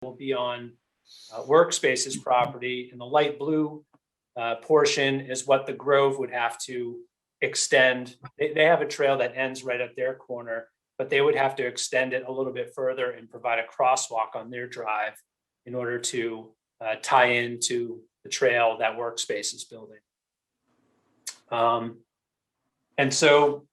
will be on Workspace's property, and the light blue portion is what the Grove would have to extend. They have a trail that ends right at their corner, but they would have to extend it a little bit further and provide a crosswalk on their drive in order to tie into the trail that Workspace is building. And so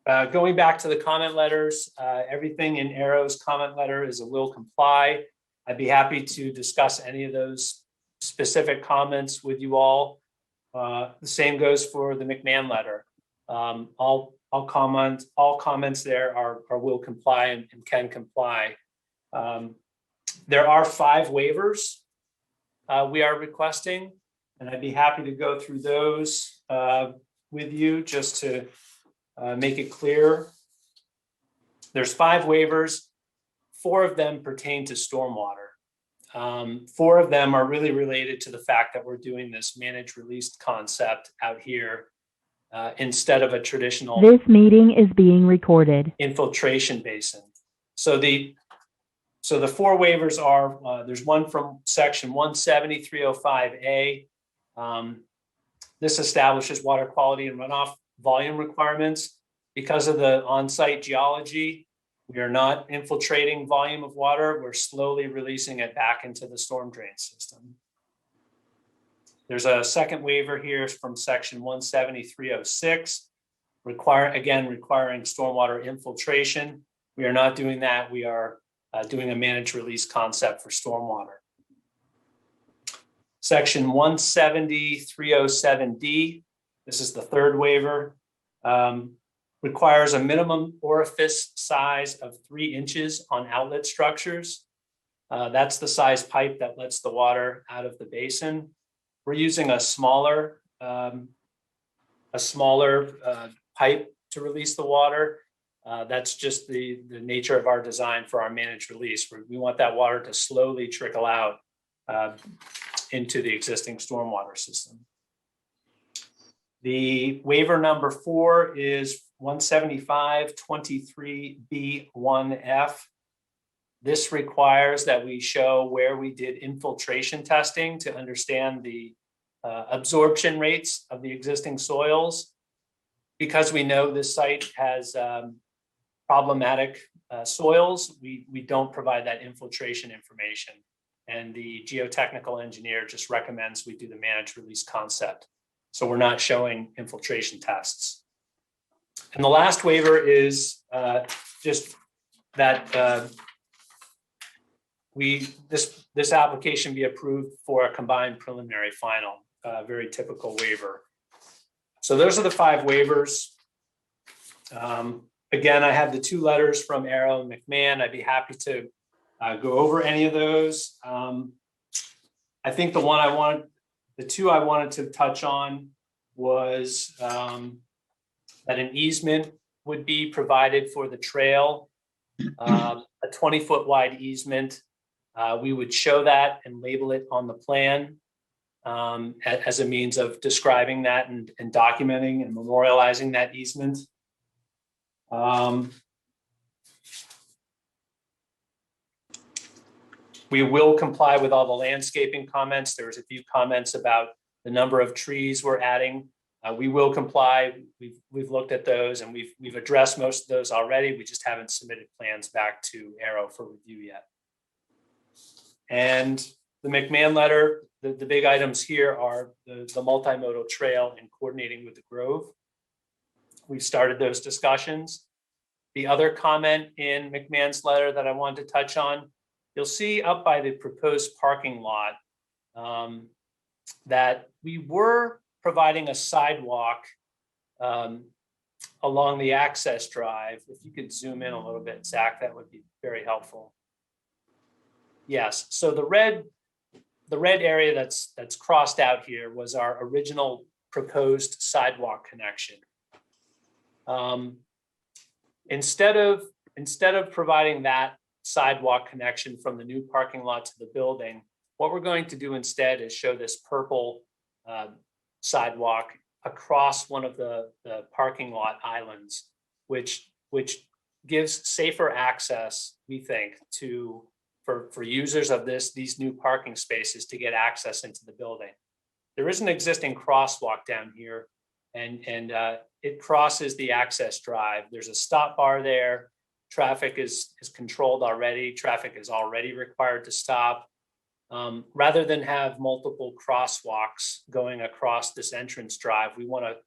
going back to the comment letters, everything in Arrow's comment letter is a will comply. I'd be happy to discuss any of those specific comments with you all. The same goes for the McMahon letter. All comments there are will comply and can comply. There are 5 waivers we are requesting, and I'd be happy to go through those with you just to make it clear. There's 5 waivers. 4 of them pertain to stormwater. 4 of them are really related to the fact that we're doing this managed released concept out here instead of a traditional. This meeting is being recorded. Infiltration basin. So the 4 waivers are, there's one from section 170-305A. This establishes water quality and runoff volume requirements. Because of the on-site geology, we are not infiltrating volume of water. We're slowly releasing it back into the storm drain system. There's a second waiver here from section 170-306, requiring stormwater infiltration. We are not doing that. We are doing a managed release concept for stormwater. Section 170-307D, this is the third waiver, requires a minimum orifice size of 3 inches on outlet structures. That's the size pipe that lets the water out of the basin. We're using a smaller pipe to release the water. That's just the nature of our design for our managed release. We want that water to slowly trickle out into the existing stormwater system. The waiver number 4 is 175-23B1F. This requires that we show where we did infiltration testing to understand the absorption rates of the existing soils. Because we know this site has problematic soils, we don't provide that infiltration information. And the geotechnical engineer just recommends we do the managed release concept. So we're not showing infiltration tests. And the last waiver is just that this application be approved for a combined preliminary final, very typical waiver. So those are the 5 waivers. Again, I have the 2 letters from Arrow and McMahon. I'd be happy to go over any of those. I think the 2 I wanted to touch on was that an easement would be provided for the trail, a 20-foot wide easement. We would show that and label it on the plan as a means of describing that and documenting and memorializing that easement. We will comply with all the landscaping comments. There was a few comments about the number of trees we're adding. We will comply. We've looked at those and we've addressed most of those already. We just haven't submitted plans back to Arrow for review yet. And the McMahon letter, the big items here are the multimodal trail and coordinating with the Grove. We've started those discussions. The other comment in McMahon's letter that I wanted to touch on, you'll see up by the proposed parking lot that we were providing a sidewalk along the access drive. If you could zoom in a little bit, Zach, that would be very helpful. Yes, so the red area that's crossed out here was our original proposed sidewalk connection. Instead of providing that sidewalk connection from the new parking lot to the building, what we're going to do instead is show this purple sidewalk across one of the parking lot islands, which gives safer access, we think, to for users of these new parking spaces to get access into the building. There is an existing crosswalk down here, and it crosses the access drive. There's a stop bar there. Traffic is controlled already. Traffic is already required to stop. Rather than have multiple crosswalks going across this entrance drive, we want to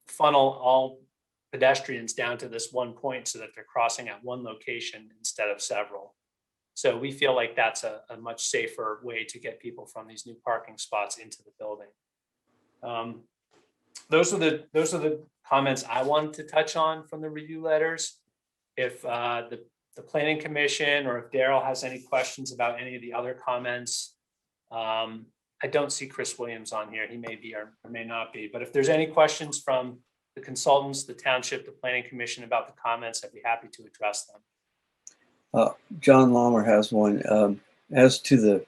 funnel all pedestrians down to this one point so that they're crossing at one location instead of several. So we feel like that's a much safer way to get people from these new parking spots into the building. Those are the comments I wanted to touch on from the review letters. If the Planning Commission or if Daryl has any questions about any of the other comments, I don't see Chris Williams on here. He may be or may not be. But if there's any questions from the consultants, the township, the Planning Commission about the comments, I'd be happy to address them. John Lammer has one. As to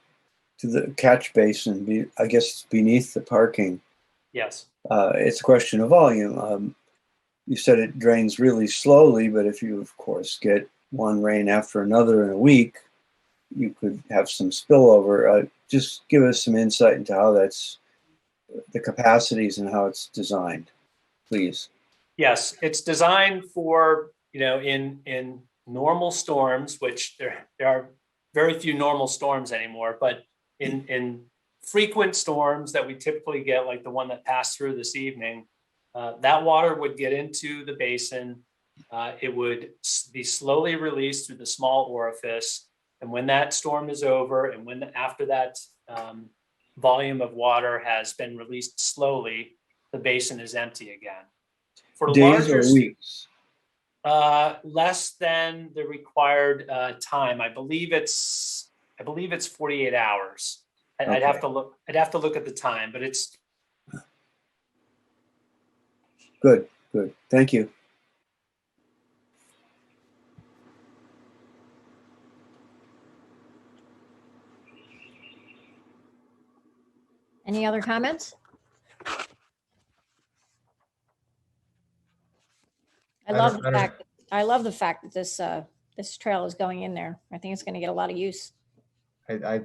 the catch basin, I guess it's beneath the parking. Yes. It's a question of volume. You said it drains really slowly, but if you, of course, get one rain after another in a week, you could have some spillover. Just give us some insight into how that's the capacities and how it's designed, please. Yes, it's designed for, in normal storms, which there are very few normal storms anymore, but in frequent storms that we typically get, like the one that passed through this evening, that water would get into the basin. It would be slowly released through the small orifice. And when that storm is over and after that volume of water has been released slowly, the basin is empty again. For days or weeks? Less than the required time. I believe it's 48 hours. Okay. I'd have to look at the time, but it's good. Thank you. Any other comments? I love the fact that this trail is going in there. I think it's going to get a lot of use. I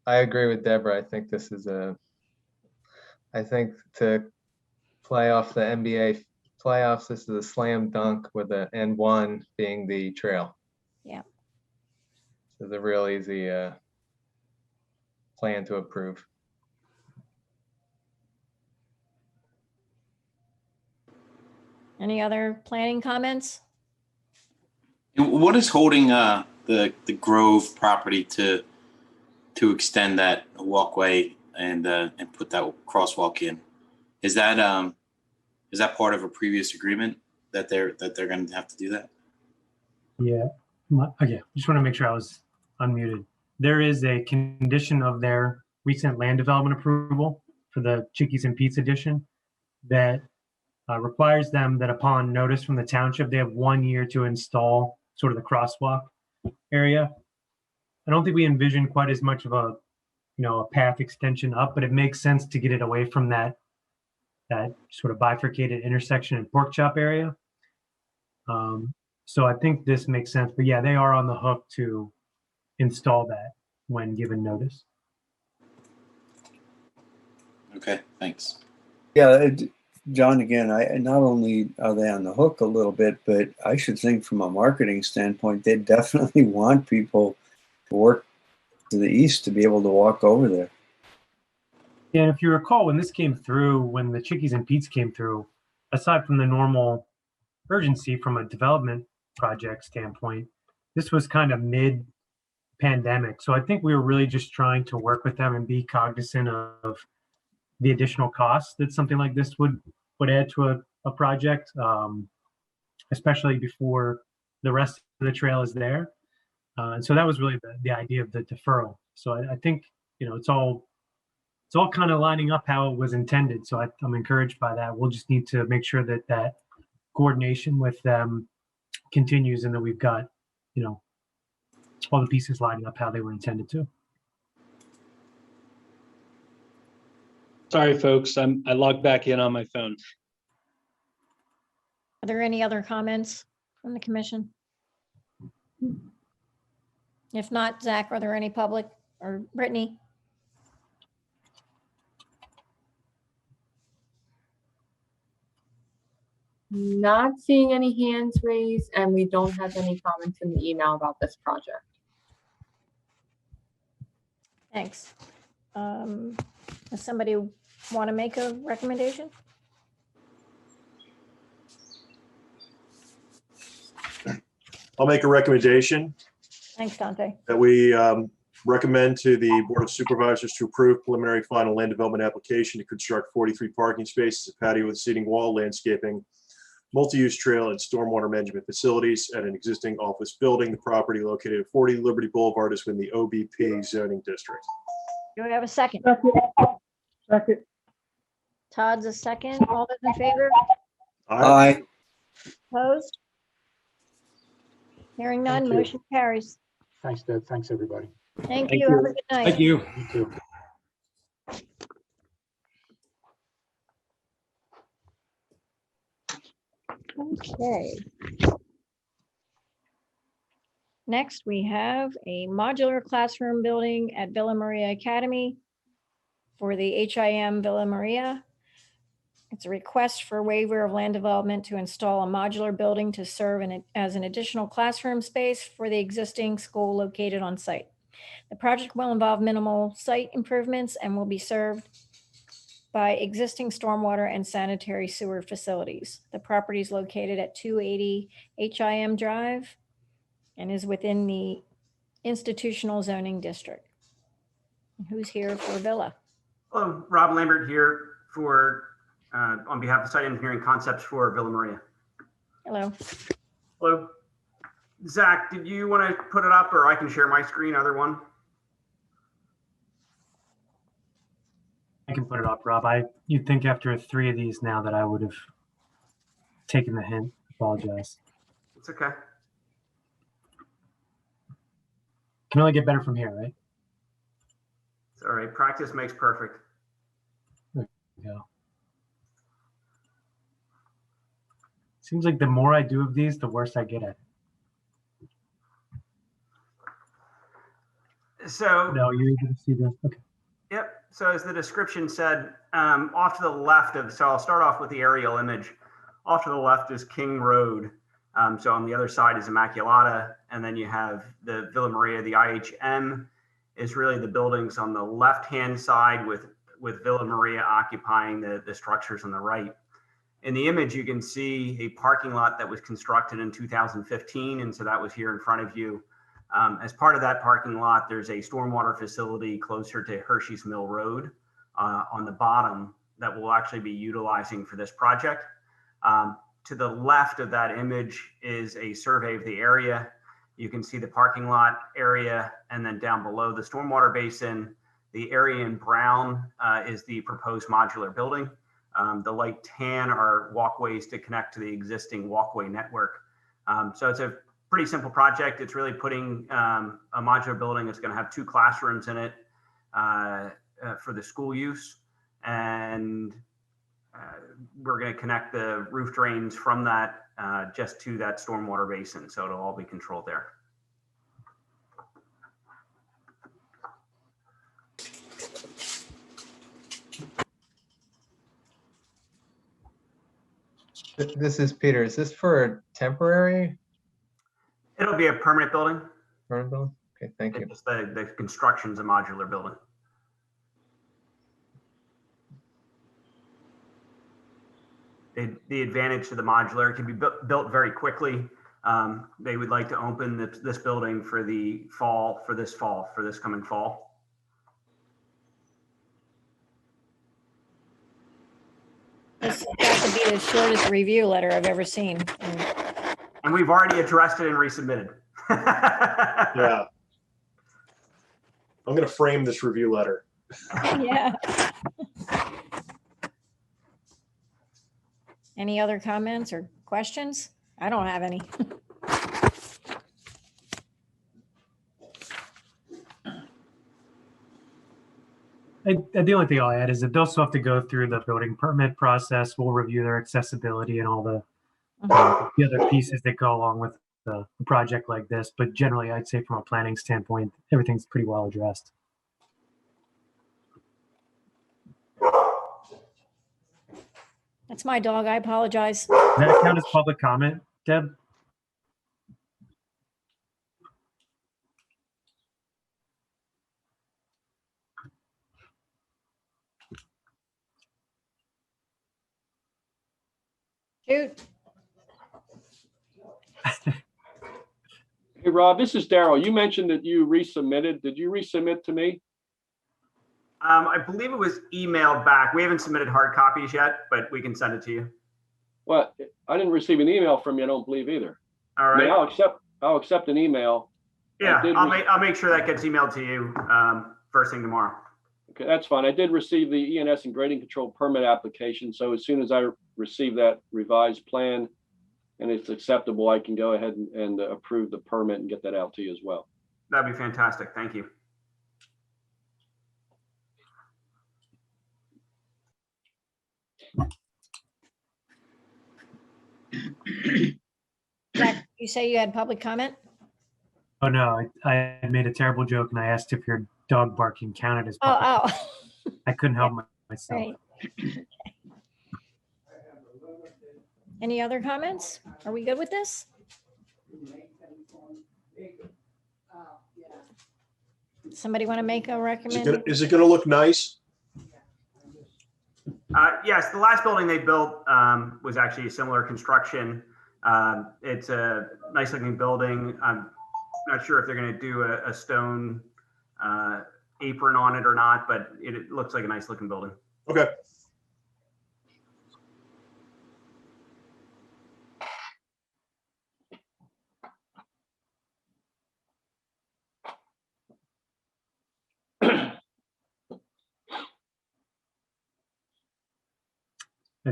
agree with Deborah. I think this is I think to play off the NBA playoffs, this is a slam dunk with the N1 being the trail. Yeah. It's a real easy plan to approve. Any other planning comments? What is holding the Grove property to extend that walkway and put that crosswalk in? Is that part of a previous agreement that they're going to have to do that? Yeah. Just want to make sure I was unmuted. There is a condition of their recent land development approval for the Chickies and Pete's addition that requires them that upon notice from the township, they have 1 year to install sort of the crosswalk area. I don't think we envision quite as much of a path extension up, but it makes sense to get it away from that sort of bifurcated intersection and pork chop area. So I think this makes sense, but yeah, they are on the hook to install that when given notice. Okay, thanks. Yeah, John, again, not only are they on the hook a little bit, but I should think from a marketing standpoint, they definitely want people to work to the east to be able to walk over there. Yeah, and if you recall, when the Chickies and Pete's came through, aside from the normal urgency from a development project standpoint, this was kind of mid-pandemic. So I think we were really just trying to work with them and be cognizant of the additional costs that something like this would add to a project, especially before the rest of the trail is there. And so that was really the idea of the deferral. So I think, it's all kind of lining up how it was intended. So I'm encouraged by that. We'll just need to make sure that coordination with them continues and that we've got, all the pieces lining up how they were intended to. Sorry, folks. I logged back in on my phone. Are there any other comments from the commission? If not, Zach, are there any public or Brittany? Not seeing any hands raised, and we don't have any comments in the email about this project. Thanks. Does somebody want to make a recommendation? I'll make a recommendation Thanks, Dante. that we recommend to the Board of Supervisors to approve preliminary final land development application to construct 43 parking spaces, a patio with seating wall, landscaping, multi-use trail, and stormwater management facilities at an existing office building. The property located at 40 Liberty Boulevard is within the OBP zoning district. Do we have a second? Second. Todd's a second. All those in favor? Aye. Opposed? Hearing none, Thank you. motion carries. Thanks, Deb. Thanks, everybody. Thank Thank you. you. Have a good night. Thank you. You too. Okay. Next, we have a modular classroom building at Villa Maria Academy for the HIM Villa Maria. It's a request for waiver of land development to install a modular building to serve as an additional classroom space for the existing school located on site. The project will involve minimal site improvements and will be served by existing stormwater and sanitary sewer facilities. The property is located at 280 HIM Drive and is within the institutional zoning district. Who's here for Villa? Hello, Rob Lambert here for, on behalf of Site Engineering Concepts for Villa Maria. Hello. Hello. Zach, did you want to put it up or I can share my screen, either one? I can put it up, Rob. You'd think after 3 of these now that I would have taken the hint. Apologize. It's okay. Can only get better from here, right? It's all right. Practice makes perfect. Yeah. Seems like the more I do of these, the worse I get at it. So, No, you're able to see the, okay. yep. So as the description said, off to the left of, so I'll start off with the aerial image. Off to the left is King Road. So on the other side is Immaculata. And then you have the Villa Maria, the IHM is really the buildings on the left-hand side with Villa Maria occupying the structures on the right. In the image, you can see a parking lot that was constructed in 2015. And so that was here in front of you. As part of that parking lot, there's a stormwater facility closer to Hershey's Mill Road on the bottom that we'll actually be utilizing for this project. To the left of that image is a survey of the area. You can see the parking lot area, and then down below the stormwater basin, the area in brown is the proposed modular building. The light tan are walkways to connect to the existing walkway network. So it's a pretty simple project. It's really putting a modular building that's going to have 2 classrooms in it for the school use. And we're going to connect the roof drains from that just to that stormwater basin. So it'll all be controlled there. This is Peter. Is this for a temporary It'll be a permanent building. burn building? Okay, thank you. It's just the construction's a modular building. The advantage to the modular, it can be built very quickly. They would like to open this building for the fall, for this coming fall. This has to be the shortest review letter I've ever seen. And we've already addressed it and resubmitted. Yeah. I'm going to frame this review letter. Yeah. Any other comments or questions? I don't have any. The only thing I'll add is that they'll still have to go through the building permit process. We'll review their accessibility and all the other pieces that go along with a project like this, but generally I'd say from a planning standpoint, everything's pretty well addressed. That's my dog. I apologize. Does that count as public comment, Deb? Shoot. Hey, Rob, this is Daryl. You mentioned that you resubmitted. Did you resubmit to me? I believe it was emailed back. We haven't submitted hard copies yet, but we can send it to you. Well, I didn't receive an email from you, I don't believe either. All I mean, right. I'll accept an email. Yeah, I did I'll make sure that gets emailed to you first thing tomorrow. Okay, that's fine. I did receive the ENS and grading control permit application. So as soon as I receive that revised plan and it's acceptable, I can go ahead and approve the permit and get that out to you as well. That'd be fantastic. Thank you. Zach, you say you had public comment? Oh no, I made a terrible joke and I asked if your dog barking counted as public. Oh, I couldn't help myself. right. Any other comments? Are we good with this? Somebody want to make a recommendation? Is it gonna look nice? Yes, the last building they built was actually a similar construction. It's a nice looking building. I'm not sure if they're going to do a stone apron on it or not, but it looks like a nice looking building. Okay.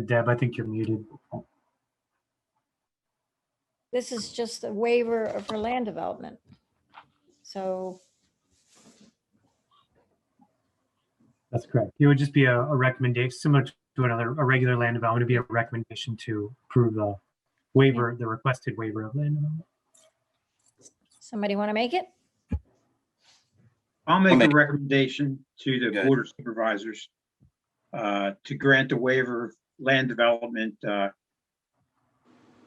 Deb, I think you're muted. This is just a waiver for land development. So That's correct. It would just be a recommendation, similar to a regular land development, it'd be a recommendation to approve the waiver, the requested waiver of land development. somebody want to make it? I'll make a recommendation to the Okay. Board of Supervisors to grant a waiver of land development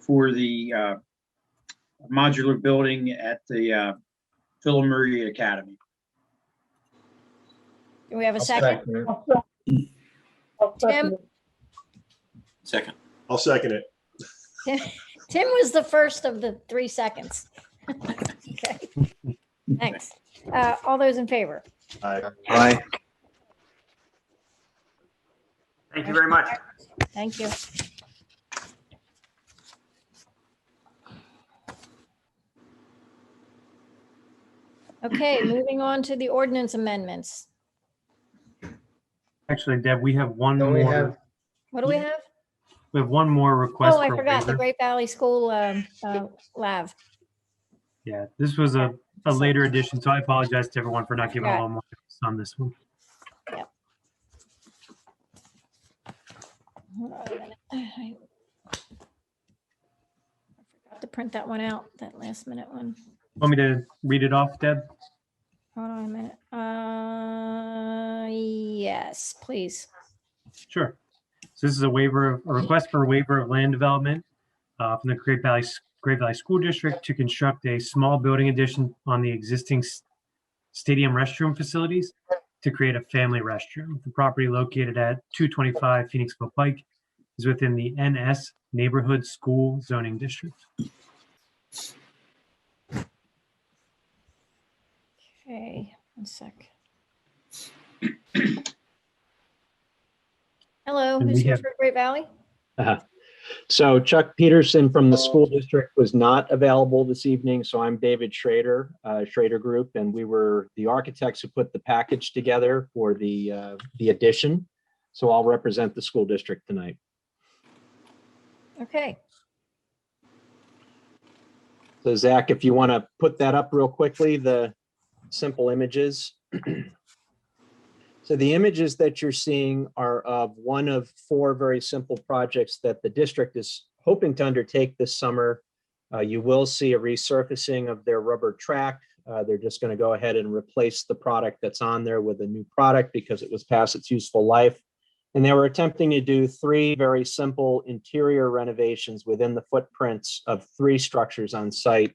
for the modular building at the Villa Maria Academy. Do we have a I'll second? Tim? Second. I'll second it. Tim was the first of the 3 seconds. Okay, thanks. All those in favor? Aye. Thank you very much. Thank you. Okay, moving on to the ordinance amendments. Actually, Deb, we have one Don't we more. have- What do we have? We have one more request. Oh, I for forgot, the waiver. Great Valley School Lav. Yeah, this was a later addition, so I apologize to everyone for not giving a Yeah. little more on this one. Hold on a minute. I forgot to print that one out, that last minute one. Want me to read it off, Deb? Hold on a minute. Yes, please. Sure. So this is a request for a waiver of land development from the Great Valley School District to construct a small building addition on the existing stadium restroom facilities to create a family restroom. The property located at 225 Phoenixville Pike is within the NS Neighborhood School Zoning District. Okay, one sec. Hello, And who's we here have- for Great Valley? So Chuck Peterson from the school district was not available this evening, so I'm David Schrader, Schrader Group, and we were the architects who put the package together for the addition. So I'll represent the school district tonight. Okay, So Zach, if you want to put that up real quickly, the simple images. So the images that you're seeing are of one of 4 very simple projects that the district is hoping to undertake this summer You will see a resurfacing of their rubber track. They're just going to go ahead and replace the product that's on there with a new product because it was past its useful life. And they were attempting to do 3 very simple interior renovations within the footprints of 3 structures on site.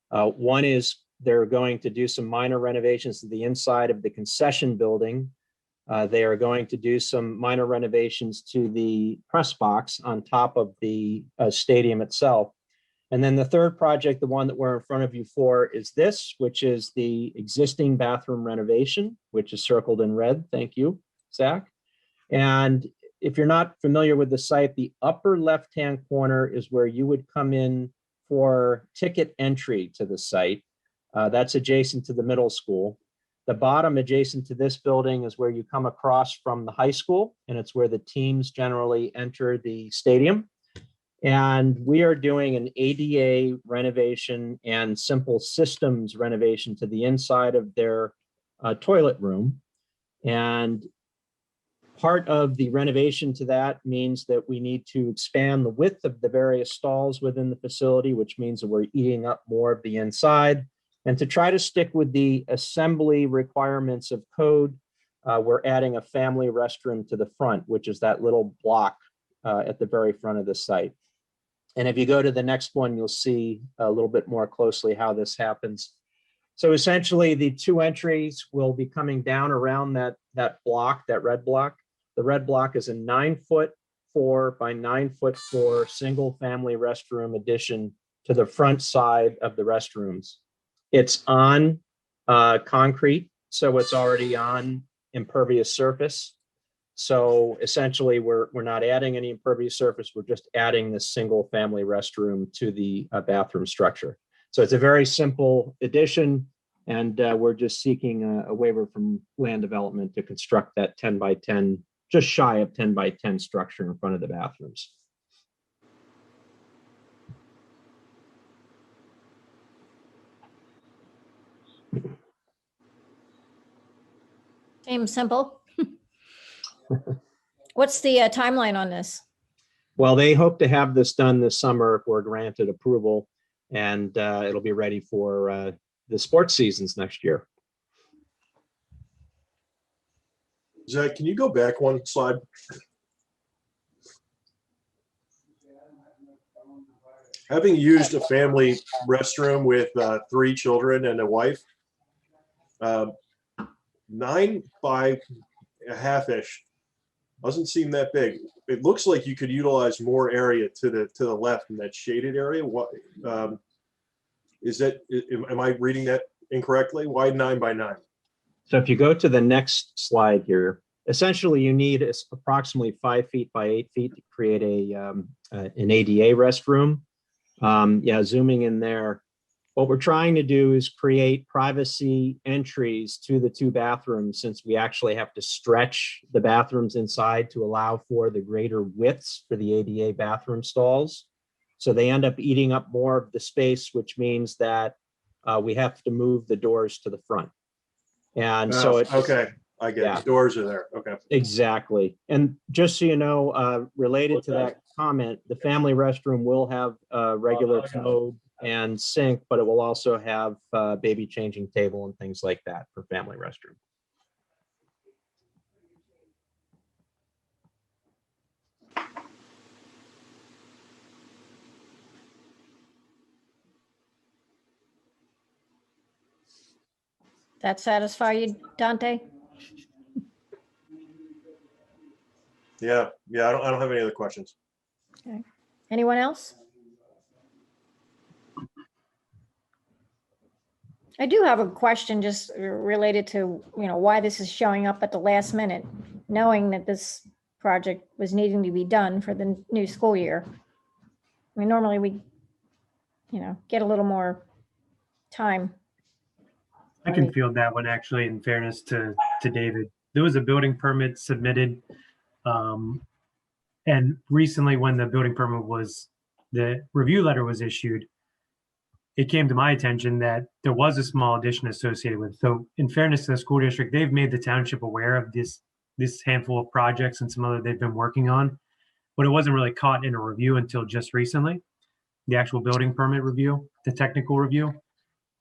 One is they're going to do some minor renovations to the inside of the concession building. They are going to do some minor renovations to the press box on top of the stadium itself. And then the third project, the one that we're in front of you for, is this, which is the existing bathroom renovation, which is circled in red. Thank you, Zach. And if you're not familiar with the site, the upper left-hand corner is where you would come in for ticket entry to the site. That's adjacent to the middle school. The bottom adjacent to this building is where you come across from the high school, and it's where the teams generally enter the stadium. And we are doing an ADA renovation and simple systems renovation to the inside of their toilet room. And part of the renovation to that means that we need to expand the width of the various stalls within the facility, which means that we're eating up more of the inside. And to try to stick with the assembly requirements of code, we're adding a family restroom to the front, which is that little block at the very front of the site. And if you go to the next one, you'll see a little bit more closely how this happens. So essentially, the 2 entries will be coming down around that block, that red block. The red block is a 9'4" by 9'4" single family restroom addition to the front side of the restrooms. It's on concrete, so it's already on impervious surface. So essentially, we're not adding any impervious surface. We're just adding this single family restroom to the bathroom structure. So it's a very simple addition, and we're just seeking a waiver from land development to construct that 10 by 10, just shy of 10 by 10 structure in front of the bathrooms. Seems simple. What's the timeline on this? Well, they hope to have this done this summer if we're granted approval, and it'll be ready for the sports seasons next year. Zach, can you go back one slide? Having used a family restroom with 3 children and a wife, 9 by a half-ish doesn't seem that big. It looks like you could utilize more area to the left in that shaded area. What is that? Am I reading that incorrectly? Why 9 by 9? So if you go to the next slide here, essentially you need approximately 5 feet by 8 feet to create an ADA restroom. Yeah, zooming in there. What we're trying to do is create privacy entries to the 2 bathrooms, since we actually have to stretch the bathrooms inside to allow for the greater widths for the ADA bathroom stalls. So they end up eating up more of the space, which means that we have to move the doors to the front. And so it's okay, I get it. The doors are there. Okay. Exactly. And just so you know, related to that comment, the family restroom will have a regular commode and sink, but it will also have baby changing table and things like that for family restroom. That satisfy you, Dante? Yeah. I don't have any other questions. Okay. Anyone else? I do have a question just related to, why this is showing up at the last minute, knowing that this project was needing to be done for the new school year. I mean, normally we, get a little more time. I can field that one, actually, in fairness to David. There was a building permit submitted. And recently when the building permit the review letter was issued, it came to my attention that there was a small addition associated with it. So in fairness to the school district, they've made the township aware of this handful of projects and some other they've been working on, but it wasn't really caught in a review until just recently. the actual building permit review, the technical review.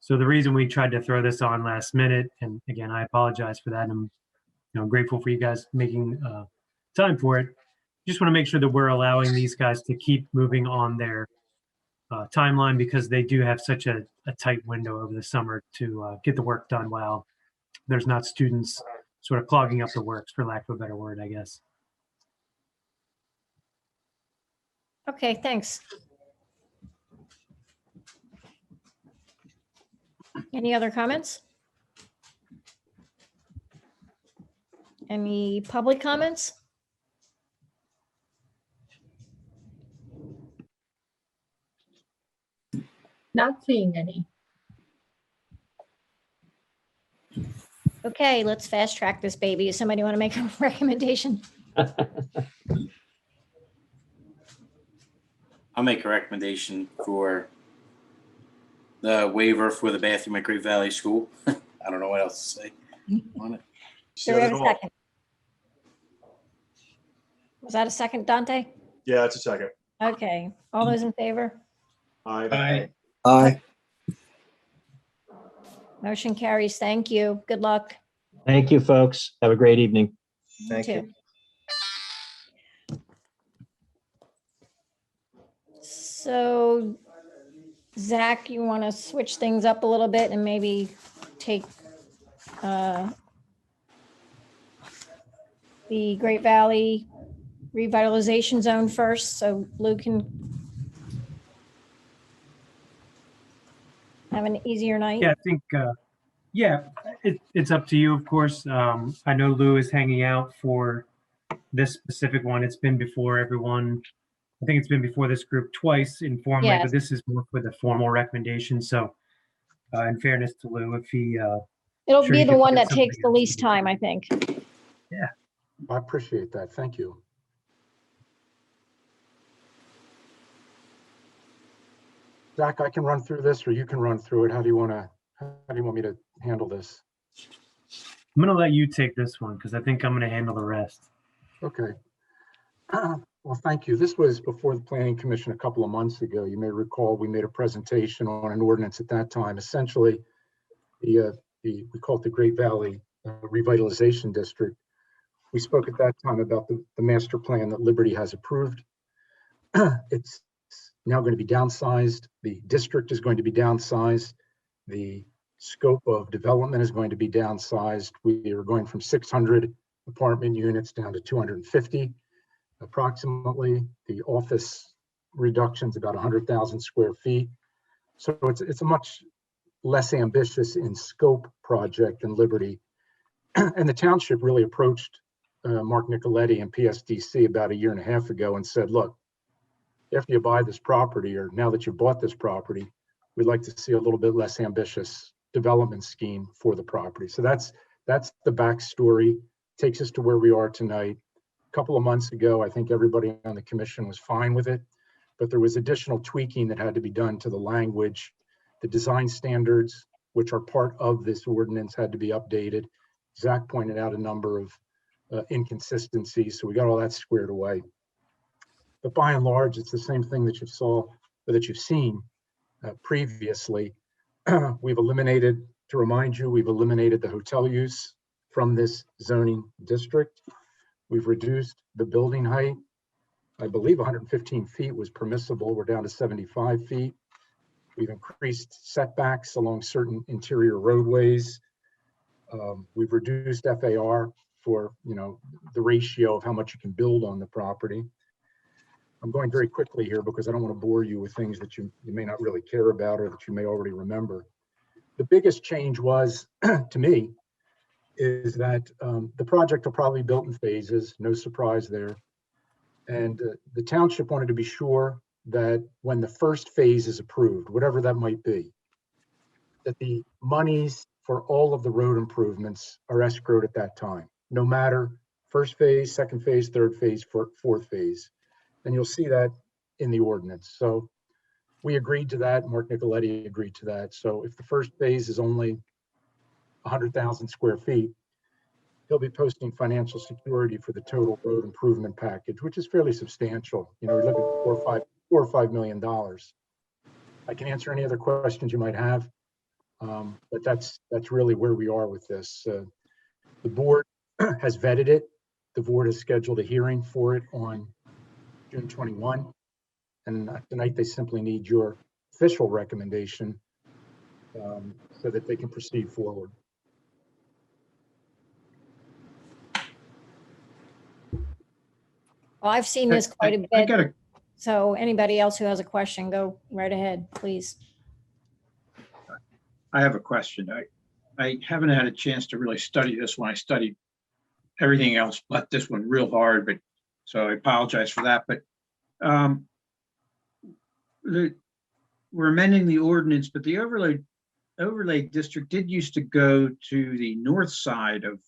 So the reason we tried to throw this on last minute, and again, I apologize for that. I'm grateful for you guys making time for it. Just want to make sure that we're allowing these guys to keep moving on their timeline because they do have such a tight window over the summer to get the work done while there's not students sort of clogging up the works, for lack of a better word, I guess. Okay, thanks. Any other comments? Any public comments? Not seeing any. Okay, let's fast track this baby. Does somebody want to make a recommendation? I'll make a recommendation for the waiver for the bathroom at Great Valley School. I don't know what else to say on it. Do we have a second? Was that a second, Dante? Yeah, it's a second. Okay, all those in favor? Aye. Aye. Motion carries. Thank you. Good luck. Thank you, folks. Have a great evening. Thank you. Too. So, Zach, you want to switch things up a little bit and maybe take the Great Valley Revitalization Zone first, so Lou can have an easier night? Yeah, I think, it's up to you, of course. I know Lou is hanging out for this specific one. It's been before everyone. I think it's been before this group twice informally, Yes. but this is more for the formal recommendation. So in fairness to Lou, if he, It'll sure be you the can one get that takes somebody the else least to do it. time, I think. I appreciate that. Thank you. Zach, I can run through this or you can run through it. How do you want me to handle this? I'm going to let you take this one because I think I'm going to handle the rest. Okay. Well, thank you. This was before the Planning Commission a couple of months ago. You may recall we made a presentation on an ordinance at that time. Essentially, we call it the Great Valley Revitalization District. We spoke at that time about the master plan that Liberty has approved. It's now going to be downsized. The district is going to be downsized. The scope of development is going to be downsized. We are going from 600 apartment units down to 250 approximately. The office reduction is about 100,000 square feet. So it's a much less ambitious in scope project than Liberty. And the township really approached Mark Nicoletti and PSDC about a year and a half ago and said, look, after you buy this property, or now that you bought this property, we'd like to see a little bit less ambitious development scheme for the property. So that's the backstory. Takes us to where we are tonight. A couple of months ago, I think everybody on the commission was fine with it, but there was additional tweaking that had to be done to the language. The design standards, which are part of this ordinance, had to be updated. Zach pointed out a number of inconsistencies, so we got all that squared away. But by and large, it's the same thing that you've seen previously. We've eliminated, to remind you, we've eliminated the hotel use from this zoning district. We've reduced the building height. I believe 115 feet was permissible. We're down to 75 feet. We've increased setbacks along certain interior roadways. We've reduced FAR for the ratio of how much you can build on the property. I'm going very quickly here because I don't want to bore you with things that you may not really care about or that you may already remember. The biggest change was, to me, is that the project will probably be built in phases, no surprise there. And the township wanted to be sure that when the first phase is approved, whatever that might be, that the monies for all of the road improvements are escrowed at that time, no matter first phase, second phase, third phase, fourth phase. And you'll see that in the ordinance. So we agreed to that. Mark Nicoletti agreed to that. So if the first phase is only 100,000 square feet, he'll be posting financial security for the total road improvement package, which is fairly substantial. We're looking at $4 or $5 million. I can answer any other questions you might have. But that's really where we are with this. The board has vetted it. The board has scheduled a hearing for it on June 21. And tonight they simply need your official recommendation so that they can proceed forward. Well, I've seen this quite a I bit. got a, So anybody else who has a question, go right ahead, please. I have a question. I haven't had a chance to really study this one. I studied everything else but this one real hard, but so I apologize for that. But we're amending the ordinance, but the overlay district did used to go to the north side of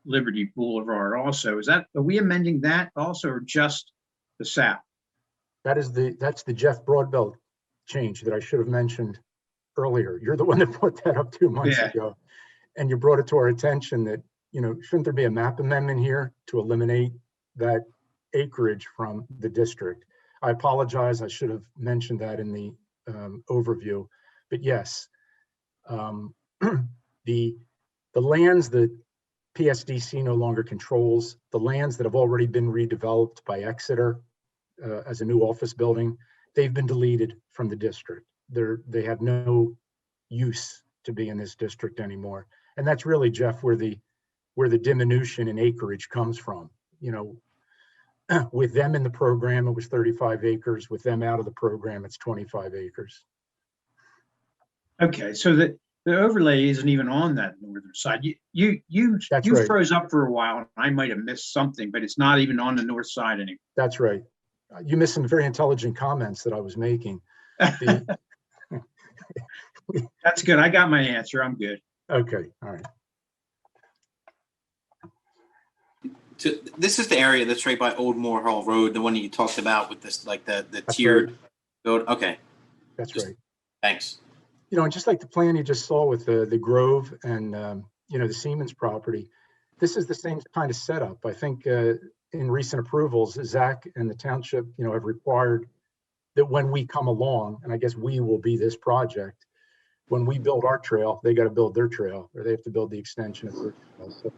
Liberty Boulevard also. Are we amending that also, or just the south? That's the Jeff Broadbelt change that I should have mentioned earlier. You're the one that put that up 2 months ago. And you brought it to our attention that, shouldn't there be a map amendment here to eliminate that acreage from the district? I apologize. I should have mentioned that in the overview. But yes, the lands that PSDC no longer controls, the lands that have already been redeveloped by Exeter as a new office building, they've been deleted from the district. They have no use to be in this district anymore. And that's really, Jeff, where the diminution in acreage comes from. With them in the program, it was 35 acres. With them out of the program, it's 25 acres. Okay, so the overlay isn't even on that northern side. You right. froze up for a while, and I might have missed something, but it's not even on the north side anymore. That's right. You missed some very intelligent comments that I was making. That's good. I got my answer. I'm good. Okay, all right. So this is the area that's right by Old Moore Hall Road, the one that you talked about with this, like the tiered road. Okay. That's right. Thanks. And just like the plan you just saw with the Grove and, the Siemens property, this is the same kind of setup. I think in recent approvals, Zach and the township, have required that when we come along, and I guess we will be this project, when we build our trail, they got to build their trail, or they have to build the extension of their trail. So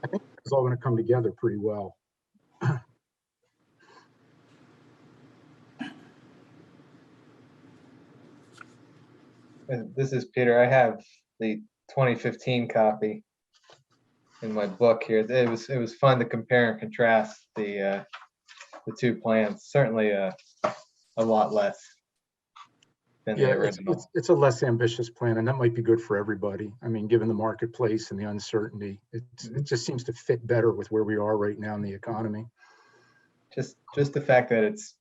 I think it's all going to come together pretty well. And this is Peter. I have the 2015 copy in my book here. It was fun to compare and contrast the two plans. Certainly a lot less than the original. It's a less ambitious plan, and that might be good for everybody. I mean, given the marketplace and the uncertainty, it just seems to fit better with where we are right now in the economy. Just the fact that it's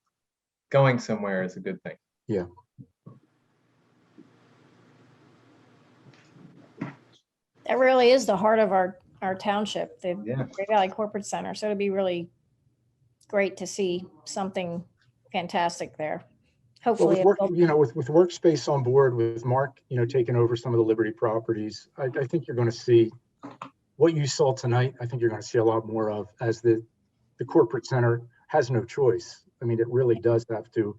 going somewhere is a good thing. Yeah. That really is the heart of our township, the Yeah. Great Valley Corporate Center. So it'd be really great to see something fantastic there. Hopefully, with workspace on board, with Mark, taking over some of the Liberty properties, I think you're going to see what you saw tonight. I think you're going to see a lot more of, as the corporate center has no choice. I mean, it really does have to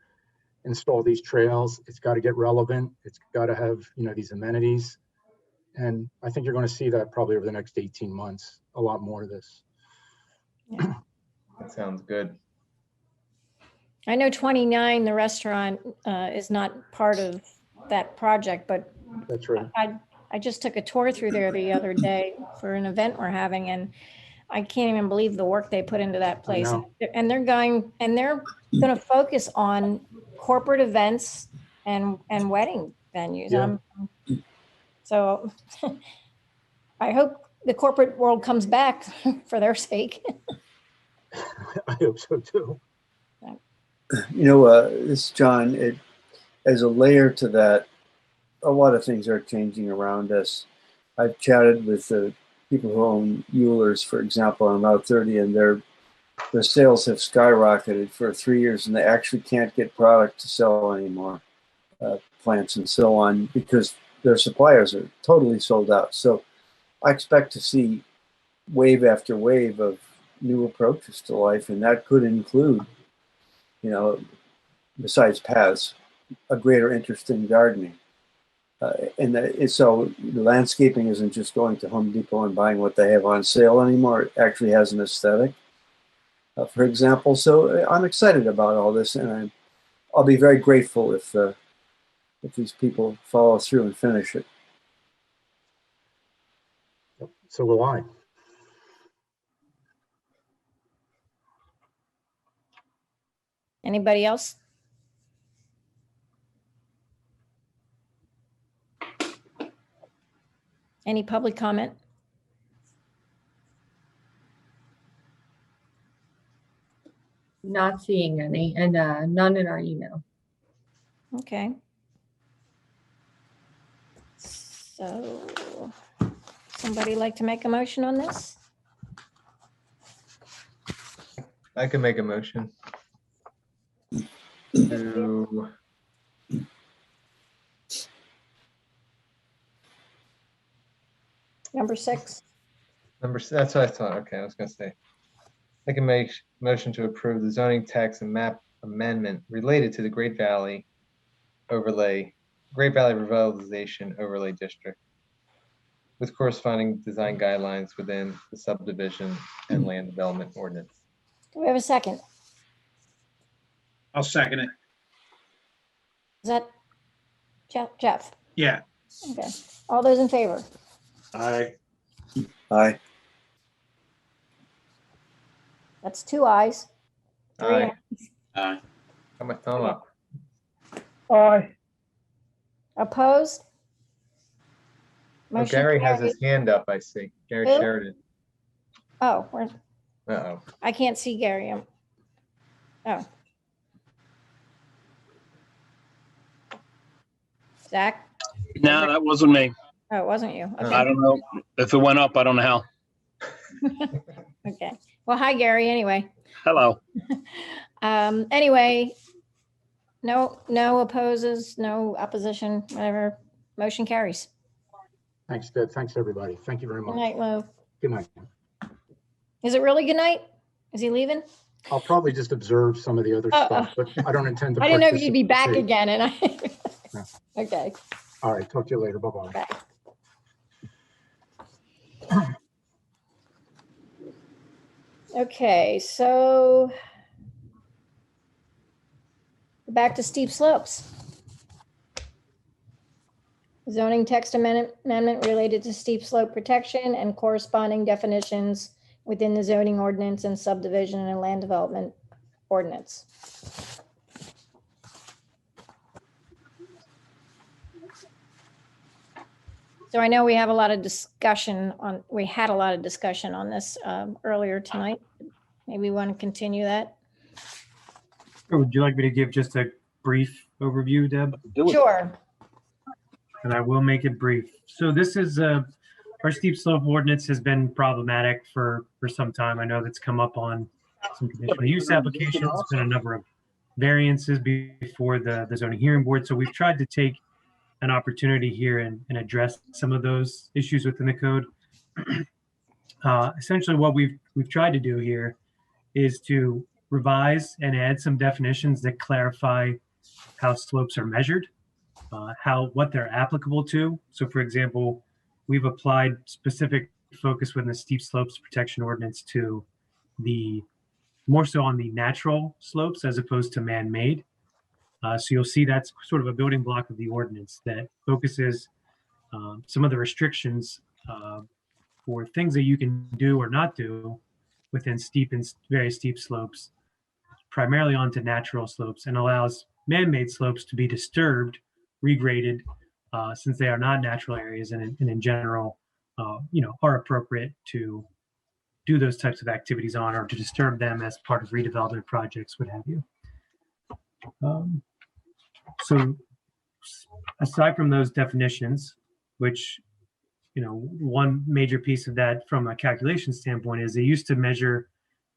install these trails. It's got to get relevant. It's got to have, these amenities. And I think you're going to see that probably over the next 18 months, a lot more of this. Yeah. That sounds good. I know 29, the restaurant, is not part of that project, but that's right. I just took a tour through there the other day for an event we're having, and I can't even believe the work they put into that place. And they're going to focus on corporate events and wedding venues. Yeah. So I hope the corporate world comes back for their sake. I hope so too. This is John. As a layer to that, a lot of things are changing around us. I've chatted with people who own Mueller's, for example, on Route 30, and their sales have skyrocketed for 3 years, and they actually can't get product to sell anymore, plants and so on, because their suppliers are totally sold out. So I expect to see wave after wave of new approaches to life, and that could include, besides paths, a greater interest in gardening. So the landscaping isn't just going to Home Depot and buying what they have on sale anymore. It actually has an aesthetic, for example. So I'm excited about all this, and I'll be very grateful if these people follow through and finish it. So will I. Anybody else? Any public comment? Not seeing any, and none in our email. Okay. So, somebody like to make a motion on this? I can make a motion to Number 6. that's what I thought. Okay, I was gonna say. I can make motion to approve the zoning text and map amendment related to the Great Valley Revitalization Overlay District with corresponding design guidelines within the subdivision and land development ordinance. Do we have a second? I'll second it. Is that Jeff? Yeah. Okay. All those in favor? Aye. Aye. That's 2 ayes. 3 Aye. Aye. Got my thumb up. Aye. Opposed? Oh, Motion Gary has carries. his hand up, I see. Gary Who? Sheridan. Oh, Uh-oh. I can't see Gary. Oh. Zach? No, that wasn't me. Oh, it wasn't you. Oh. Okay. I don't know if it went up. I don't know how. Okay. Well, hi, Gary, anyway. Hello. Anyway, no opposes, no opposition, whatever. Motion carries. Thanks, Deb. Thanks, everybody. Thank you very Good much. night, Lou. Good night. Is it really good night? Is he leaving? I'll probably just observe some of the other Uh-oh. stuff, but I don't intend to. I didn't know if you'd be back participate. again, and I. Yeah. Okay. All right, talk to you later. Bye-bye. Bye. Okay, so back to steep slopes. Zoning text amendment related to steep slope protection and corresponding definitions within the zoning ordinance and subdivision and land development ordinance. So I know we have a lot of discussion on, we had a lot of discussion on this earlier tonight. Maybe we want to continue that. Or would you like me to give just a brief overview, Deb? Sure. And I will make it brief. So this is our steep slope ordinance has been problematic for some time. I know that's come up on some conditional use applications, been a number of variances before the zoning hearing board. So we've tried to take an opportunity here and address some of those issues within the code. Essentially what we've tried to do here is to revise and add some definitions that clarify how slopes are measured, what they're applicable to. So for example, we've applied specific focus within the steep slopes protection ordinance to more so on the natural slopes as opposed to man-made. So you'll see that's sort of a building block of the ordinance that focuses some of the restrictions for things that you can do or not do within steep and very steep slopes, primarily onto natural slopes, and allows man-made slopes to be disturbed, regraded, since they are not natural areas and in general, are appropriate to do those types of activities on or to disturb them as part of redevelopment projects, what have you. So aside from those definitions, which, one major piece of that from a calculation standpoint is they used to measure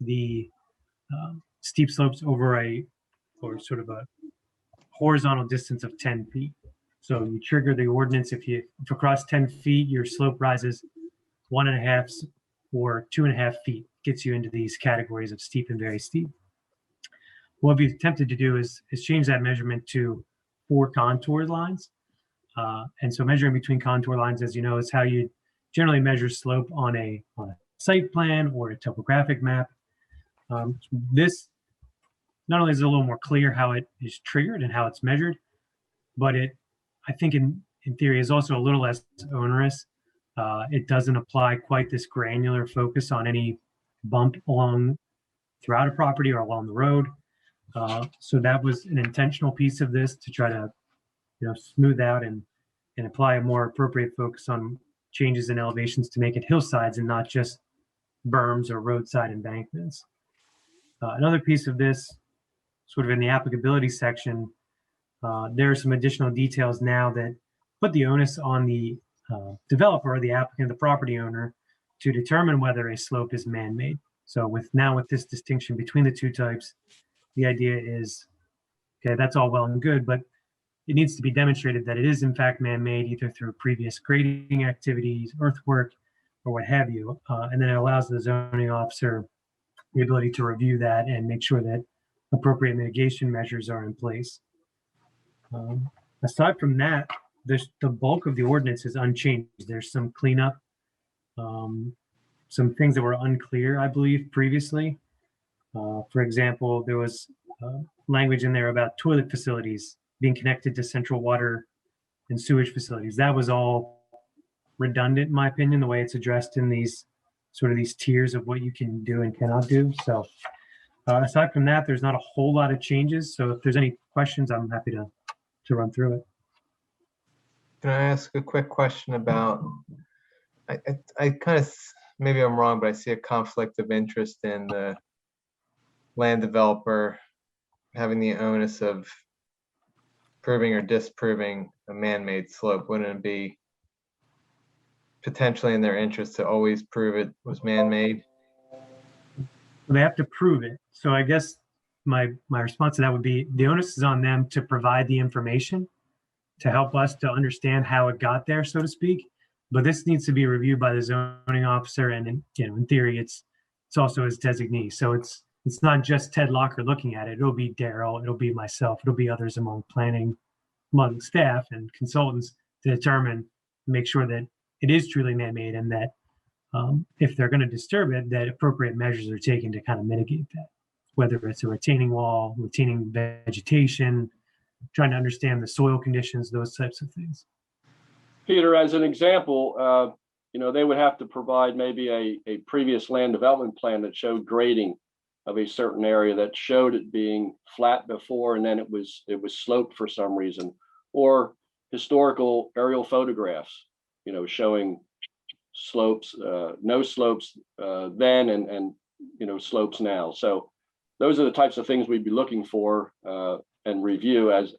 the steep slopes over or sort of a horizontal distance of 10 feet. So you trigger the ordinance if across 10 feet, your slope rises 1.5 or 2.5 feet, gets you into these categories of steep and very steep. What we've attempted to do is change that measurement to 4 contour lines. And so measuring between contour lines, as you know, is how you generally measure slope on a site plan or a topographic map. This not only is it a little more clear how it is triggered and how it's measured, but I think in theory, is also a little less onerous. It doesn't apply quite this granular focus on any bump throughout a property or along the road. So that was an intentional piece of this to try to, smooth out and apply a more appropriate focus on changes in elevations to make it hillsides and not just berms or roadside embankments. Another piece of this, sort of in the applicability section, there are some additional details now that put the onus on the developer or the applicant, the property owner, to determine whether a slope is man-made. So with this distinction between the two types, the idea is, okay, that's all well and good, but it needs to be demonstrated that it is in fact man-made, either through previous grading activities, earthwork, or what have you. And then it allows the zoning officer the ability to review that and make sure that appropriate mitigation measures are in place. Aside from that, the bulk of the ordinance is unchanged. There's some cleanup, some things that were unclear, I believe, previously. For example, there was language in there about toilet facilities being connected to central water and sewage facilities. That was all redundant, in my opinion, the way it's addressed in these tiers of what you can do and cannot do. So aside from that, there's not a whole lot of changes. So if there's any questions, I'm happy to run through it. Can I ask a quick question about, I kind of, maybe I'm wrong, but I see a conflict of interest in the land developer having the onus of proving or disproving a man-made slope. Wouldn't it be potentially in their interest to always prove it was man-made? They have to prove it. So I guess my response to that would be the onus is on them to provide the information to help us to understand how it got there, so to speak. But this needs to be reviewed by the zoning officer, and in theory, it's also his designee. So it's not just Ted Locker looking at it. It'll be Daryl, it'll be myself, it'll be others among staff and consultants to determine, make sure that it is truly man-made, and that if they're going to disturb it, that appropriate measures are taken to kind of mitigate that, whether it's a retaining wall, retaining vegetation, trying to understand the soil conditions, those types of things. Peter, as an example, they would have to provide maybe a previous land development plan that showed grading of a certain area, that showed it being flat before and then it was sloped for some reason, or historical aerial photographs, showing slopes, no slopes then and slopes now. So those are the types of things we'd be looking for and review as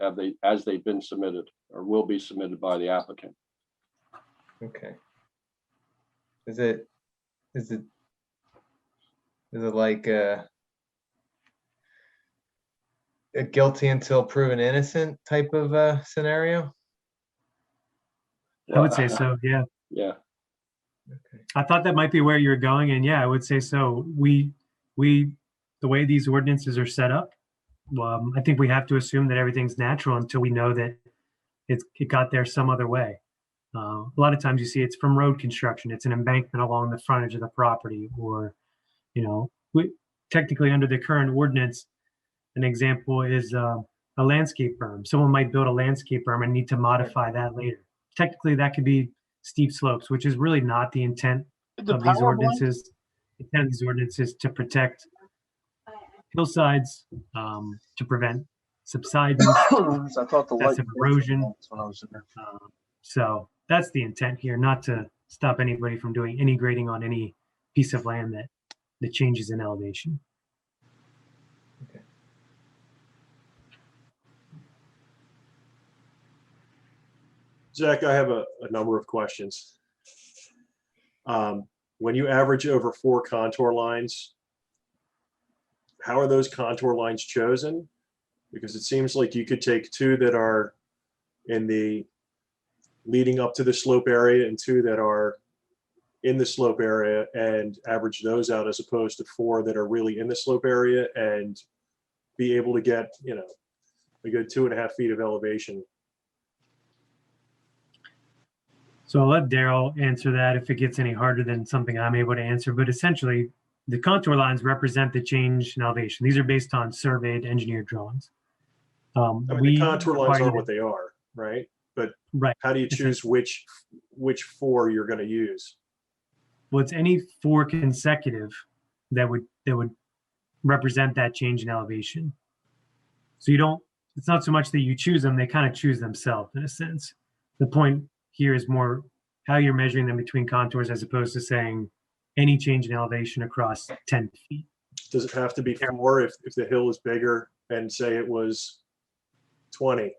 they've been submitted or will be submitted by the applicant. Okay. Is it like a guilty until proven innocent type of scenario? I would say so, yeah. Yeah. Okay. I thought that might be where you're going, and yeah, I would say so. The way these ordinances are set up, I think we have to assume that everything's natural until we know that it got there some other way. A lot of times you see it's from road construction. It's an embankment along the frontage of the property, or, technically under the current ordinance, an example is a landscape berm. Someone might build a landscape berm and need to modify that later. Technically, that could be steep slopes, which is really not the intent of these ordinances. The intent of these ordinances to protect hillsides, to prevent subsidence, I thought the that's erosion. when I was in there. So that's the intent here, not to stop anybody from doing any grading on any piece of land that changes in elevation. Okay. Zach, I have a number of questions. When you average over 4 contour lines, how are those contour lines chosen? Because it seems like you could take 2 that are in the leading up to the slope area and 2 that are in the slope area and average those out, as opposed to 4 that are really in the slope area, and be able to get, a good 2.5 feet of elevation. So I'll let Daryl answer that if it gets any harder than something I'm able to answer. But essentially, the contour lines represent the change in elevation. These are based on surveyed engineered drawings. I mean, the contour lines are what they are, right? But right. how do you choose which 4 you're going to use? Well, it's any 4 consecutive that would represent that change in elevation. So you don't, it's not so much that you choose them, they kind of choose themselves in a sense. The point here is more how you're measuring them between contours as opposed to saying any change in elevation across 10 feet. Does it have to be 4 if the hill is bigger and say it was 20?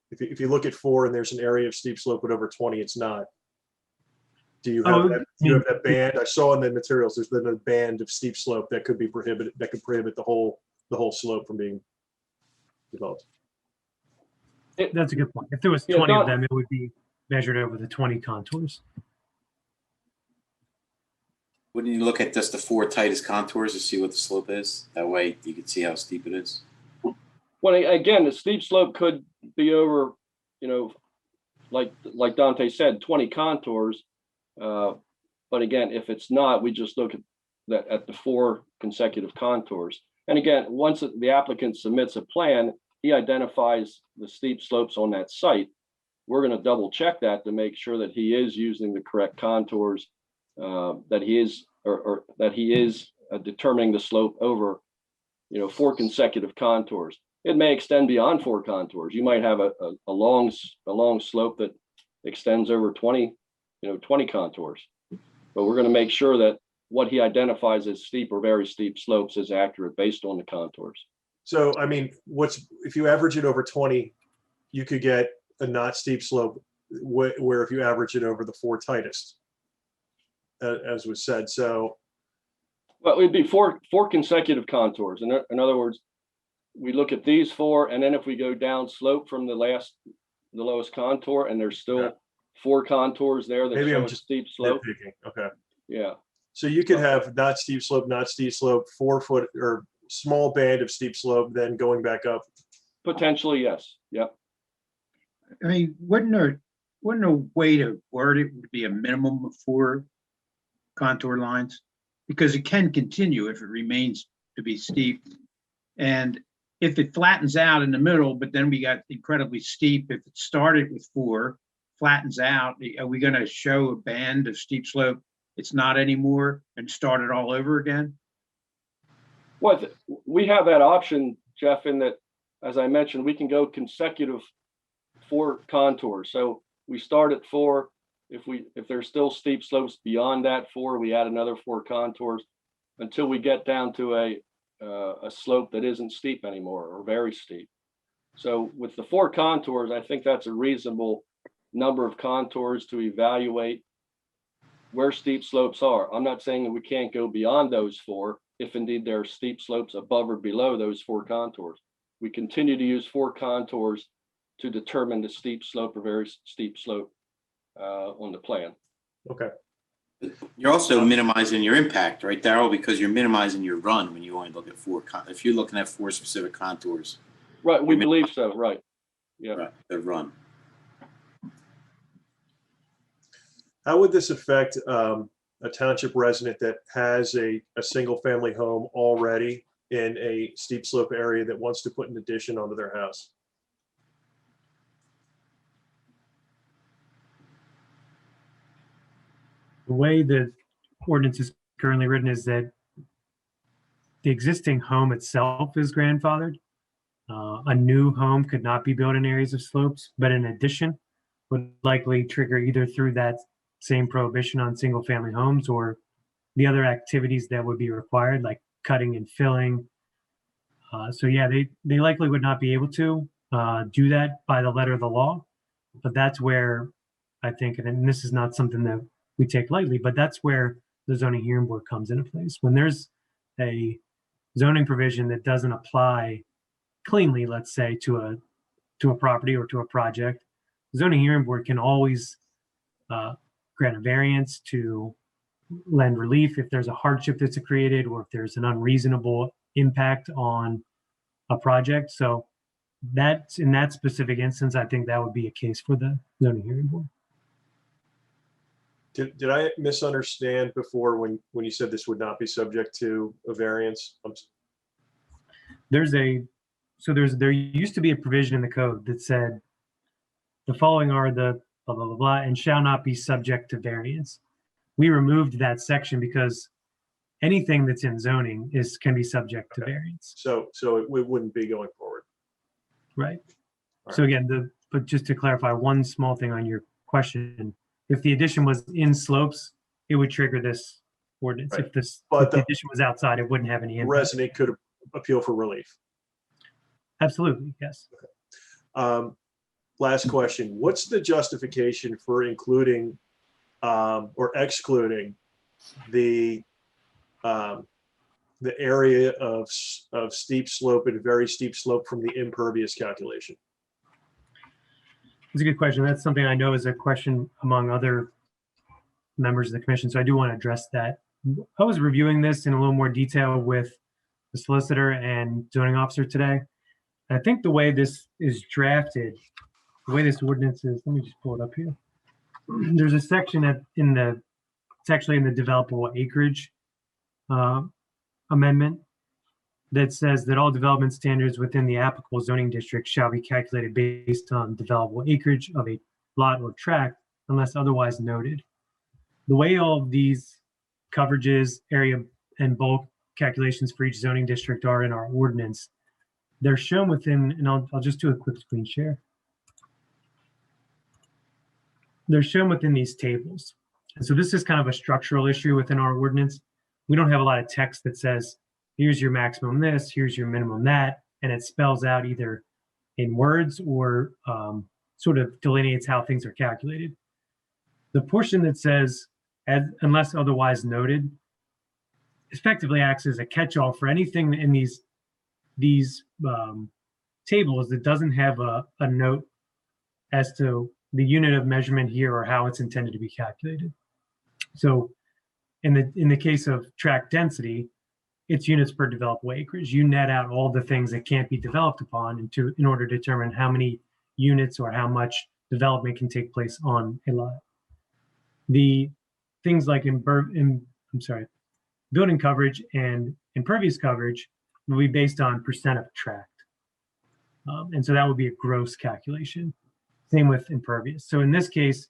If you look at 4 and there's an area of steep slope at over 20, it's not. Do you have that? Do you have that band? I saw in the materials there's been a band of steep slope that could be prohibited. That could prohibit the whole slope from being developed. That's a good point. If there was 20 of them, it would be measured over the 20 contours. Wouldn't you look at just the 4 tightest contours to see what the slope is? That way you can see how steep it is. Well, again, the steep slope could be over, like Dante said, 20 contours. But again, if it's not, we just look at the 4 consecutive contours. And again, once the applicant submits a plan, he identifies the steep slopes on that site. We're going to double check that to make sure that he is using the correct contours, that he is or that he is determining the slope over, 4 consecutive contours. It may extend beyond 4 contours. You might have a long slope that extends over 20 contours. But we're going to make sure that what he identifies as steep or very steep slopes is accurate based on the contours. So, I mean, if you average it over 20, you could get a not steep slope where if you average it over the 4 tightest, as was said. So, well, it would be four consecutive contours. In other words, we look at these 4, and then if we go down slope from the lowest contour, and there's still 4 contours there that maybe show I'm a just steep slope. nitpicking. Okay. Yeah. So you could have not steep slope, 4 foot or small band of steep slope, then going back up. Potentially, yes. Yep. I mean, wouldn't a way to word it would be a minimum of 4 contour lines? Because it can continue if it remains to be steep. And if it flattens out in the middle, but then we got incredibly steep, if it started with 4, flattens out, are we going to show a band of steep slope it's not anymore and start it all over again? Well, we have that option, Jeff, in that, as I mentioned, we can go consecutive 4 contours. So we start at 4. If there's still steep slopes beyond that 4, we add another 4 contours until we get down to a slope that isn't steep anymore or very steep. So with the 4 contours, I think that's a reasonable number of contours to evaluate where steep slopes are. I'm not saying that we can't go beyond those 4 if indeed there are steep slopes above or below those 4 contours. We continue to use 4 contours to determine the steep slope or very steep slope on the plan. Okay. You're also minimizing your impact, right, Daryl? Because you're minimizing your run when you only look at 4. If you're looking at 4 specific contours. Right, we believe so. Right. Yeah. Right, the run. How would this affect a township resident that has a single family home already in a steep slope area that wants to put an addition onto their house? The way the ordinance is currently written is that the existing home itself is grandfathered. A new home could not be built in areas of slopes, but an addition would likely trigger either through that same prohibition on single family homes or the other activities that would be required, like cutting and filling. So yeah, they likely would not be able to do that by the letter of the law, but that's where I think, and this is not something that we take lightly, but that's where the zoning hearing board comes into place. When there's a zoning provision that doesn't apply cleanly, let's say, to a property or to a project, the zoning hearing board can always grant a variance to lend relief if there's a hardship that's created or if there's an unreasonable impact on a project. So that's in that specific instance, I think that would be a case for the zoning hearing board. Did I misunderstand before when you said this would not be subject to a variance? There used to be a provision in the code that said the following are the blah, blah, blah, blah, and shall not be subject to variance. We removed that section because anything that's in zoning can be subject to variance. So it wouldn't be going forward. Right. All So again, but just to clarify one small thing on your question, if the addition was in slopes, it would trigger this ordinance. Right. If the the addition was outside, it wouldn't have any impact. Resident could appeal for relief. Absolutely, yes. Last question. What's the justification for including or excluding the area of steep slope and very steep slope from the impervious calculation? It's a good question. That's something I know is a question among other members of the commission, so I do want to address that. I was reviewing this in a little more detail with the solicitor and zoning officer today. I think the way this is drafted, the way this ordinance is, let me just pull it up here. There's a section it's actually in the developable acreage amendment that says that all development standards within the applicable zoning district shall be calculated based on developable acreage of a lot or tract unless otherwise noted. The way all of these coverages, area, and bulk calculations for each zoning district are in our ordinance, they're shown within, and I'll just do a quick screen share. They're shown within these tables. And so this is kind of a structural issue within our ordinance. We don't have a lot of text that says, here's your maximum this, here's your minimum that, and it spells out either in words or sort of delineates how things are calculated. The portion that says, unless otherwise noted, effectively acts as a catch-all for anything in these tables that doesn't have a note as to the unit of measurement here or how it's intended to be calculated. So in the case of tract density, it's units per developable acreage. You net out all the things that can't be developed upon in order to determine how many units or how much development can take place on a lot. The things like building coverage and impervious coverage will be based on percent of tract. And so that would be a gross calculation. Same with impervious. So in this case,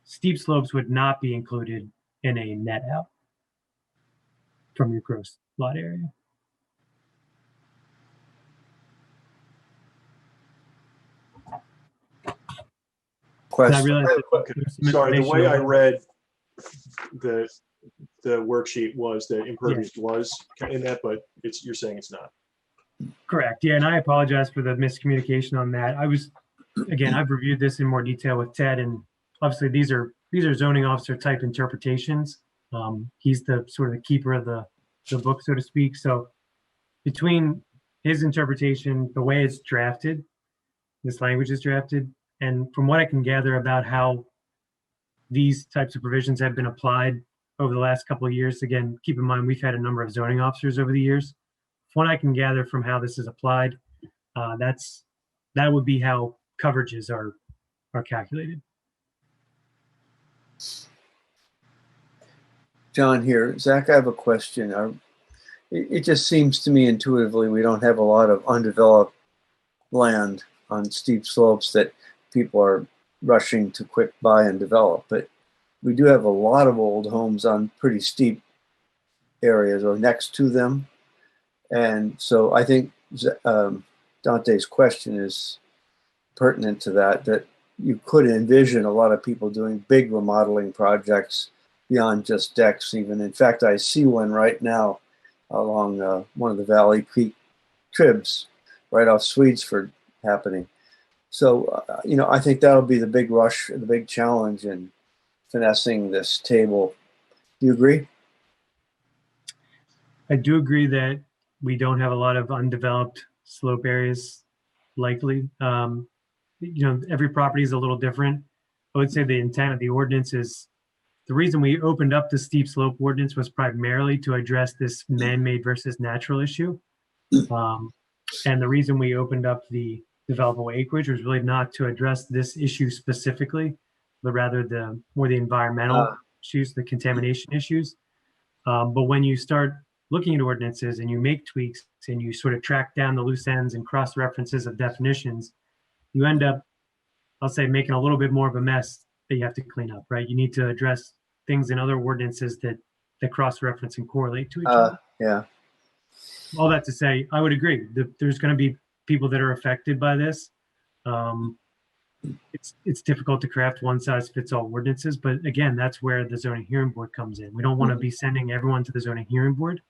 steep slopes would not be included in a net out from your gross lot area. Question. Sorry, the way I read the worksheet was that impervious was in that, but you're saying it's not. Correct. Yeah, and I apologize for the miscommunication on that. I've reviewed this in more detail with Ted, and obviously these are zoning officer type interpretations. He's the sort of the keeper of the book, so to speak. So between his interpretation, the way it's drafted, this language is drafted, and from what I can gather about how these types of provisions have been applied over the last couple of years, again, keep in mind, we've had a number of zoning officers over the years. From what I can gather from how this is applied, that would be how coverages are calculated. John here. Zach, I have a question. It just seems to me intuitively we don't have a lot of undeveloped land on steep slopes that people are rushing to quick buy and develop. But we do have a lot of old homes on pretty steep areas or next to them. And so I think Dante's question is pertinent to that you could envision a lot of people doing big remodeling projects beyond just decks even. In fact, I see one right now along one of the Valley Creek tribs right off Swedesford happening. So, I think that'll be the big rush, the big challenge in finessing this table. Do you agree? I do agree that we don't have a lot of undeveloped slope areas likely. Every property is a little different. I would say the intent of the ordinance is, the reason we opened up the steep slope ordinance was primarily to address this man-made versus natural issue. And the reason we opened up the developable acreage was really not to address this issue specifically, but rather the environmental issues, the contamination issues. But when you start looking at ordinances and you make tweaks and you sort of track down the loose ends and cross references of definitions, you end up, I'll say, making a little bit more of a mess that you have to clean up, right? You need to address things in other ordinances that cross reference and correlate to each other. Yeah. All that to say, I would agree that there's going to be people that are affected by this. It's difficult to craft one size fits all ordinances, but again, that's where the zoning hearing board comes in. We don't want to be sending everyone to the zoning hearing board,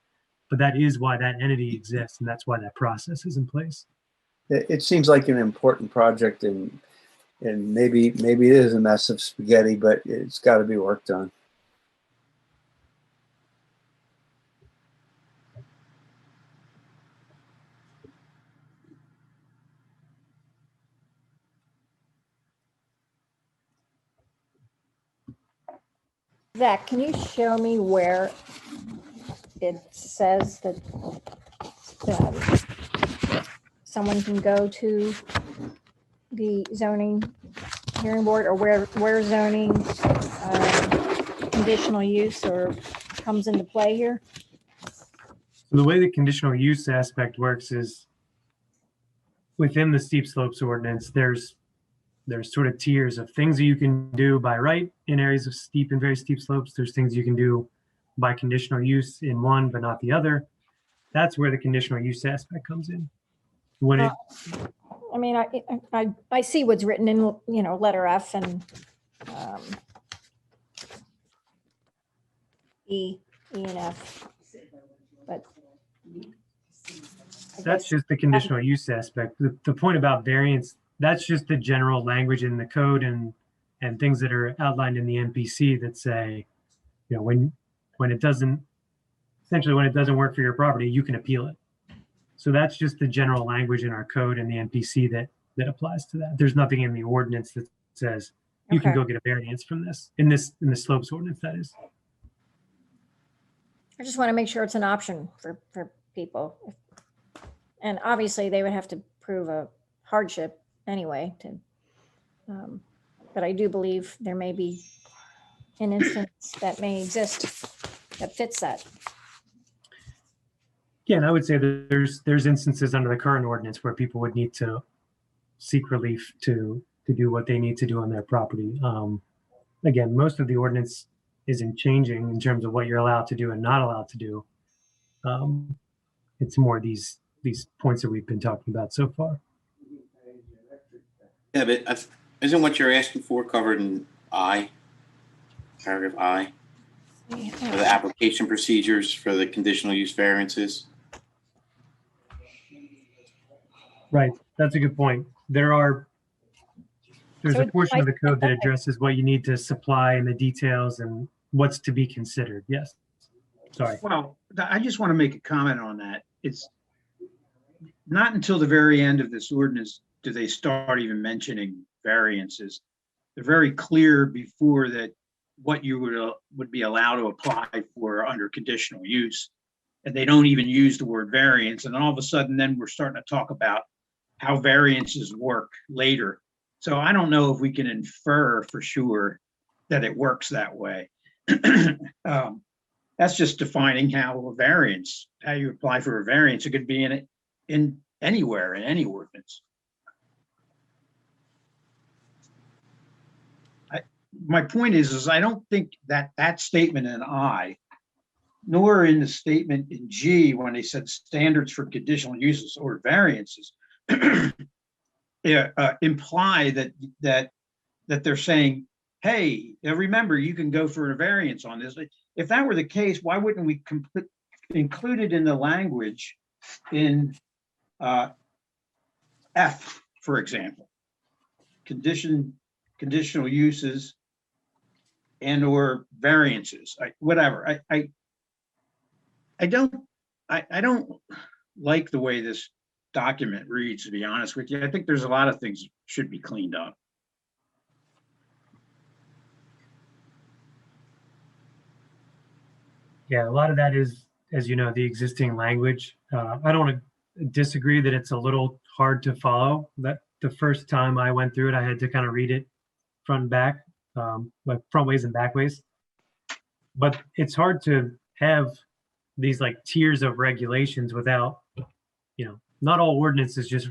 but that is why that entity exists, and that's why that process is in place. It seems like an important project, and maybe it is a mess of spaghetti, but it's got to be worked on. Zach, can you show me where it says that someone can go to the zoning hearing board, or where zoning conditional use or comes into play here? So the way the conditional use aspect works is within the steep slopes ordinance, there's sort of tiers of things that you can do by right in areas of steep and very steep slopes. There's things you can do by conditional use in one, but not the other. That's where the conditional use aspect comes in. When it, I mean, I see what's written in, letter F and E and F, but that's just the conditional use aspect. The point about variance, that's just the general language in the code and things that are outlined in the NPC that say, when it doesn't work for your property, you can appeal it. So that's just the general language in our code and the NPC that applies to that. There's nothing in the ordinance that says you can go get a variance from this in the slopes ordinance, that is. I just want to make sure it's an option for people. And obviously they would have to prove a hardship anyway but I do believe there may be an instance that may exist that fits that. Yeah, and I would say that there's instances under the current ordinance where people would need to seek relief to do what they need to do on their property. Again, most of the ordinance isn't changing in terms of what you're allowed to do and not allowed to do. It's more these points that we've been talking about so far. Yeah, but isn't what you're asking for covered in I, paragraph I, for the application procedures for the conditional use variances? Right, that's a good point. There's a portion of the code that addresses what you need to supply and the details and what's to be considered. Yes. Sorry. Well, I just want to make a comment on that. It's not until the very end of this ordinance do they start even mentioning variances. They're very clear before that what you would be allowed to apply for under conditional use. And they don't even use the word variance. And all of a sudden, then we're starting to talk about how variances work later. So I don't know if we can infer for sure that it works that way. That's just defining how you apply for a variance. It could be in anywhere, in any ordinance. My point is I don't think that statement in I, nor in the statement in G when they said standards for conditional uses or variances, imply that they're saying, hey, remember, you can go for a variance on this. If that were the case, why wouldn't we include it in the language in F, for example? Conditional uses and or variances, whatever. I don't like the way this document reads, to be honest with you. I think there's a lot of things that should be cleaned up. Yeah, a lot of that is, as you know, the existing language. I don't disagree that it's a little hard to follow. That the first time I went through it, I had to kind of read it front and back, like front ways and back ways. But it's hard to have these like tiers of regulations without, not all ordinances just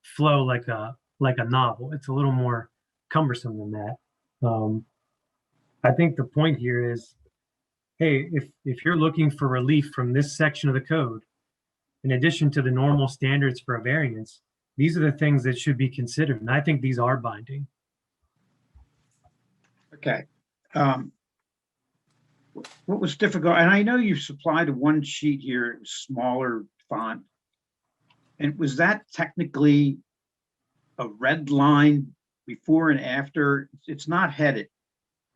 flow like a novel. It's a little more cumbersome than that. I think the point here is, hey, if you're looking for relief from this section of the code, in addition to the normal standards for a variance, these are the things that should be considered. And I think these are binding. Okay. What was difficult, and I know you supplied one sheet here, smaller font. And was that technically a red line before and after? It's not headed.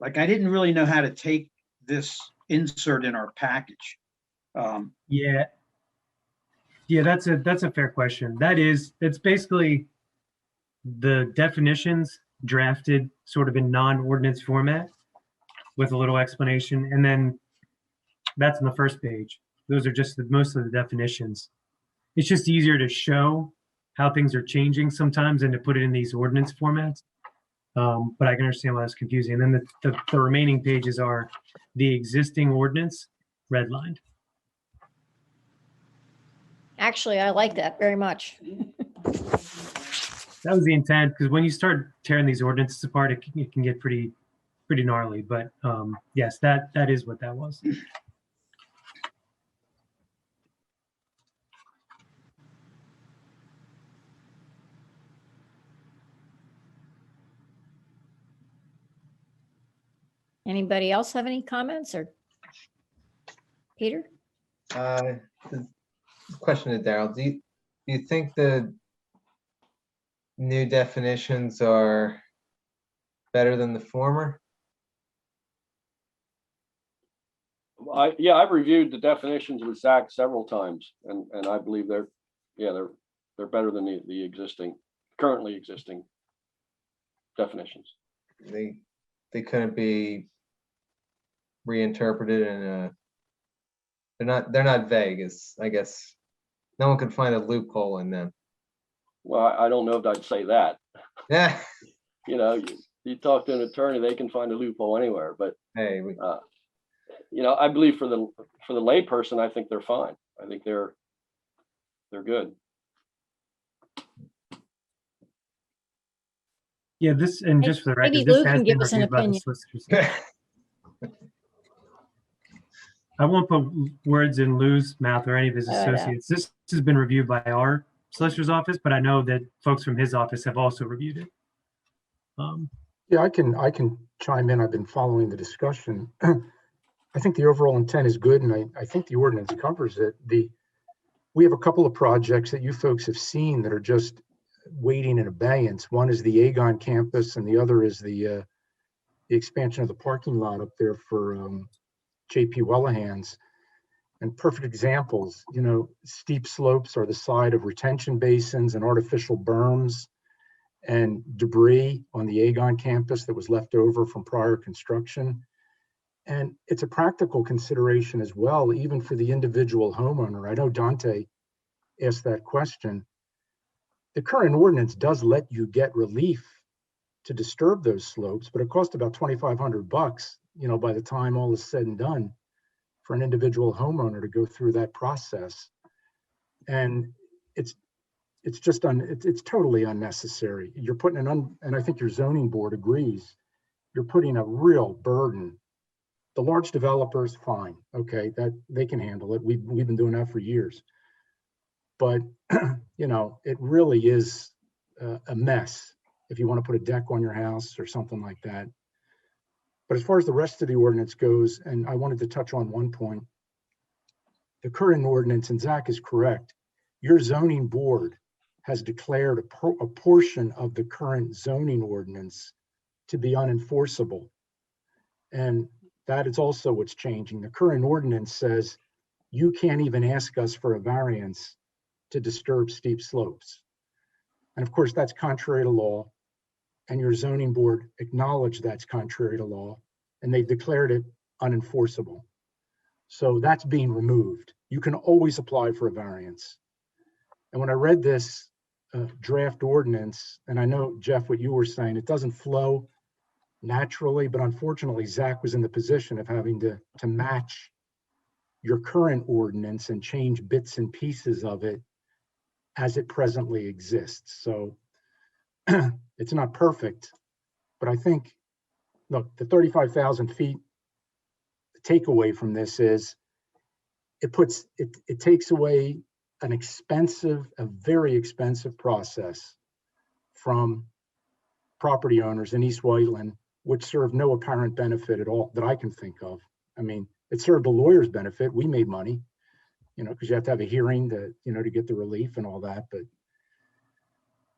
Like, I didn't really know how to take this insert in our package. Yeah, that's a fair question. It's basically the definitions drafted sort of in non-ordinance format with a little explanation, and then that's on the first page. Those are just most of the definitions. It's just easier to show how things are changing sometimes than to put it in these ordinance formats. But I can understand why that's confusing. And then the remaining pages are the existing ordinance redlined. Actually, I like that very much. That was the intent, because when you start tearing these ordinances apart, it can get pretty gnarly. But yes, that is what that was. Anybody else have any comments, or Peter? Question to Daryl. Do you think the new definitions are better than the former? I've reviewed the definitions with Zach several times, and I believe they're better than the currently existing definitions. They couldn't be reinterpreted, and they're not vague. I guess no one could find a loophole in them. Well, I don't know if I'd say that. Yeah. You talk to an attorney, they can find a loophole anywhere. But hey, I believe for the layperson, I think they're fine. I think they're good. Yeah, just for the record, Maybe this Lou has can been give us an reviewed by the opinion. solicitors. I won't put words in Lou's mouth or any of his associates. This has been reviewed by our solicitor's office, but I know that folks from his office have also reviewed it. Yeah, I can chime in. I've been following the discussion. I think the overall intent is good, and I think the ordinance covers it. We have a couple of projects that you folks have seen that are just waiting in abeyance. One is the Aegon campus, and the other is the expansion of the parking lot up there for JP Wellahan's. And perfect examples, steep slopes are the side of retention basins and artificial berms and debris on the Aegon campus that was left over from prior construction. And it's a practical consideration as well, even for the individual homeowner. I know Dante asked that question. The current ordinance does let you get relief to disturb those slopes, but it costs about $2,500, by the time all is said and done, for an individual homeowner to go through that process. And it's totally unnecessary. You're putting and I think your zoning board agrees, you're putting a real burden. The large developers, fine, okay, that they can handle it. We've been doing that for years. But it really is a mess if you want to put a deck on your house or something like that. But as far as the rest of the ordinance goes, and I wanted to touch on one point, the current ordinance, and Zach is correct, your zoning board has declared a portion of the current zoning ordinance to be unenforceable. And that is also what's changing. The current ordinance says you can't even ask us for a variance to disturb steep slopes. And of course, that's contrary to law. And your zoning board acknowledged that's contrary to law, and they've declared it unenforceable. So that's being removed. You can always apply for a variance. And when I read this draft ordinance, and I know, Jeff, what you were saying, it doesn't flow naturally, but unfortunately, Zach was in the position of having to match your current ordinance and change bits and pieces of it as it presently exists. So it's not perfect, but I think, look, the 35,000 feet, the takeaway from this is it takes away a very expensive process from property owners in East Whiteland, which serve no apparent benefit at all that I can think of. I mean, it served a lawyer's benefit. We made money, because you have to have a hearing to, to get the relief and all that. But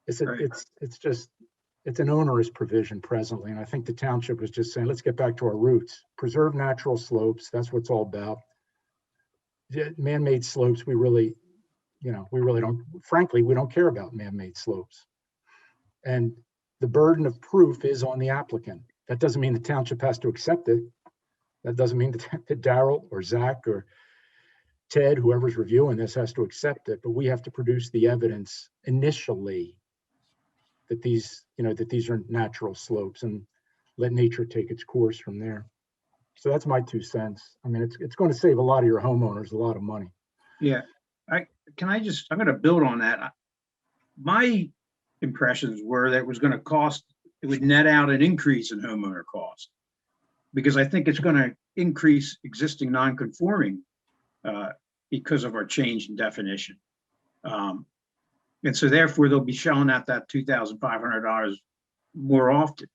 it's an onerous provision presently. And I think the township was just saying, let's get back to our roots, preserve natural slopes. That's what it's all about. Man-made slopes, we really don't, frankly, we don't care about man-made slopes. And the burden of proof is on the applicant. That doesn't mean the township has to accept it. That doesn't mean that Daryl or Zach or Ted, whoever's reviewing this, has to accept it. But we have to produce the evidence initially that these are natural slopes, and let nature take its course from there. So that's my 2 cents. I mean, it's going to save a lot of your homeowners a lot of money. Yeah, I'm going to build on that. My impressions were that it would net out an increase in homeowner cost, because I think it's going to increase existing non-conforming because of our change in definition. And so therefore they'll be shelling out that $2,500 more often.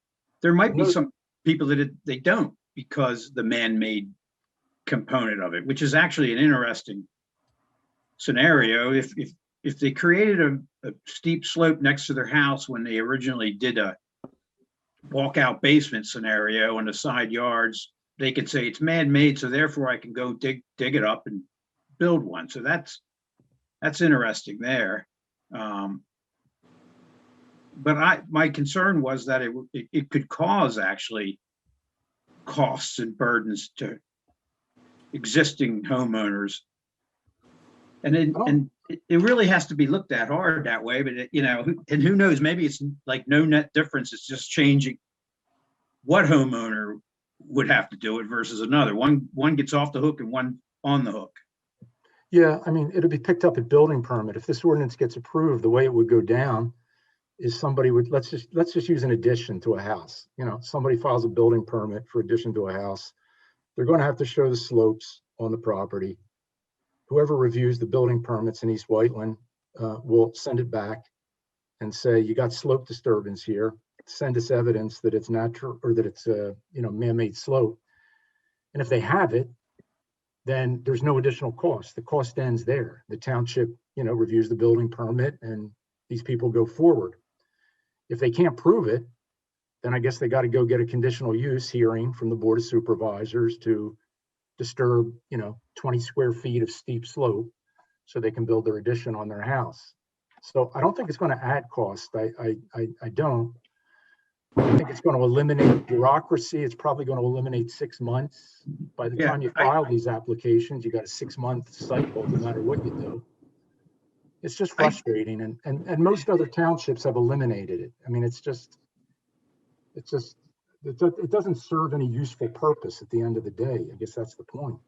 There might be some people that they don't, because the man-made component of it, which is actually an interesting scenario. If they created a steep slope next to their house when they originally did a walkout basement scenario in the side yards, they could say it's man-made, so therefore I can go dig it up and build one. So that's interesting there. But my concern was that it could cause actually costs and burdens to existing homeowners, and it really has to be looked at hard that way. But and who knows, maybe it's like no net difference. It's just changing what homeowner would have to do it versus another. One gets off the hook and one on the hook. Yeah, I mean, it'll be picked up at building permit. If this ordinance gets approved, the way it would go down is somebody would, let's just use an addition to a house. Somebody files a building permit for addition to a house. They're going to have to show the slopes on the property. Whoever reviews the building permits in East Whiteland will send it back and say, you got slope disturbance here. Send us evidence that it's natural, or that it's a man-made slope. And if they have it, then there's no additional cost. The cost ends there. The township, reviews the building permit, and these people go forward. If they can't prove it, then I guess they got to go get a conditional use hearing from the Board of Supervisors to disturb, 20 square feet of steep slope so they can build their addition on their house. So I don't think it's going to add cost. I don't. I think it's going to eliminate bureaucracy. It's probably going to eliminate 6 months. By the time you file these applications, you got a 6-month cycle, no matter what you do. It's just frustrating, and most other townships have eliminated it. I mean, it doesn't serve any useful purpose at the end of the day. I guess that's the point.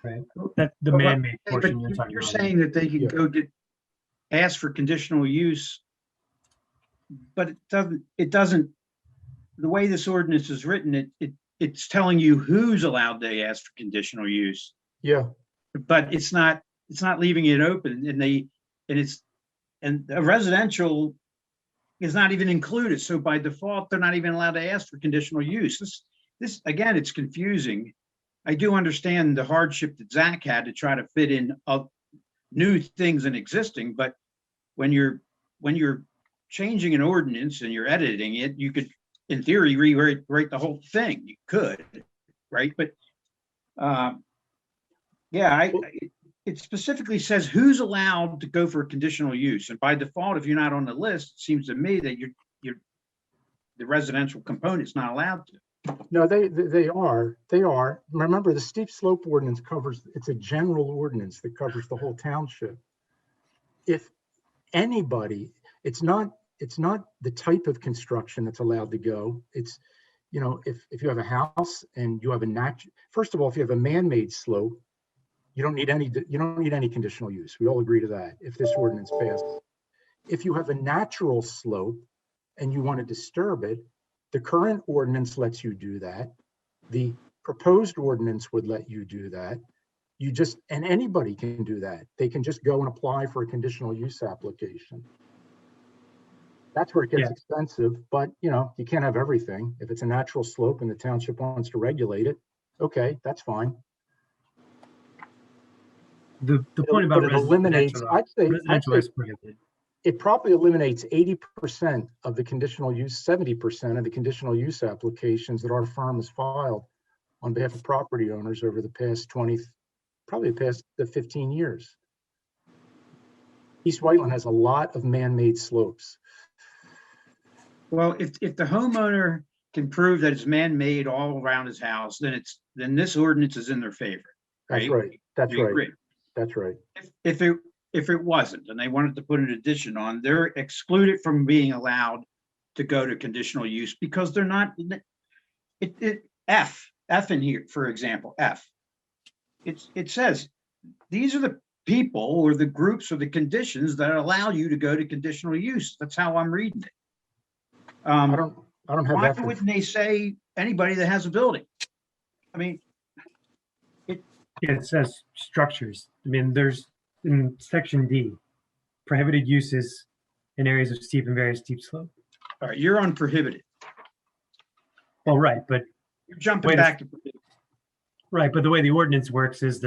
Right. That's the man-made portion you're talking You're about. saying that they can go ask for conditional use, but it doesn't. The way this ordinance is written, it's telling you who's allowed to ask for conditional use. Yeah. But it's not leaving it open, and a residential is not even included. So by default, they're not even allowed to ask for conditional use. This again, it's confusing. I do understand the hardship that Zach had to try to fit in new things in existing, but when you're changing an ordinance and you're editing it, you could, in theory, rewrite the whole thing. You could, right? But it specifically says who's allowed to go for a conditional use, and by default, if you're not on the list, it seems to me that the residential component's not allowed to. No, they are. Remember, the steep slope ordinance it's a general ordinance that covers the whole township. If anybody, it's not the type of construction that's allowed to go. It's, you know, if you have a house and you have first of all, if you have a man-made slope, you don't need any conditional use. We all agree to that if this ordinance passes. If you have a natural slope and you want to disturb it, the current ordinance lets you do that. The proposed ordinance would let you do that. And anybody can do that. They can just go and apply for a conditional use application. That's where it gets expensive, but you know, you can't have everything. If it's a natural slope and the township wants to regulate it, okay, that's fine. The point about But it eliminates, I'd say is prohibited. it probably eliminates 80% of the conditional use, 70% of the conditional use applications that our firm has filed on behalf of property owners over the past 15 years. East Whiteland has a lot of man-made slopes. Well, if the homeowner can prove that it's man-made all around his house, then this ordinance is in their favor. That's right. That's We right. agree. That's right. If it wasn't, and they wanted to put an addition on, they're excluded from being allowed to go to conditional use because they're not, F in here, for example, F. It says, these are the people or the groups or the conditions that allow you to go to conditional use. That's how I'm reading it. I don't have Why that. wouldn't they say anybody that has a building? I mean, It says structures. I mean, there's in section D, prohibited uses in areas of steep and very steep slope. all right, you're on prohibited. Well, right, but You're jumping back to prohibited. right, but the way the ordinance works is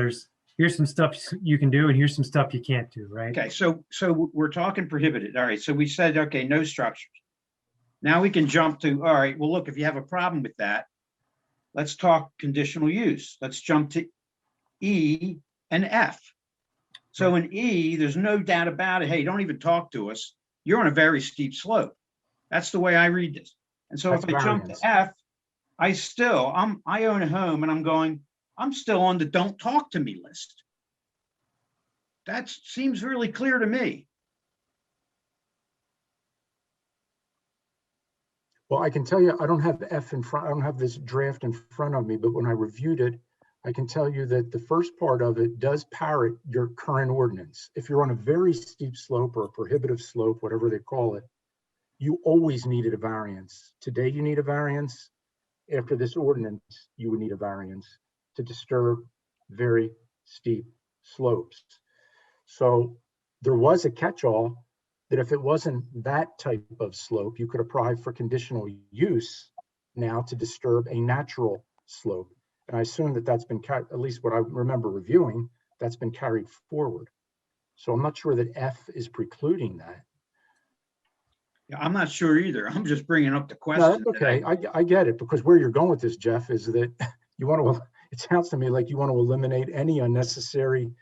here's some stuff you can do and here's some stuff you can't do, right? Okay, so we're talking prohibited. All right, so we said, okay, no structures. Now we can jump to, all right, well, look, if you have a problem with that, let's talk conditional use. Let's jump to E and F. So in E, there's no doubt about it. Hey, don't even talk to us. You're on a very steep slope. That's the way I read this. And so if I jump to F, I own a home and I'm still on the don't talk to me list. That seems really clear to me. Well, I can tell you, I don't have the F in front. I don't have this draft in front of me, but when I reviewed it, I can tell you that the first part of it does parrot your current ordinance. If you're on a very steep slope or a prohibitive slope, whatever they call it, you always needed a variance. Today, you need a variance. After this ordinance, you would need a variance to disturb very steep slopes. So there was a catch-all that if it wasn't that type of slope, you could apply for conditional use now to disturb a natural slope. And I assume that that's been, at least what I remember reviewing, that's been carried forward. So I'm not sure that F is precluding that. Yeah, I'm not sure either. I'm just bringing up the No, question. that's okay. I get it, because where you're going with this, Jeff, is that you want to, it sounds to me like you want to eliminate any unnecessary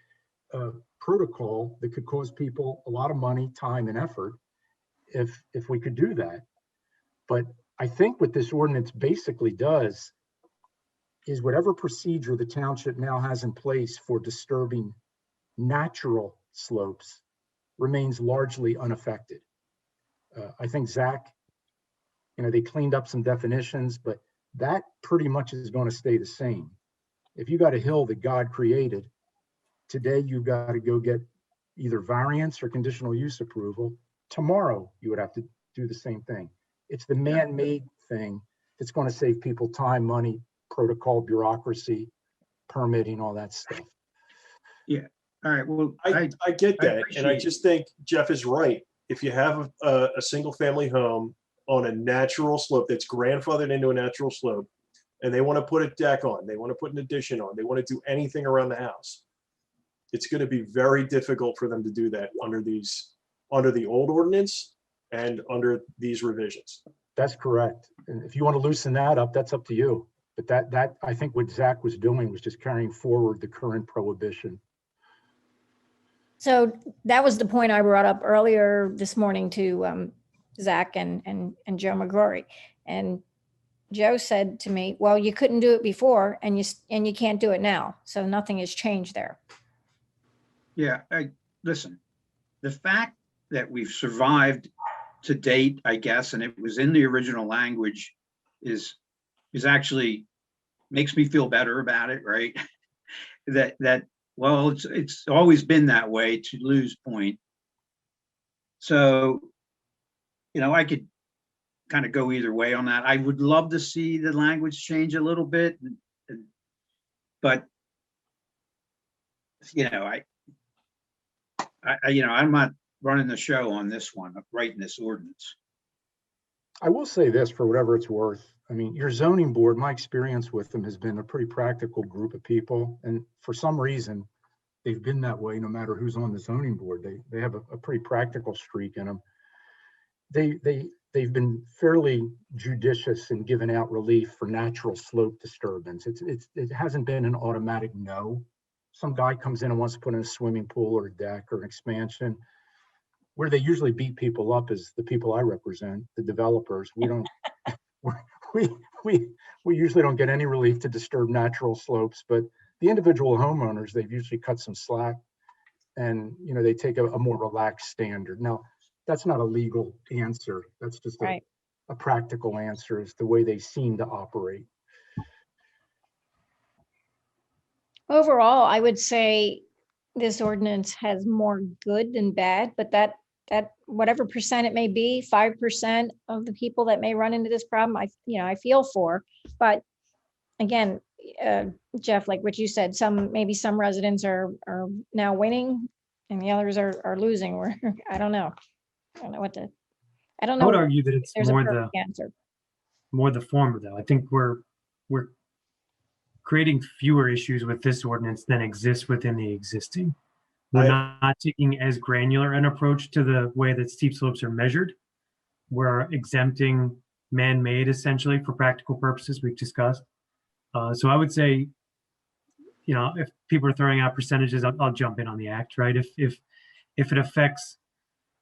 protocol that could cause people a lot of money, time, and effort if we could do that. But I think what this ordinance basically does is whatever procedure the township now has in place for disturbing natural slopes remains largely unaffected. I think Zach, they cleaned up some definitions, but that pretty much is going to stay the same. If you got a hill that God created, today you've got to go get either variance or conditional use approval. Tomorrow you would have to do the same thing. It's the man-made thing that's going to save people time, money, protocol, bureaucracy, permitting, all that stuff. Yeah. All right. Well, I get that. And I just think Jeff is right. If you have a single family home on a natural slope that's grandfathered into a natural slope, and they want to put a deck on, they want to put an addition on, they want to do anything around the house, it's going to be very difficult for them to do that under the old ordinance and under these revisions. That's correct. And if you want to loosen that up, that's up to you. But that I think what Zach was doing was just carrying forward the current prohibition. So that was the point I brought up earlier this morning to Zach and Joe McGrory. And Joe said to me, well, you couldn't do it before and you can't do it now. So nothing has changed there. Yeah, listen, the fact that we've survived to date, I guess, and it was in the original language, is actually makes me feel better about it, right? that well, it's always been that way, to Lou's point. So, I could kind of go either way on that. I would love to see the language change a little bit, but I'm not running the show on this one, of writing this ordinance. I will say this for whatever it's worth. I mean, your zoning board, my experience with them has been a pretty practical group of people. And for some reason, they've been that way no matter who's on the zoning board. They have a pretty practical streak in them. They've been fairly judicious in giving out relief for natural slope disturbance. It hasn't been an automatic no. Some guy comes in and wants to put in a swimming pool or a deck or an expansion. Where they usually beat people up is the people I represent, the developers. We don't, we usually don't get any relief to disturb natural slopes, but the individual homeowners, they've usually cut some slack, and they take a more relaxed standard. Now, that's not a legal answer. That's just a practical answer. Is the way they seem to operate. Overall, I would say this ordinance has more good than bad, but that whatever percent it may be, 5% of the people that may run into this problem, I feel for. But again, Jeff, like what you said, maybe some residents are now winning and the others are losing. Or I don't know. I don't know. I would argue that it's there's more a perfect answer. more the former, though. I think we're creating fewer issues with this ordinance than exists within the existing. We're not taking as granular an approach to the way that steep slopes are measured. We're exempting man-made essentially for practical purposes we've discussed. So I would say, if people are throwing out percentages, I'll jump in on the act, right? If it affects,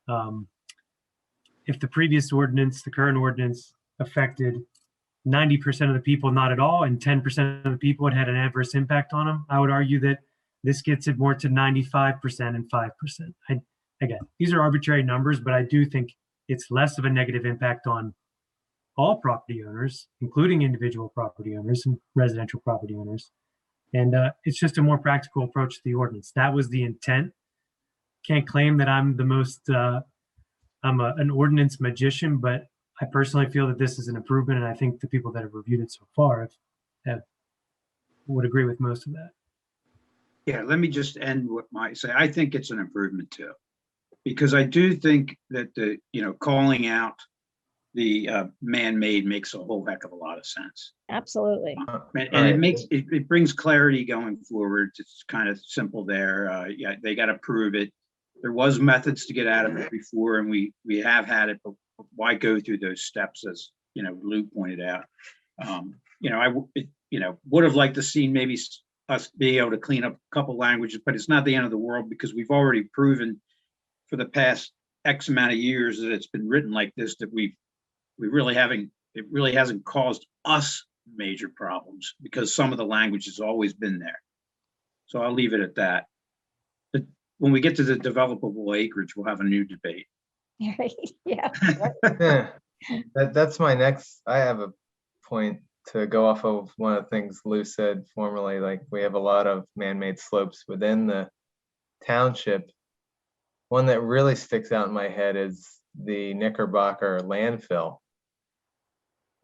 if the previous ordinance, the current ordinance affected 90% of the people, not at all, and 10% of the people, it had an adverse impact on them, I would argue that this gets it more to 95% and 5%. Again, these are arbitrary numbers, but I do think it's less of a negative impact on all property owners, including individual property owners and residential property owners. And it's just a more practical approach to the ordinance. That was the intent. Can't claim that I'm the most, I'm an ordinance magician, but I personally feel that this is an improvement, and I think the people that have reviewed it so far would agree with most of that. Yeah, let me just end what I think it's an improvement too, because I do think that calling out the man-made makes a whole heck of a lot of sense. Absolutely. And it brings clarity going forward. It's kind of simple there. Yeah, they got to prove it. There was methods to get out of it before, and we have had it, but why go through those steps, as Lou pointed out. I would have liked to see maybe us be able to clean up a couple languages, but it's not the end of the world, because we've already proven for the past X amount of years that it's been written like this, that it really hasn't caused us major problems, because some of the language has always been there. So I'll leave it at that. But when we get to the developable acreage, we'll have a new debate. Yeah. Yeah, that's my next. I have a point to go off of one of the things Lou said formerly. Like, we have a lot of man-made slopes within the township. One that really sticks out in my head is the Knickerbocker landfill.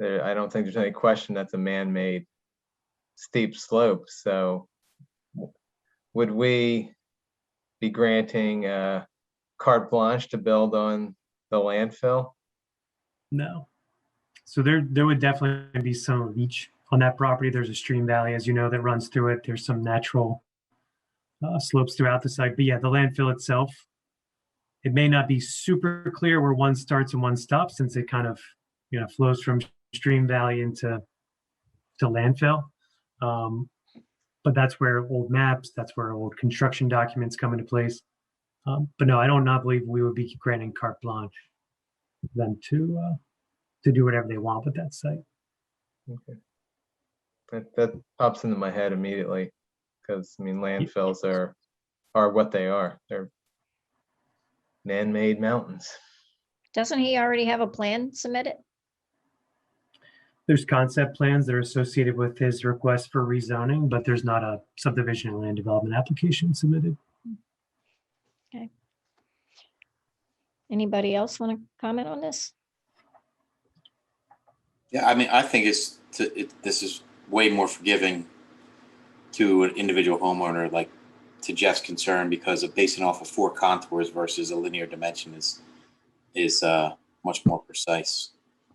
I don't think there's any question that's a man-made steep slope. So would we be granting carte blanche to build on the landfill? No. So there would definitely be some leach on that property. There's a stream valley, as you know, that runs through it. There's some natural slopes throughout the site. But yeah, the landfill itself, it may not be super clear where one starts and one stops, since it kind of flows from stream valley into landfill. But that's where old maps, that's where old construction documents come into place. But no, I do not believe we would be granting carte blanche for them to do whatever they want with that site. Okay. That pops into my head immediately, because landfills are what they are. man-made mountains. Doesn't he already have a plan submitted? There's concept plans that are associated with his request for rezoning, but there's not a subdivision and land development application submitted. Okay. Anybody else want to comment on this? Yeah, I mean, I think this is way more forgiving to an individual homeowner, like to Jeff's concern, because of basing off of 4 contours versus a linear dimension is much more precise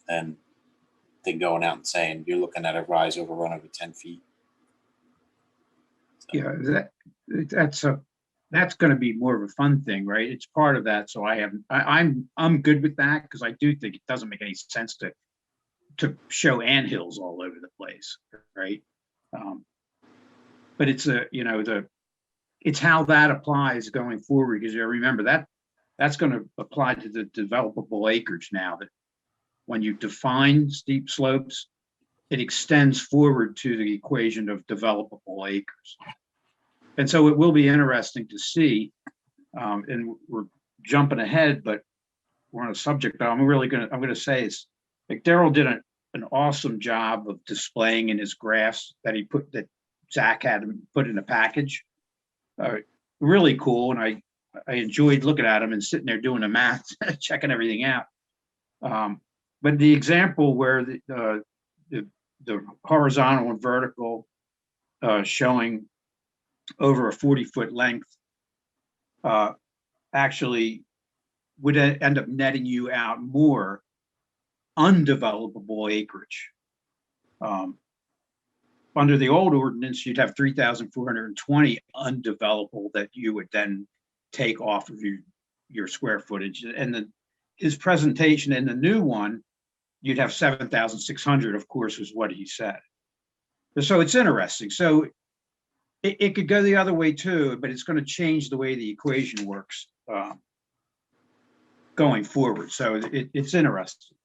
than going out and saying you're looking at a rise overrun over 10 feet. Yeah, that's going to be more of a fun thing, right? It's part of that. So I'm good with that, because I do think it doesn't make any sense to show anthills all over the place, right? But it's it's how that applies going forward, because you remember that's going to apply to the developable acreage now, that when you define steep slopes, it extends forward to the equation of developable acres. And so it will be interesting to see, and we're jumping ahead, but we're on a subject that I'm going to say is, McDarrell did an awesome job of displaying in his graphs that Zach had put in a package. Really cool. And I enjoyed looking at him and sitting there doing the math, checking everything out. But the example where the horizontal and vertical showing over a 40-foot length actually would end up netting you out more undevelopable acreage. Under the old ordinance, you'd have 3,420 undevelopable that you would then take off of your square footage. And his presentation in the new one, you'd have 7,600, of course, was what he said. So it's interesting. So it could go the other way too, but it's going to change the way the equation works going forward. So it's interesting.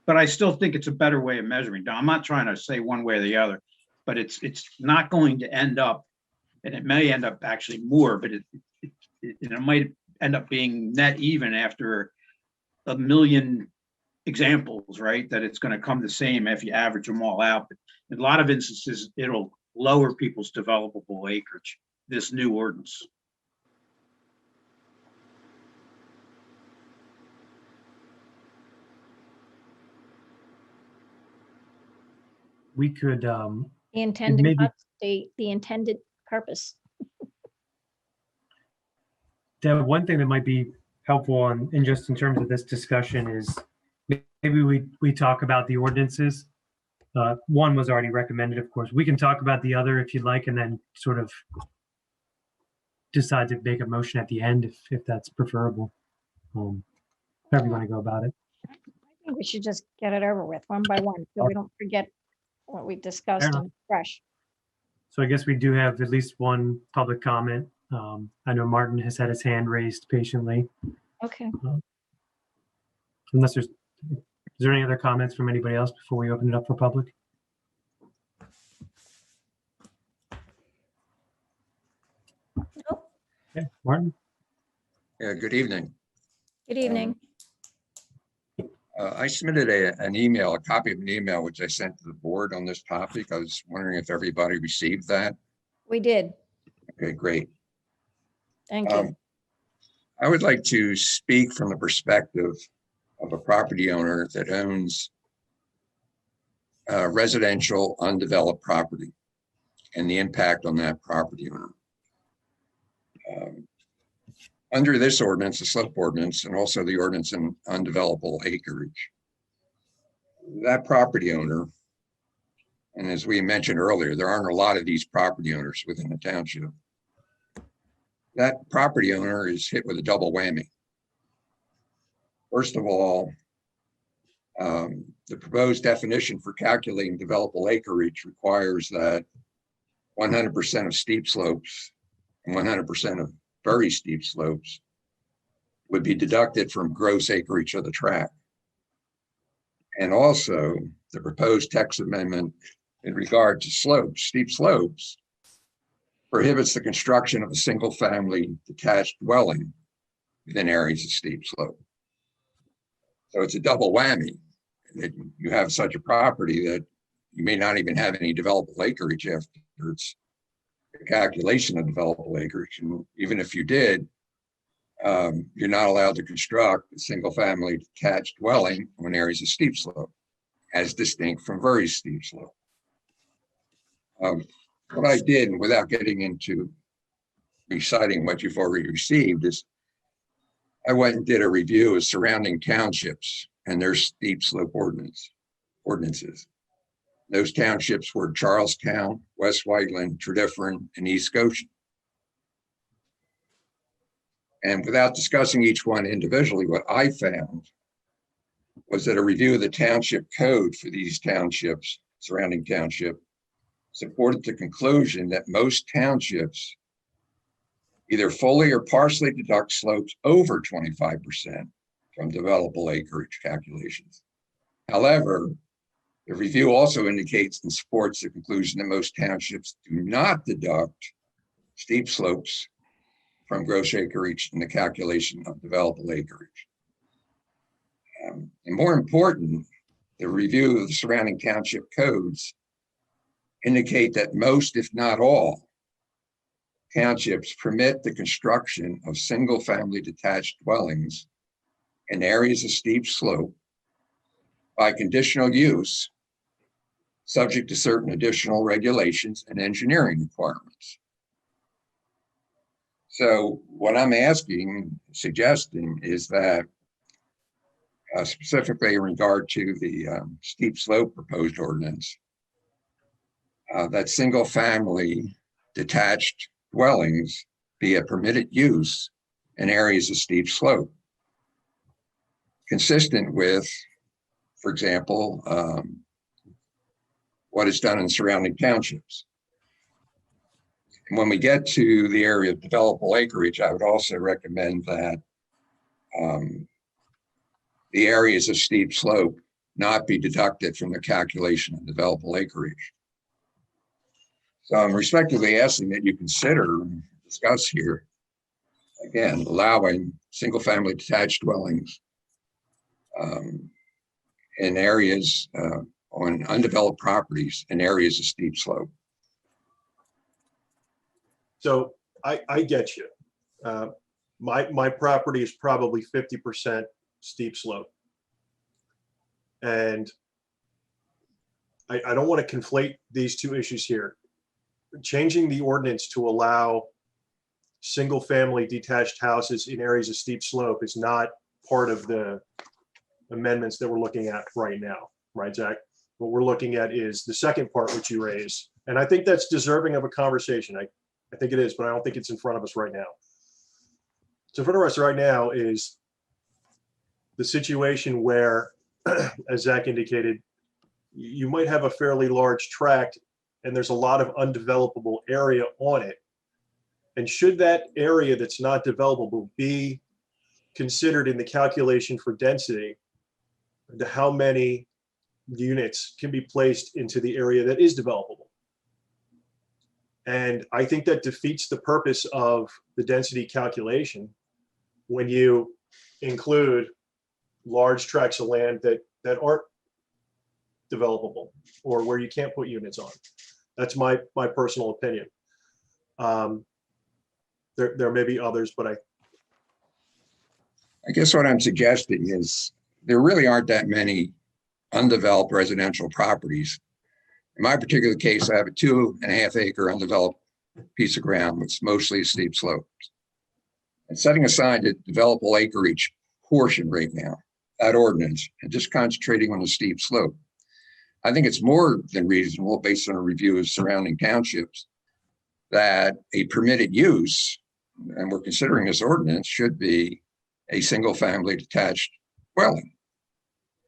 But I still think it's a better way of measuring. Now, I'm not trying to say one way or the other, but it's not going to end up, and it may end up actually more, but it might end up being net even after a million examples, right? That it's going to come the same if you average them all out. But in a lot of instances, it'll lower people's developable acreage, this new ordinance. We could The intended maybe the intended purpose. one thing that might be helpful in just in terms of this discussion is maybe we talk about the ordinances. One was already recommended, of course. We can talk about the other if you'd like, and then sort of decide to make a motion at the end if that's preferable. However you want to go about it. I think we should just get it over with one by one, so we don't forget what we discussed and fresh. So I guess we do have at least one public comment. I know Martin has had his hand raised patiently. Okay. Unless is there any other comments from anybody else before we open it up for public? Nope. Okay, Martin. Yeah, good evening. Good evening. I submitted an email, a copy of an email, which I sent to the board on this topic. I was wondering if everybody received that. We did. Okay, great. Thank you. I would like to speak from the perspective of a property owner that owns residential undeveloped property and the impact on that property owner. Under this ordinance, the slope ordinance, and also the ordinance in undevelopable acreage, that property owner, and as we mentioned earlier, there aren't a lot of these property owners within the township. That property owner is hit with a double whammy. First of all, the proposed definition for calculating developable acreage requires that 100% of steep slopes and 100% of very steep slopes would be deducted from gross acreage of the tract. And also, the proposed text amendment in regard to slopes, steep slopes, prohibits the construction of a single-family detached dwelling within areas of steep slope. So it's a double whammy that you have such a property that you may not even have any developable acreage after its calculation of developable acreage. And even if you did, you're not allowed to construct a single family detached dwelling on areas of steep slope, as distinct from very steep slope. What I did, without getting into reciting what you've already received, is I went and did a review of surrounding townships and their steep slope ordinances. Those townships were Charlestown, West Whiteland, Tredyffrin, and East Goshen. And without discussing each one individually, what I found was that a review of the township code for these townships, surrounding township, supported the conclusion that most townships either fully or partially deduct slopes over 25% from developable acreage calculations. However, the review also indicates and supports the conclusion that most townships do not deduct steep slopes from gross acreage in the calculation of developable acreage. And more important, the review of the surrounding township codes indicate that most, if not all, townships permit the construction of single-family detached dwellings in areas of steep slope by conditional use, subject to certain additional regulations and engineering requirements. So what I'm asking, suggesting is that specifically in regard to the steep slope proposed ordinance, that single family detached dwellings be a permitted use in areas of steep slope, consistent with, for example, what is done in surrounding townships. And when we get to the area of developable acreage, I would also recommend that the areas of steep slope not be deducted from the calculation of developable acreage. So I'm respectfully asking that you consider and discuss here, again, allowing single family detached dwellings in areas on undeveloped properties in areas of steep slope. So I get you. My property is probably 50% steep slope. And I don't want to conflate these two issues here. Changing the ordinance to allow single family detached houses in areas of steep slope is not part of the amendments that we're looking at right now, right, Zach? What we're looking at is the second part which you raised. And I think that's deserving of a conversation. I think it is, but I don't think it's in front of us right now. So in front of us right now is the situation where, as Zach indicated, you might have a fairly large tract and there's a lot of undevelopable area on it. And should that area that's not developable be considered in the calculation for density, to how many units can be placed into the area that is developable? And I think that defeats the purpose of the density calculation when you include large tracts of land that aren't developable or where you can't put units on. That's my personal opinion. There may be others, but I guess what I'm suggesting is there really aren't that many undeveloped residential properties. In my particular case, I have a 2.5 acre undeveloped piece of ground that's mostly steep slopes. And setting aside the developable acreage portion right now, that ordinance, and just concentrating on the steep slope, I think it's more than reasonable, based on a review of surrounding townships, that a permitted use, and we're considering this ordinance, should be a single family detached dwelling.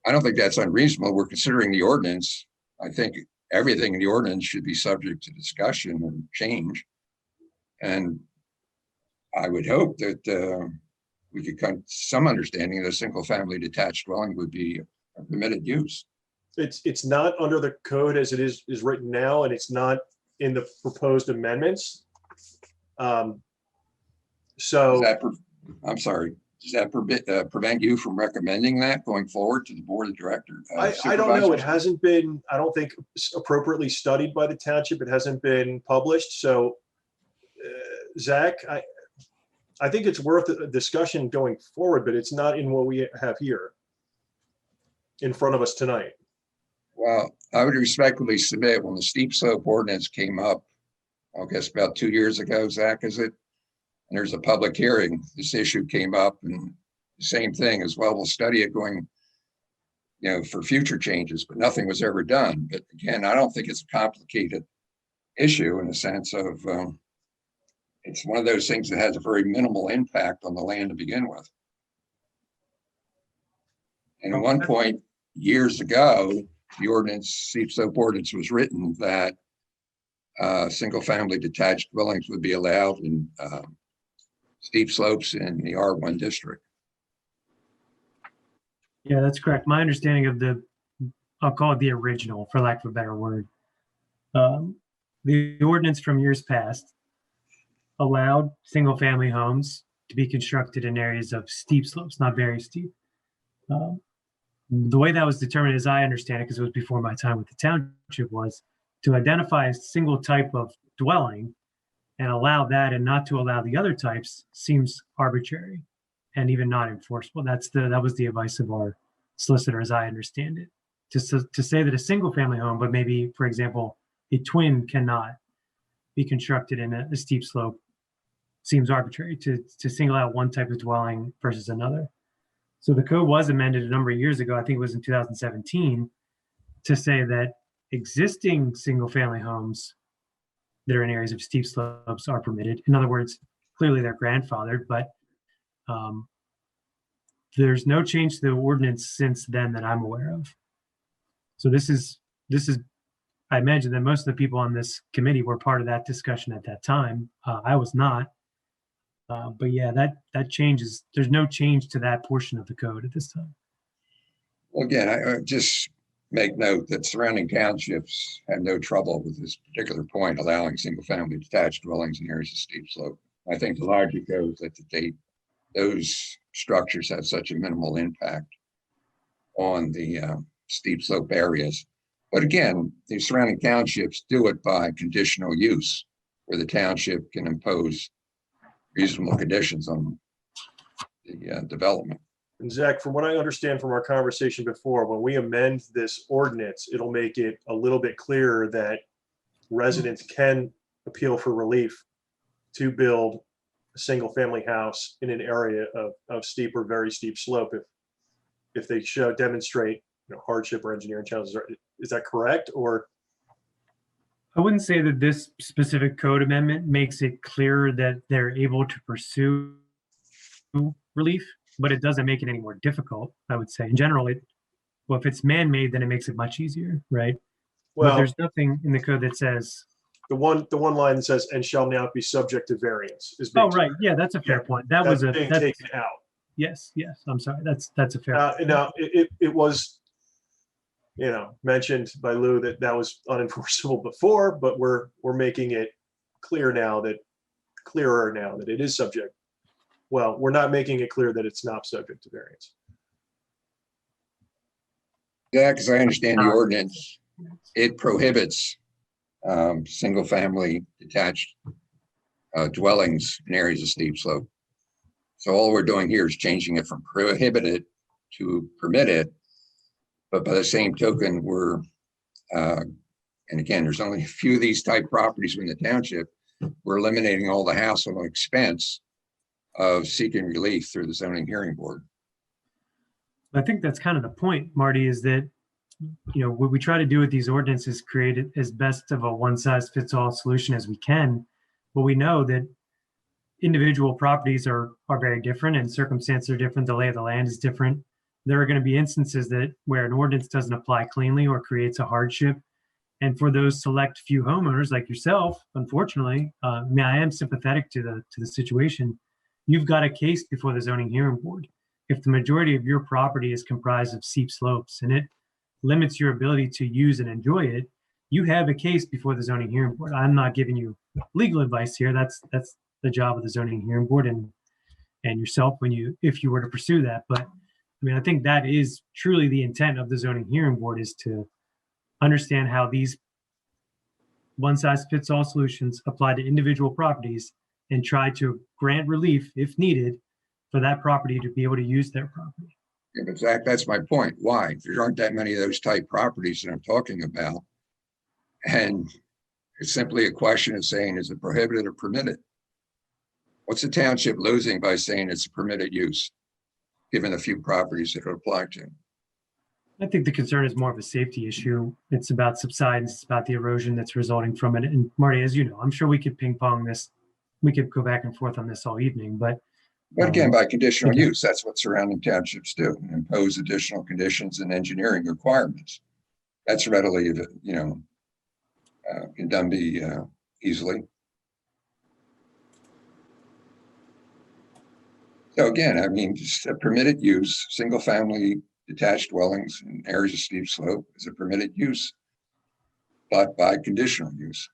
I don't think that's unreasonable. We're considering the ordinance. I think everything in the ordinance should be subject to discussion and change. And I would hope that we could come to some understanding that a single family detached dwelling would be a permitted use. it's not under the code as it is written now, and it's not in the proposed amendments. So I'm sorry. Does that prevent you from recommending that going forward to the board of directors? I don't know. It hasn't been, I don't think, appropriately studied by the township. It hasn't been published. So, Zach, I think it's worth a discussion going forward, but it's not in what we have here in front of us tonight. Well, I would respectfully submit when the steep slope ordinance came up, I guess about 2 years ago, Zach, is it? And there's a public hearing, this issue came up, and the same thing as well. We'll study it going, for future changes, but nothing was ever done. But again, I don't think it's a complicated issue in the sense of it's one of those things that has a very minimal impact on the land to begin with. And at one point years ago, the ordinance, steep slope ordinance was written that single family detached dwellings would be allowed in steep slopes in the R1 district. Yeah, that's correct. My understanding of I'll call it the original, for lack of a better word. The ordinance from years past allowed single family homes to be constructed in areas of steep slopes, not very steep. The way that was determined, as I understand it, because it was before my time with the township, was to identify a single type of dwelling and allow that and not to allow the other types seems arbitrary and even not enforceable. That was the advice of our solicitor, as I understand it. To say that a single family home, but maybe, for example, a twin cannot be constructed in a steep slope seems arbitrary to single out one type of dwelling versus another. So the code was amended a number of years ago, I think it was in 2017, to say that existing single family homes that are in areas of steep slopes are permitted. In other words, clearly they're grandfathered, but there's no change to the ordinance since then that I'm aware of. So this is, I imagine that most of the people on this committee were part of that discussion at that time. I was not. But yeah, that changes. There's no change to that portion of the code at this time. Well, again, I just make note that surrounding townships have no trouble with this particular point, allowing single family detached dwellings in areas of steep slope. I think the logic goes that those structures have such a minimal impact on the steep slope areas. But again, the surrounding townships do it by conditional use, where the township can impose reasonable conditions on the development. And Zach, from what I understand from our conversation before, when we amend this ordinance, it'll make it a little bit clearer that residents can appeal for relief to build a single family house in an area of steep or very steep slope if they demonstrate hardship or engineering challenges. Is that correct? Or I wouldn't say that this specific code amendment makes it clearer that they're able to pursue relief, but it doesn't make it any more difficult, I would say. In general, if it's man-made, then it makes it much easier, right? Well, but there's nothing in the code that says the one line that says "and shall now be subject to variance" is. Right, yeah, that's a fair point. That's taken out. Yes, I'm sorry. That's a fair point. Now it was mentioned by Lou that was unenforceable before, but we're making it clearer now that it is subject. Well, we're not making it clear that it's not subject to variance. Yeah, because I understand the ordinance, it prohibits single family detached dwellings in areas of steep slope. So all we're doing here is changing it from prohibited to permitted. But by the same token, and again, there's only a few of these type properties in the township, we're eliminating all the hassle and expense of seeking relief through the zoning hearing board. I think that's kind of the point, Marty, is that, what we try to do with these ordinances, create it as best of a one-size-fits-all solution as we can. But we know that individual properties are very different and circumstances are different. The lay of the land is different. There are going to be instances where an ordinance doesn't apply cleanly or creates a hardship. And for those select few homeowners like yourself, unfortunately, I am sympathetic to the situation. You've got a case before the zoning hearing board. If the majority of your property is comprised of steep slopes and it limits your ability to use and enjoy it, you have a case before the zoning hearing board. I'm not giving you legal advice here. That's the job of the zoning hearing board. And and yourself if you were to pursue that. But I mean, I think that is truly the intent of the zoning hearing board, is to understand how these one-size-fits-all solutions apply to individual properties and try to grant relief, if needed, for that property to be able to use their property. Yeah, but Zach, that's my point. Why? There aren't that many of those type properties that I'm talking about. And it's simply a question of saying, is it prohibited or permitted? What's the township losing by saying it's a permitted use, given the few properties that it apply to? I think the concern is more of a safety issue. It's about subsidence, it's about the erosion that's resulting from it. And Marty, as you know, I'm sure we could ping pong this. We could go back and forth on this all evening, but again, by conditional use, that's what surrounding townships do, impose additional conditions and engineering requirements. That's readily, can done be easily. So again, I mean, just a permitted use, single family detached dwellings in areas of steep slope is a permitted use, but by conditional use.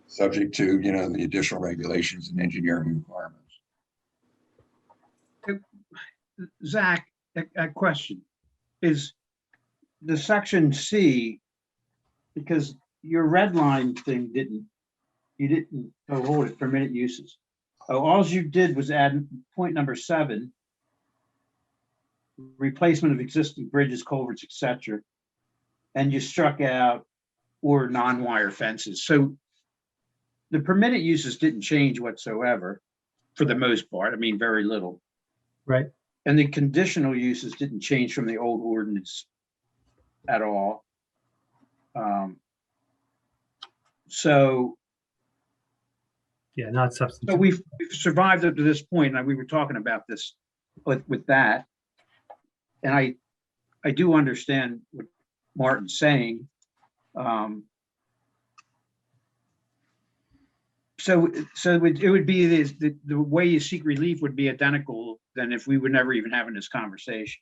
Subject to, the additional regulations and engineering requirements. Zach, a question is the section C, because your red line thing you didn't hold it permitted uses. All you did was add point number 7, replacement of existing bridges, culverts, etc. And you struck out or non-wire fences. So the permitted uses didn't change whatsoever for the most part. I mean, very little. Right. And the conditional uses didn't change from the old ordinance at all. So yeah, not substantive. So we've survived up to this point, and we were talking about this with that. And I do understand what Martin's saying. So it would be the way you seek relief would be identical than if we were never even having this conversation.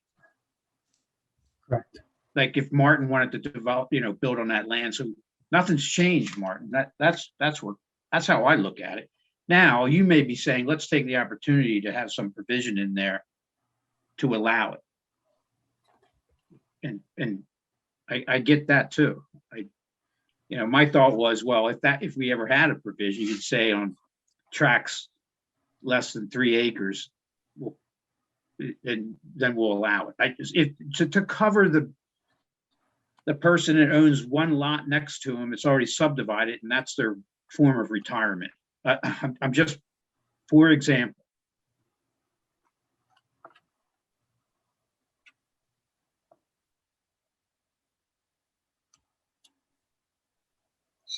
Correct. Like if Martin wanted to develop, build on that land. So nothing's changed, Martin. That's how I look at it. Now you may be saying, let's take the opportunity to have some provision in there to allow it. And I get that too. My thought was, well, if we ever had a provision, you'd say on tracts less than 3 acres, and then we'll allow it. To cover the person that owns one lot next to him, it's already subdivided, and that's their form of retirement. I'm just, for example.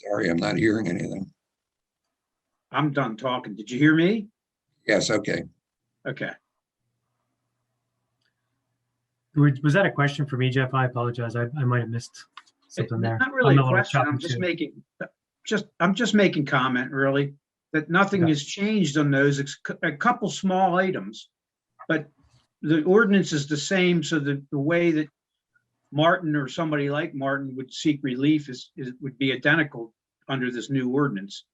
Sorry, I'm not hearing anything. I'm done talking. Did you hear me? Yes, okay. Okay. Was that a question for me, Jeff? I apologize. I might have missed something there. Not really a question. I'm just making comment, really, that nothing has changed on those. A couple small items, but the ordinance is the same. So the way that Martin or somebody like Martin would seek relief would be identical under this new ordinance.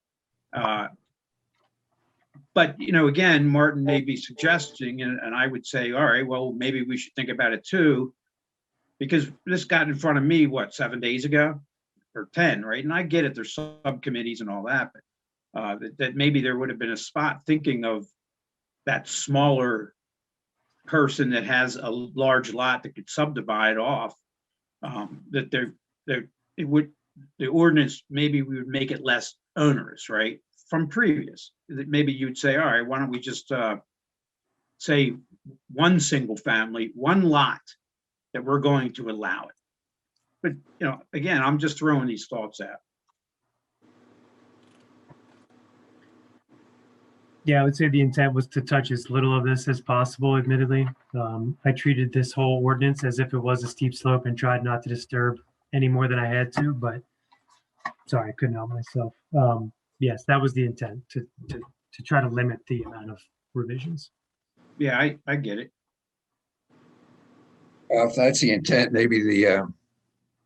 But, again, Martin may be suggesting, and I would say, all right, well, maybe we should think about it too, because this got in front of me, 7 days ago or 10, right? And I get it, there's subcommittees and all that, but that maybe there would have been a spot thinking of that smaller person that has a large lot that could subdivide off, that the ordinance, maybe we would make it less onerous, right? From previous, that maybe you'd say, all right, why don't we just say one single family, one lot that we're going to allow it. But, again, I'm just throwing these thoughts out. Yeah, I would say the intent was to touch as little of this as possible, admittedly. I treated this whole ordinance as if it was a steep slope and tried not to disturb any more than I had to, but sorry, I couldn't help myself. Yes, that was the intent, to try to limit the amount of revisions. Yeah, I get it. Well, if that's the intent, maybe the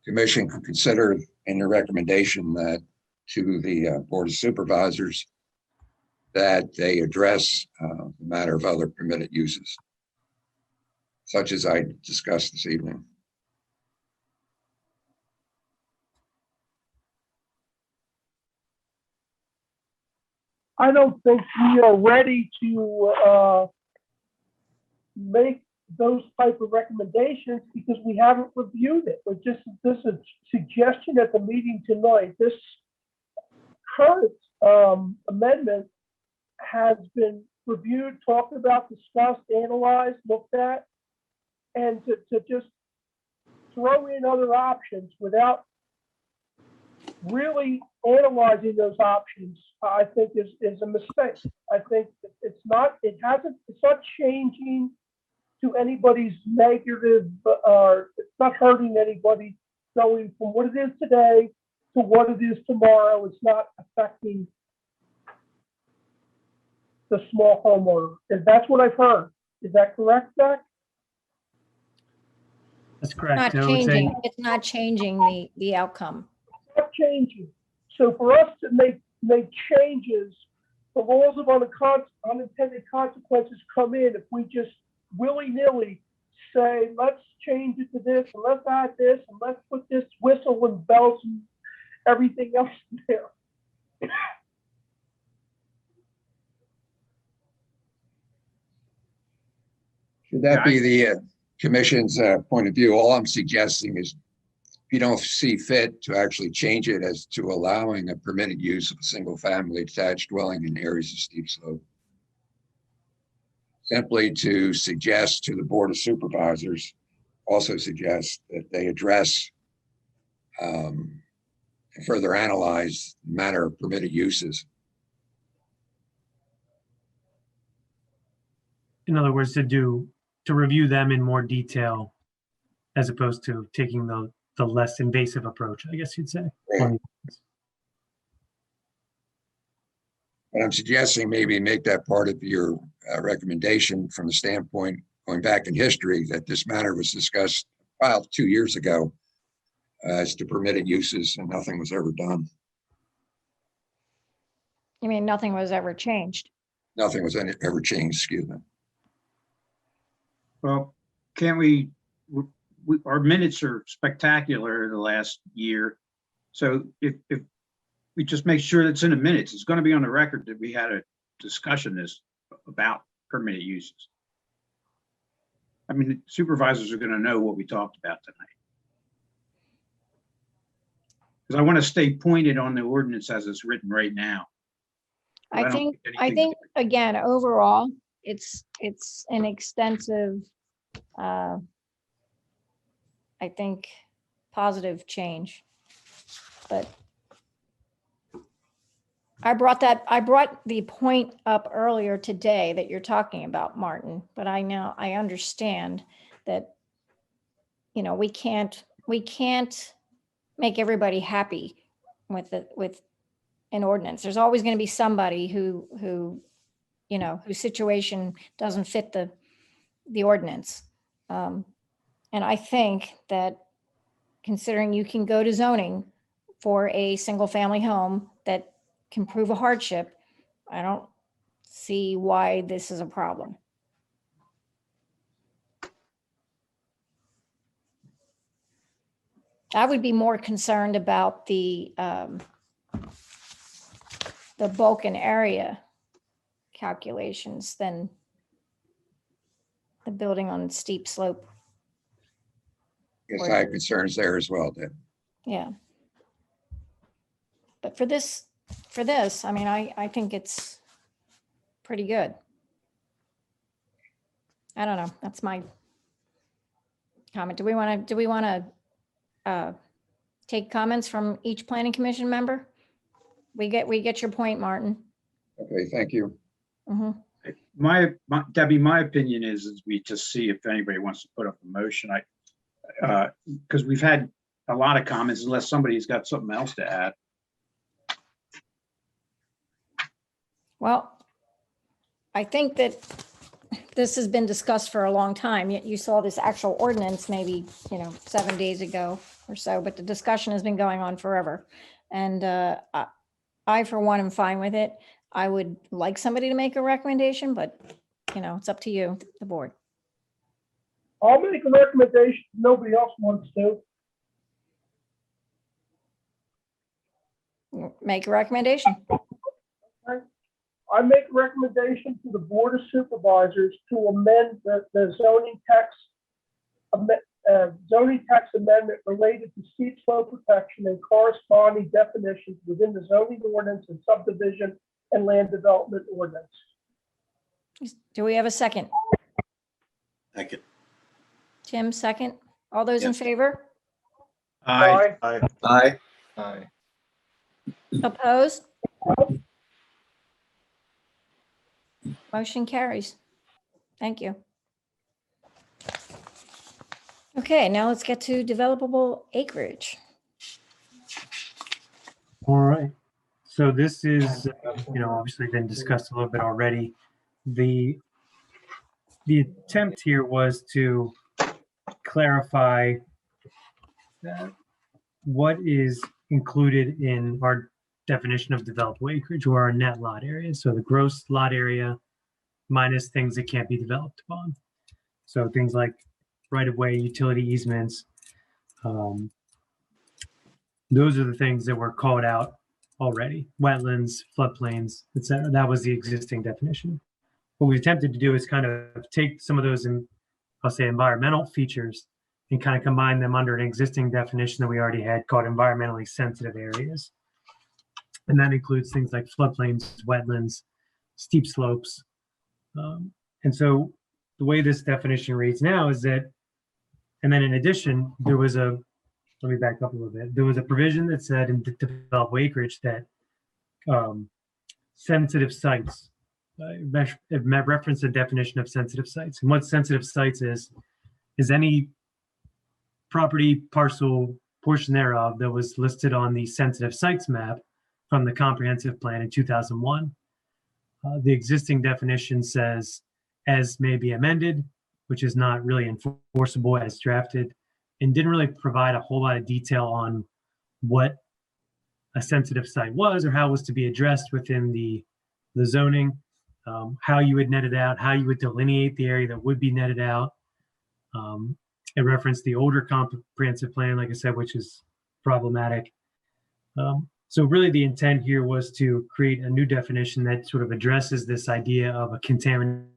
commission could consider in the recommendation that to the Board of Supervisors that they address the matter of other permitted uses, such as I discussed this evening. I don't think we are ready to make those type of recommendations because we haven't reviewed it. But just this is a suggestion at the meeting tonight. This current amendment has been reviewed, talked about, discussed, analyzed, looked at, and to just throw in other options without really analyzing those options, I think is a mistake. I think it's not changing to anybody's negative, or it's not hurting anybody going from what it is today to what it is tomorrow. It's not affecting the small homeowner. And that's what I've heard. Is that correct, Zach? That's correct. Not I would say- changing, it's not changing the outcome. Not changing. So for us to make changes, the laws of unintended consequences come in if we just willy-nilly say, let's change it to this, and let's add this, and let's put this whistle and bells and everything else in there. Should that be the commission's point of view? All I'm suggesting is if you don't see fit to actually change it as to allowing a permitted use of a single-family detached dwelling in areas of steep slope, simply to suggest to the Board of Supervisors, also suggest that they address and further analyze the matter of permitted uses. In other words, to review them in more detail, as opposed to taking the less invasive approach, I guess you'd say. Right. But I'm suggesting maybe make that part of your recommendation from the standpoint, going back in history, that this matter was discussed about 2 years ago as to permitted uses and nothing was ever done. You mean nothing was ever changed? Nothing was ever changed, excuse me. Well, can't our minutes are spectacular the last year. So if we just make sure that's in the minutes, it's going to be on the record that we had a discussion about permitted uses. I mean, the supervisors are going to know what we talked about tonight. Because I want to stay pointed on the ordinance as it's written right now. I think again, overall, it's an extensive, I think, positive change. But I brought the point up earlier today that you're talking about, Martin, but I understand that, you know, we can't make everybody happy with an ordinance. There's always going to be somebody who you know, whose situation doesn't fit the ordinance. And I think that considering you can go to zoning for a single family home that can prove a hardship, I don't see why this is a problem. I would be more concerned about the bulk and area calculations than the building on steep slope. Yes, I have concerns there as well, Deb. Yeah. But for this, I mean, I think it's pretty good. I don't know. That's my comment. Do we want to take comments from each planning commission member? We get your point, Martin. Okay, thank you. Mm-hmm. Debbie, my opinion is we just see if anybody wants to put up a motion. Because we've had a lot of comments, unless somebody's got something else to add. Well, I think that this has been discussed for a long time. Yet you saw this actual ordinance maybe, 7 days ago or so, but the discussion has been going on forever. And I, for one, am fine with it. I would like somebody to make a recommendation, but it's up to you, the board. I'll make a recommendation if nobody else wants to. Make a recommendation. I make a recommendation to the Board of Supervisors to amend the zoning text amendment related to steep slope protection and corresponding definitions within the zoning ordinance and subdivision and land development ordinance. Do we have a second? Second. Tim, second. All those in Yes. favor? Aye. Aye. Aye. Aye. Opposed? Motion carries. Thank you. Okay, now let's get to developable acreage. All right. So this is, obviously been discussed a little bit already. The attempt here was to clarify what is included in our definition of developable acreage, or our net lot area. So the gross lot area minus things that can't be developed upon. So things like right-of-way, utility easements. Those are the things that were called out already. Wetlands, floodplains, etc. That was the existing definition. What we attempted to do is kind of take some of those, I'll say, environmental features and kind of combine them under an existing definition that we already had called environmentally sensitive areas. And that includes things like floodplains, wetlands, steep slopes. And so the way this definition reads now is that, and then in addition, there was let me back up a little bit. There was a provision that said in developable acreage that sensitive sites, it referenced a definition of sensitive sites. And what sensitive sites is any property, parcel, portion thereof that was listed on the sensitive sites map from the comprehensive plan in 2001. The existing definition says, as may be amended, which is not really enforceable as drafted, and didn't really provide a whole lot of detail on what a sensitive site was or how it was to be addressed within the zoning, how you would net it out, how you would delineate the area that would be netted out. It referenced the older comprehensive plan, like I said, which is problematic. So really the intent here was to create a new definition that sort of addresses this idea of a contaminated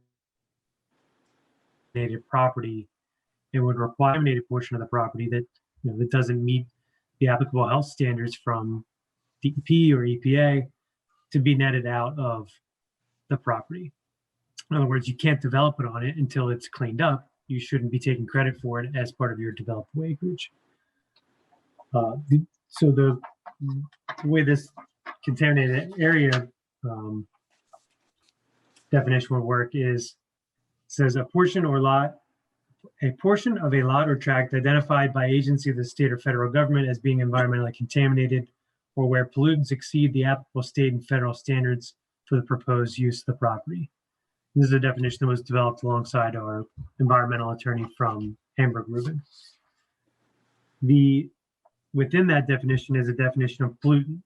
property. It would require a contaminated portion of the property that that doesn't meet the applicable health standards from DEP or EPA to be netted out of the property. In other words, you can't develop it on it until it's cleaned up. You shouldn't be taking credit for it as part of your developable acreage. So the way this contaminated area definition would work is, says a portion of a lot or tract identified by agency of the state or federal government as being environmentally contaminated, or where pollutants exceed the applicable state and federal standards for the proposed use of the property. This is a definition that was developed alongside our environmental attorney from Hamburg Rubin. Within that definition is a definition of pollutant.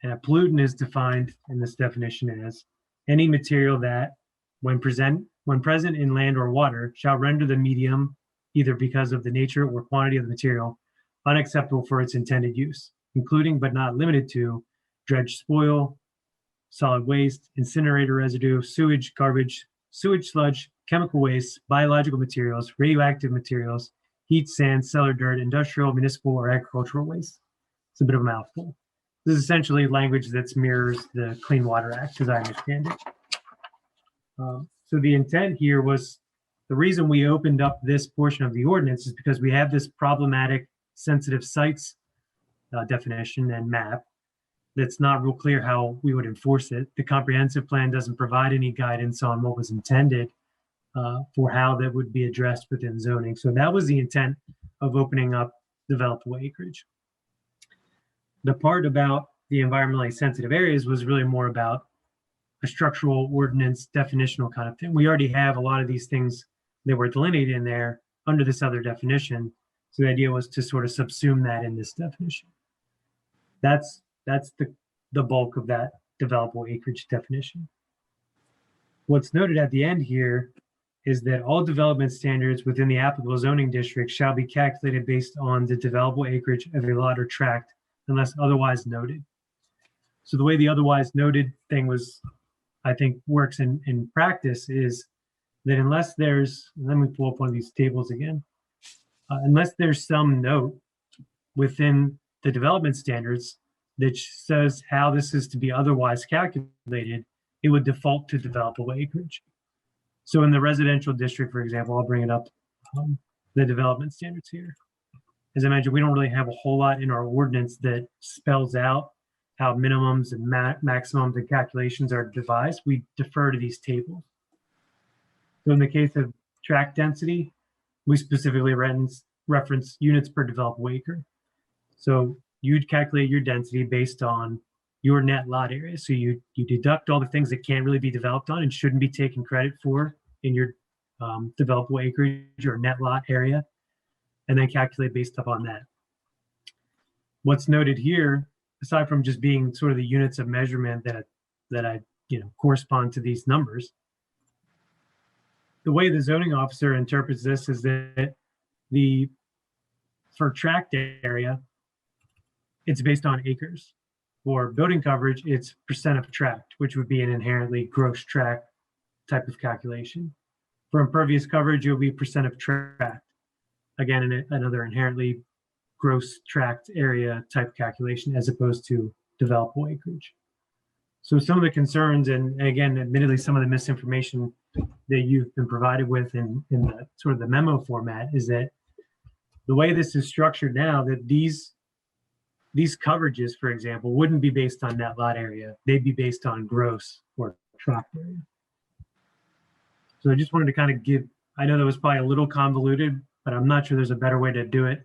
And a pollutant is defined in this definition as any material that, when present in land or water, shall render the medium, either because of the nature or quantity of the material, unacceptable for its intended use, including but not limited to dredged spoil, solid waste, incinerator residue, sewage, garbage, sewage sludge, chemical waste, biological materials, radioactive materials, heat, sand, cellar dirt, industrial, municipal, or agricultural waste. It's a bit of a mouthful. This is essentially language that mirrors the Clean Water Act, as I understand it. So the intent here was, the reason we opened up this portion of the ordinance is because we have this problematic sensitive sites definition and map that's not real clear how we would enforce it. The comprehensive plan doesn't provide any guidance on what was intended for how that would be addressed within zoning. So that was the intent of opening up developable acreage. The part about the environmentally sensitive areas was really more about a structural ordinance definitional kind of thing. We already have a lot of these things that were delineated in there under this other definition. So the idea was to sort of subsume that in this definition. That's the bulk of that developable acreage definition. What's noted at the end here is that all development standards within the applicable zoning district shall be calculated based on the developable acreage of a lot or tract unless otherwise noted. So the way the otherwise noted thing was, I think, works in practice is that unless there's, let me pull up one of these tables again, unless there's some note within the development standards that says how this is to be otherwise calculated, it would default to developable acreage. So in the residential district, for example, I'll bring it up, the development standards here. As I mentioned, we don't really have a whole lot in our ordinance that spells out how minimums and maximums and calculations are devised. We defer to these tables. So in the case of tract density, we specifically reference units per developable acre. So you'd calculate your density based on your net lot area. So you deduct all the things that can't really be developed on and shouldn't be taken credit for in your developable acreage or net lot area, and then calculate based upon that. What's noted here, aside from just being sort of the units of measurement that correspond to these numbers, the way the zoning officer interprets this is that for tract area, it's based on acres. For building coverage, it's percent of tract, which would be an inherently gross tract type of calculation. For impervious coverage, it'll be percent of tract. Again, another inherently gross tract area type calculation as opposed to developable acreage. So some of the concerns, and again, admittedly, some of the misinformation that you've been provided with in the sort of the memo format is that the way this is structured now, that these coverages, for example, wouldn't be based on net lot area. They'd be based on gross or tract area. So I just wanted to kind of give, I know that was probably a little convoluted, but I'm not sure there's a better way to do it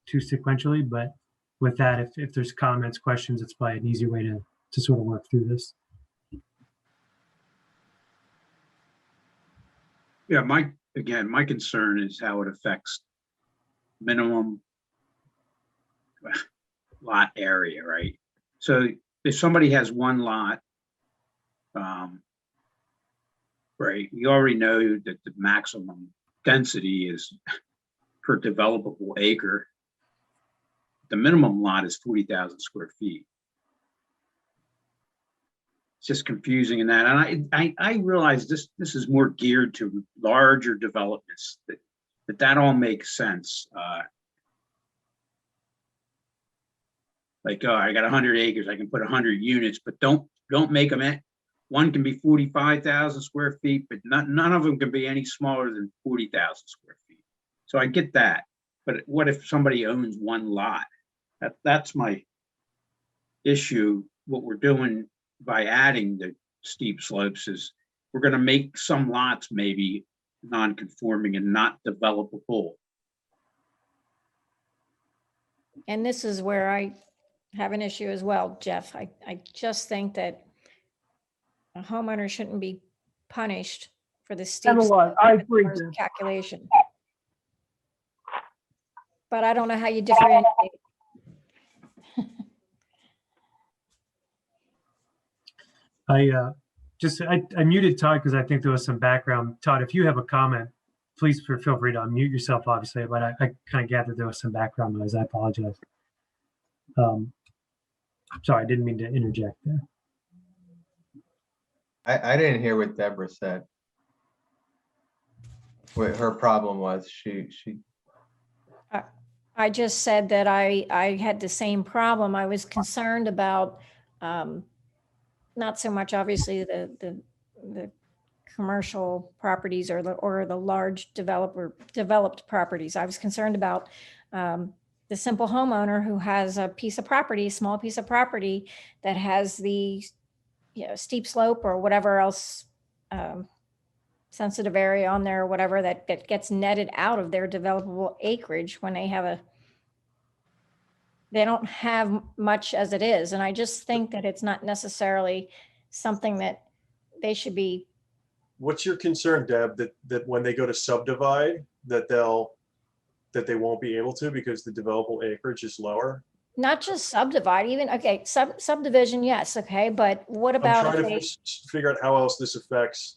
too sequentially. But with that, if there's comments, questions, it's probably an easy way to sort of work through this. Yeah, my concern is how it affects minimum lot area, right? So if somebody has one lot, right, you already know that the maximum density is per developable acre. The minimum lot is 40,000 square feet. It's just confusing in that. And I realize this is more geared to larger developments, that all makes sense. Like, oh, I got 100 acres, I can put 100 units, but don't make them one can be 45,000 square feet, but none of them can be any smaller than 40,000 square feet. So I get that. But what if somebody owns one lot? That's my issue. What we're doing by adding the steep slopes is we're going to make some lots maybe non-conforming and not developable. And this is where I have an issue as well, Jeff. I just think that a homeowner shouldn't be punished for the steep I agree. Jim. calculation. But I don't know how you differentiate. I muted Todd because I think there was some background. Todd, if you have a comment, please feel free to unmute yourself, obviously, but I kind of gathered there was some background noise. I apologize. Sorry, I didn't mean to interject there. I didn't hear what Deborah said. What her problem was, I just said that I had the same problem. I was concerned about not so much obviously the commercial properties or the large developed properties. I was concerned about the simple homeowner who has a piece of property, small piece of property that has the steep slope or whatever else sensitive area on there or whatever that gets netted out of their developable acreage when they don't have much as it is. And I just think that it's not necessarily something that they should be. What's your concern, Deb, that when they go to subdivide, that they won't be able to because the developable acreage is lower? Not just subdivide, even, okay, subdivision, yes, okay, but what I'm about trying if to they, figure out how else this affects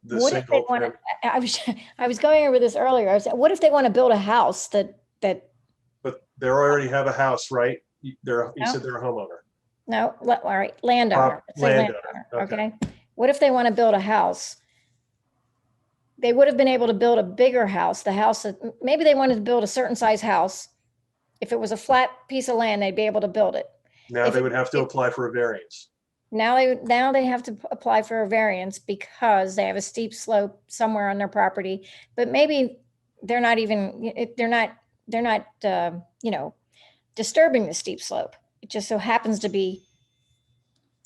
the what if they single. want to, I was going over this earlier. I said, what if they want to build a house that, But they already have a house, right? You No. said they're a homeowner. no, all right, landowner. Let's say Landowner, Okay. What if they want to build a house? They would have been able to build a bigger house, the house that, maybe they wanted to build a certain size house. If it was a flat piece of land, they'd be able to build it. Now If they it- would have to apply for a variance. Now they have to apply for a variance because they have a steep slope somewhere on their property, but maybe they're not even, they're not, disturbing the steep slope. It just so happens to be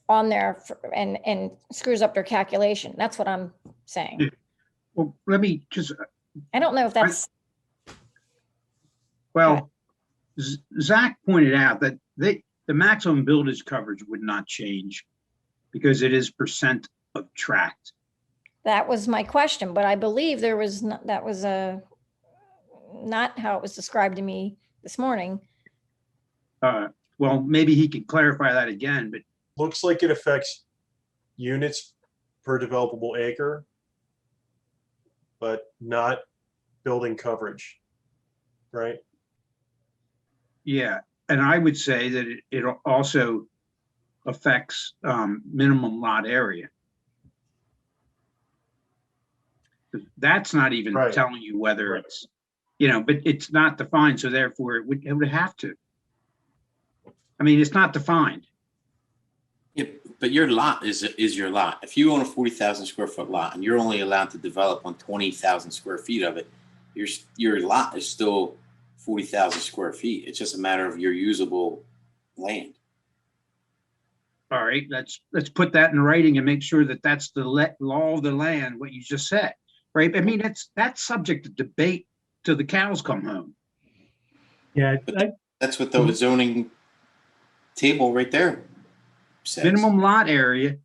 on there and screws up their calculation. That's what I'm saying. Well, let me just, I don't know if that's, well, Zach pointed out that the maximum buildage coverage would not change because it is percent of tract. that was my question, but I believe there was, that was not how it was described to me this morning. Well, maybe he could clarify that again, but Looks like it affects units per developable acre, but not building coverage, right? yeah. And I would say that it also affects minimum lot area. That's not even Right. telling you whether it's, but it's not defined, so therefore it would have to. I mean, it's not defined. Yeah, but your lot is your lot. If you own a 40,000 square foot lot and you're only allowed to develop on 20,000 square feet of it, your lot is still 40,000 square feet. It's just a matter of your usable land. All right, let's put that in writing and make sure that that's the law of the land, what you just said, right? I mean, that's subject to debate till the cows come home. Yeah, That's what the zoning table right there says. Minimum lot area,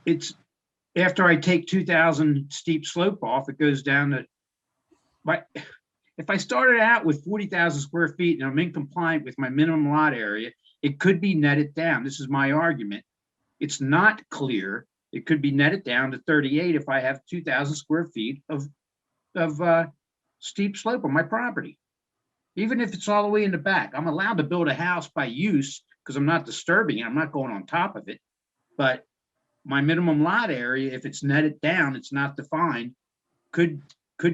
it's after I take 2,000 steep slope off, it goes down to, if I started out with 40,000 square feet and I'm in compliant with my minimum lot area, it could be netted down. This is my argument. It's not clear. It could be netted down to 38 if I have 2,000 square feet of steep slope on my property. Even if it's all the way in the back, I'm allowed to build a house by use because I'm not disturbing it. I'm not going on top of it. But my minimum lot area, if it's netted down, it's not defined, could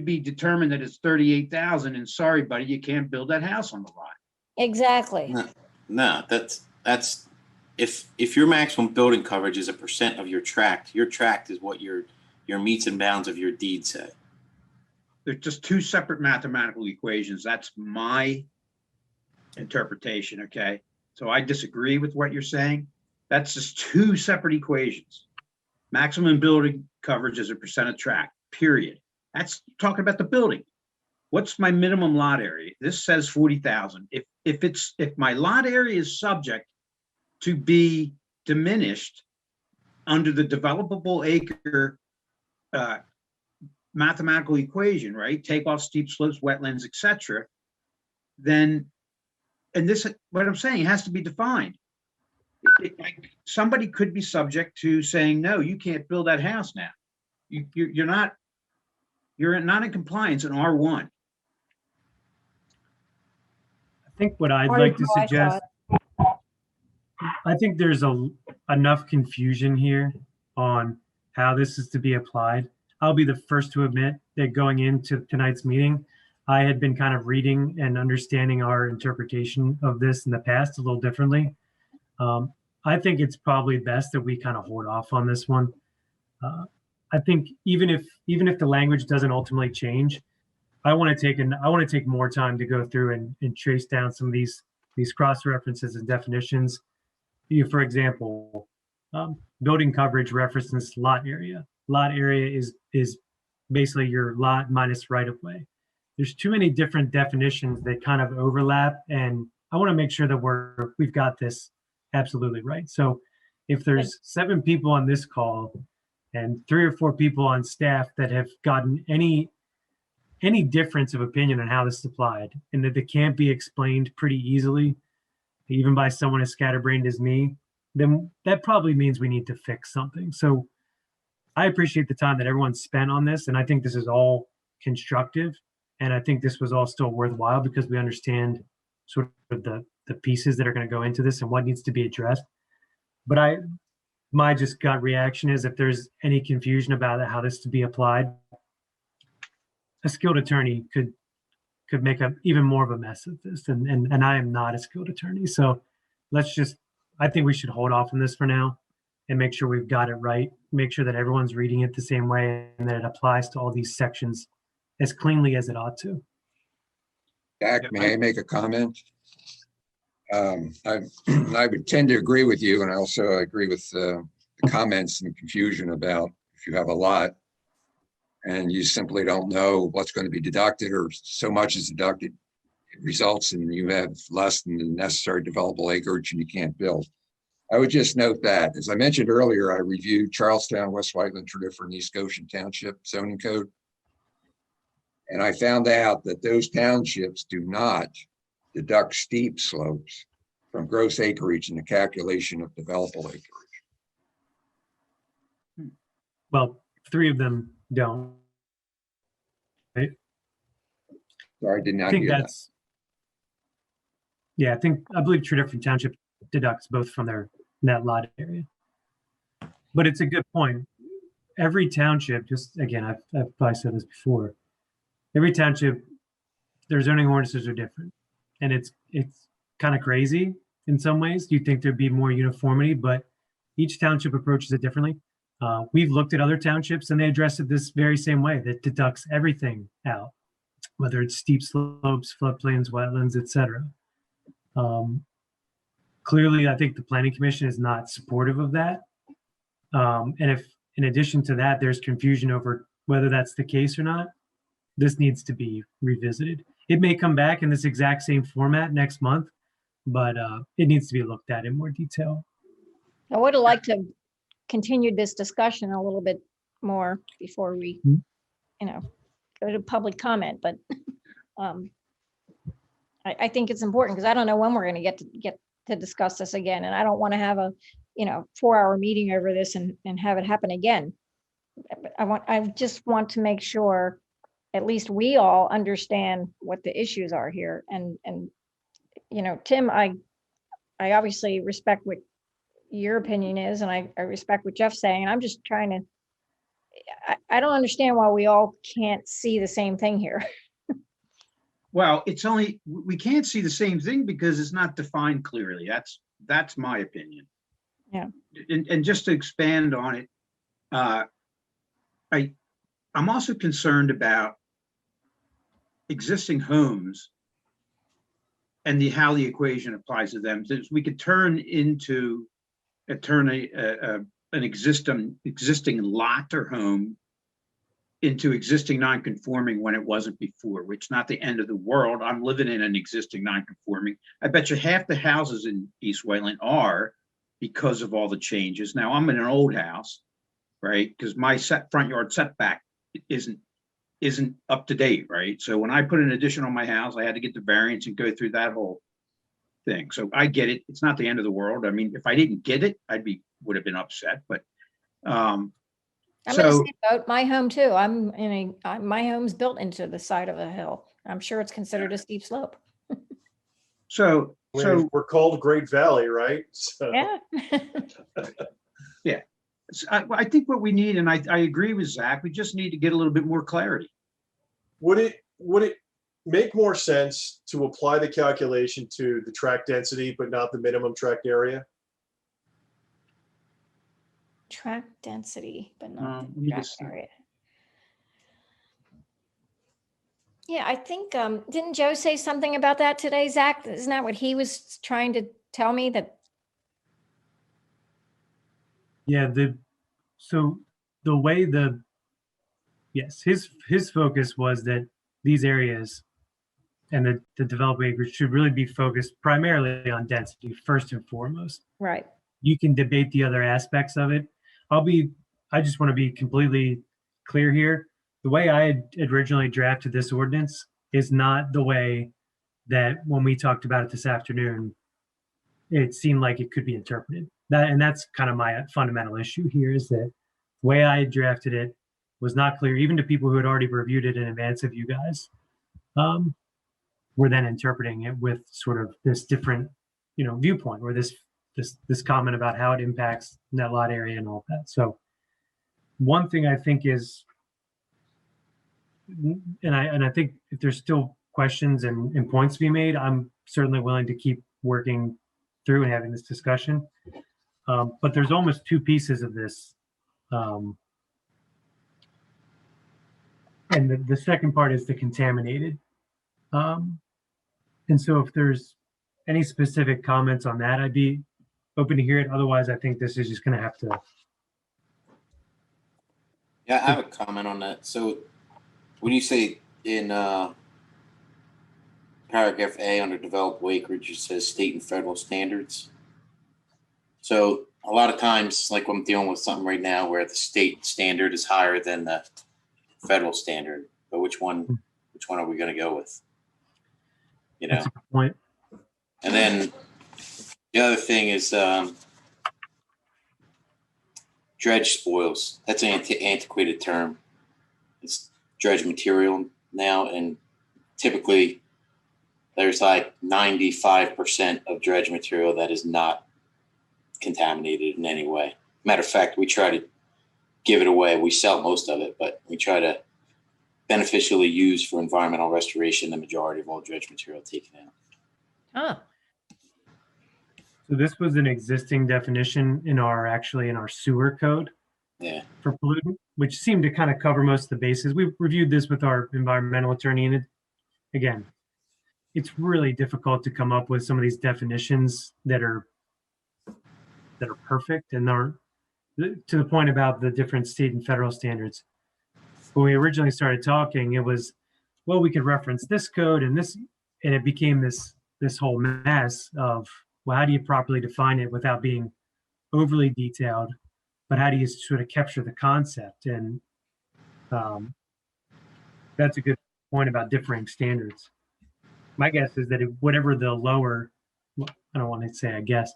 be determined that it's 38,000. And sorry, buddy, you can't build that house on the lot. Exactly. No, that's if your maximum building coverage is a percent of your tract is what your meets and bounds of your deed say. They're just two separate mathematical equations. That's my interpretation, okay? So I disagree with what you're saying. That's just two separate equations. Maximum building coverage is a percent of tract, period. That's talking about the building. What's my minimum lot area? This says 40,000. If my lot area is subject to be diminished under the developable acre mathematical equation, right? Take off steep slopes, wetlands, etc. Then, and this, what I'm saying, it has to be defined. Somebody could be subject to saying, no, you can't build that house now. You're not in compliance in R1. I think what I'd like to suggest, I think there's enough confusion here on how this is to be applied. I'll be the first to admit that going into tonight's meeting, I had been kind of reading and understanding our interpretation of this in the past a little differently. I think it's probably best that we kind of hold off on this one. I think even if the language doesn't ultimately change, I want to take more time to go through and trace down some of these cross references and definitions. For example, building coverage references lot area. Lot area is basically your lot minus right of way. There's too many different definitions that kind of overlap, and I want to make sure that we've got this absolutely right. So if there's 7 people on this call and 3 or 4 people on staff that have gotten any any difference of opinion on how this is applied and that it can't be explained pretty easily, even by someone as scatterbrained as me, then that probably means we need to fix something. So I appreciate the time that everyone spent on this, and I think this is all constructive, and I think this was all still worthwhile because we understand sort of the pieces that are going to go into this and what needs to be addressed. But my just gut reaction is if there's any confusion about how this to be applied, a skilled attorney could make even more of a mess of this, and I am not a skilled attorney. So I think we should hold off on this for now and make sure we've got it right, make sure that everyone's reading it the same way and that it applies to all these sections as cleanly as it ought to. Jack, may I make a comment? I would tend to agree with you, and I also agree with the comments and confusion about if you have a lot and you simply don't know what's going to be deducted or so much is deducted, it results in you have less than the necessary developable acreage and you can't build. I would just note that, as I mentioned earlier, I reviewed Charlestown, West Whiteland, Tredyffrin, and East Goshen Township zoning code. And I found out that those townships do not deduct steep slopes from gross acreage in the calculation of developable acreage. Well, 3 of them don't. Right? Sorry, I did not I think hear that. that's, yeah, I believe Tredyffrin Township deducts both from their net lot area. But it's a good point. Every township, just again, I've probably said this before, every township, their zoning ordinances are different. And it's kind of crazy in some ways. You'd think there'd be more uniformity, but each township approaches it differently. We've looked at other townships and they address it this very same way, that deducts everything out, whether it's steep slopes, floodplains, wetlands, etc. Clearly, I think the Planning Commission is not supportive of that. And if, in addition to that, there's confusion over whether that's the case or not, this needs to be revisited. It may come back in this exact same format next month, but it needs to be looked at in more detail. I would have liked to continue this discussion a little bit more before we, go to public comment, but I think it's important because I don't know when we're going to get to discuss this again. And I don't want to have a, 4-hour meeting over this and have it happen again. I just want to make sure at least we all understand what the issues are here. And Tim, I obviously respect what your opinion is, and I respect what Jeff's saying. And I'm just trying to, I don't understand why we all can't see the same thing here. Well, we can't see the same thing because it's not defined clearly. That's my opinion. Yeah. And just to expand on it, I'm also concerned about existing homes and how the equation applies to them. So we could turn an existing lot or home into existing non-conforming when it wasn't before, which is not the end of the world. I'm living in an existing non-conforming. I bet you half the houses in East Whiteland are because of all the changes. Now I'm in an old house, right? Because my front yard setback isn't up to date, right? So when I put an addition on my house, I had to get the variance and go through that whole thing. So I get it. It's not the end of the world. I mean, if I didn't get it, would have been upset. But I'm in the same boat. My home too. My home's built into the side of a hill. I'm sure it's considered a steep slope. So we're called Great Valley, right? So. Yeah. Yeah. I think what we need, and I agree with Zach, we just need to get a little bit more clarity. Would it make more sense to apply the calculation to the tract density, but not the minimum tract area? Tract density, but not the tract area. Yeah, I think, didn't Joe say something about that today, Zach? Isn't that what he was trying to tell me that? Yeah, his focus was that these areas and the developable acreage should really be focused primarily on density first and foremost. Right. You can debate the other aspects of it. I just want to be completely clear here. the way I had originally drafted this ordinance is not the way that when we talked about it this afternoon, it seemed like it could be interpreted. And that's kind of my fundamental issue here, is that the way I had drafted it was not clear, even to people who had already reviewed it in advance of you guys. Were then interpreting it with sort of this different, viewpoint, or this comment about how it impacts net lot area and all that. So one thing I think is, and I think if there's still questions and points to be made, I'm certainly willing to keep working through and having this discussion. But there's almost two pieces of this. And the second part is the contaminated. And so if there's any specific comments on that, I'd be open to hear it. Otherwise, I think this is just going to have to. Yeah, I have a comment on that. So when you say in paragraph A under developable acreage, it says state and federal standards. So a lot of times, like I'm dealing with something right now where the state standard is higher than the federal standard, but which one are we going to go with? That's a good point. And then the other thing is dredge spoils. That's an antiquated term. It's dredge material now, and typically there's like 95% of dredge material that is not contaminated in any way. Matter of fact, we try to give it away. We sell most of it, but we try to beneficially use for environmental restoration the majority of all dredge material taken out. Ah, So this was an existing definition in our sewer code. Yeah. For pollutant, which seemed to kind of cover most of the bases. We reviewed this with our environmental attorney, and again, it's really difficult to come up with some of these definitions that are perfect and are to the point about the different state and federal standards. When we originally started talking, it was, well, we could reference this code and this, and it became this whole mess of, well, how do you properly define it without being overly detailed, but how do you sort of capture the concept? And that's a good point about differing standards. My guess is that whatever the lower, I don't want to say I guess,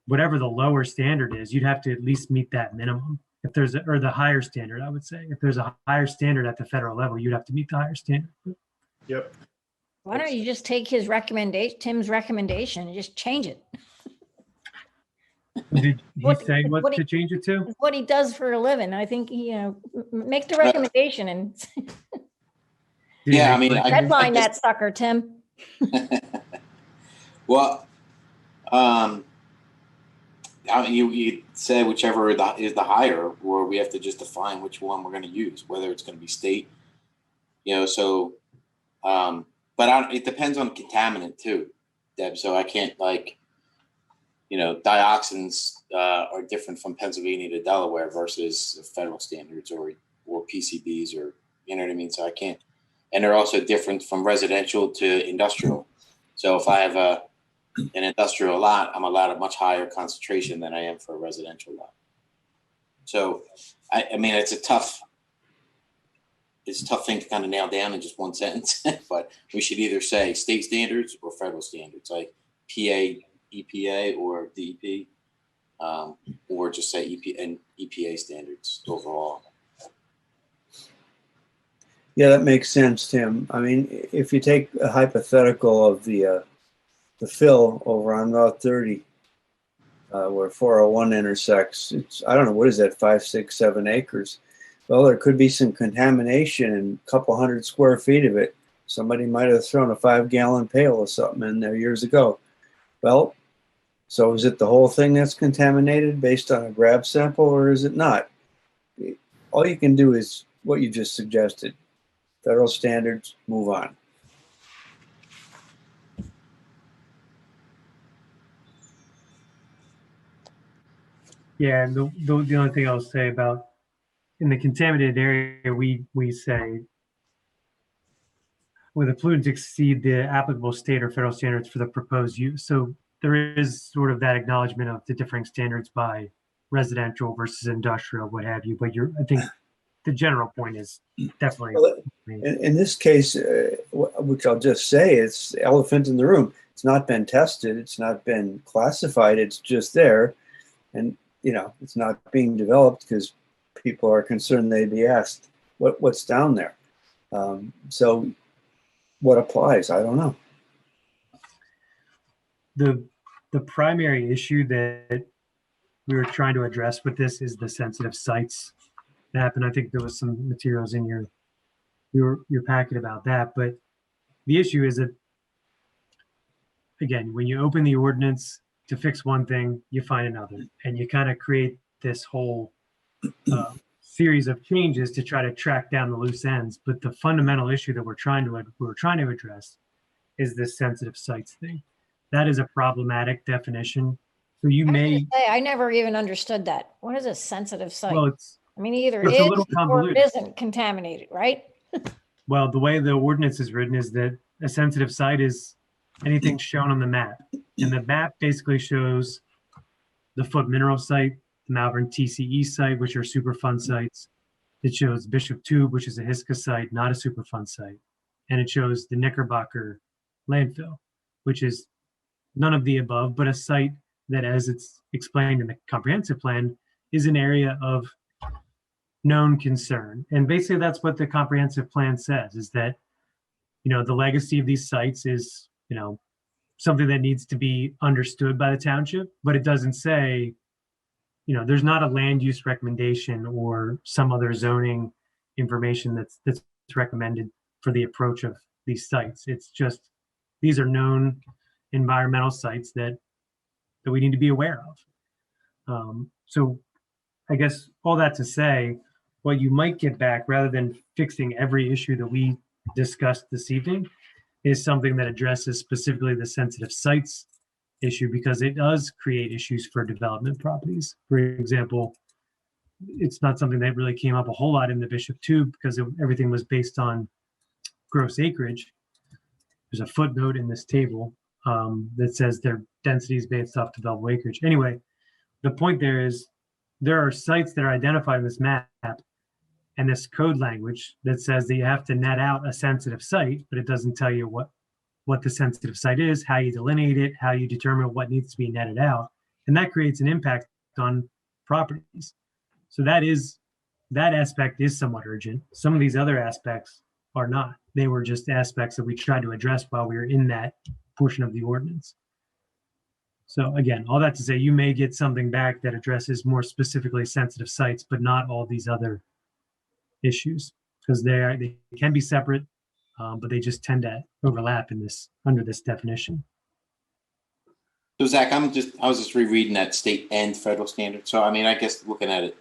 whatever the lower standard is, you'd have to at least meet that minimum. If there's or the higher standard, I would say. If there's a higher standard at the federal level, you'd have to meet the higher standard. Yep. why don't you just take his recommendation, Tim's recommendation, and just change it? Did he say what to change it to? What he does for a living. I think, make the recommendation and Yeah, I mean, headline that sucker, Tim. Well, you say whichever is the higher, or we have to just define which one we're going to use, whether it's going to be state, so, but it depends on the contaminant too, Deb. So I can't dioxins are different from Pennsylvania to Delaware versus federal standards or PCBs or, you know what I mean? So I can't, and they're also different from residential to industrial. So if I have an industrial lot, I'm allowed a much higher concentration than I am for a residential lot. So, I mean, it's a tough thing to kind of nail down in just one sentence, but we should either say state standards or federal standards, like PA, EPA, or DEP, or just say EPA standards overall. Yeah, that makes sense, Tim. I mean, if you take a hypothetical of the fill over on Route 30, where 401 intersects, it's, I don't know, what is that, 5, 6, 7 acres? Well, there could be some contamination in a couple hundred square feet of it. Somebody might have thrown a 5-gallon pail or something in there years ago. Well, so is it the whole thing that's contaminated based on a grab sample, or is it not? All you can do is what you just suggested. Federal standards, move on. Yeah, and the only thing I'll say about in the contaminated area, we say where the pollutants exceed the applicable state or federal standards for the proposed use. So there is sort of that acknowledgement of the differing standards by residential versus industrial, what have you. But I think the general point is definitely. Well, in this case, which I'll just say, it's the elephant in the room. It's not been tested. It's not been classified. It's just there. And, it's not being developed because people are concerned they'd be asked what's down there. So what applies? I don't know. The primary issue that we were trying to address with this is the sensitive sites map. And I think there was some materials in your packet about that. But the issue is that, again, when you open the ordinance to fix one thing, you find another, and you kind of create this whole series of changes to try to track down the loose ends. But the fundamental issue that we're trying to address is this sensitive sites thing. That is a problematic definition. So you may say, I never even understood that. What is a sensitive site? Well, I mean, either it's it a is little or convoluted. it isn't contaminated, right? Well, the way the ordinance is written is that a sensitive site is anything shown on the map. And the map basically shows the Foot Mineral site, the Malvern TCE site, which are Superfund sites. It shows Bishop Tube, which is a HISCA site, not a Superfund site. And it shows the Knickerbocker landfill, which is none of the above, but a site that, as it's explained in the comprehensive plan, is an area of known concern. And basically that's what the comprehensive plan says, is that, the legacy of these sites is, something that needs to be understood by the township, but it doesn't say, there's not a land use recommendation or some other zoning information that's recommended for the approach of these sites. It's just, these are known environmental sites that we need to be aware of. So I guess all that to say, what you might get back, rather than fixing every issue that we discussed this evening, is something that addresses specifically the sensitive sites issue, because it does create issues for development properties. For example, it's not something that really came up a whole lot in the Bishop Tube because everything was based on gross acreage. There's a footnote in this table that says their density is based off developable acreage. Anyway, the point there is there are sites that are identified in this map and this code language that says that you have to net out a sensitive site, but it doesn't tell you what the sensitive site is, how you delineate it, how you determine what needs to be netted out. And that creates an impact on properties. So that aspect is somewhat urgent. Some of these other aspects are not. They were just aspects that we tried to address while we were in that portion of the ordinance. So again, all that to say, you may get something back that addresses more specifically sensitive sites, but not all these other issues, because they can be separate, but they just tend to overlap under this definition. So Zach, I was just rereading that state and federal standard. So I guess looking at it,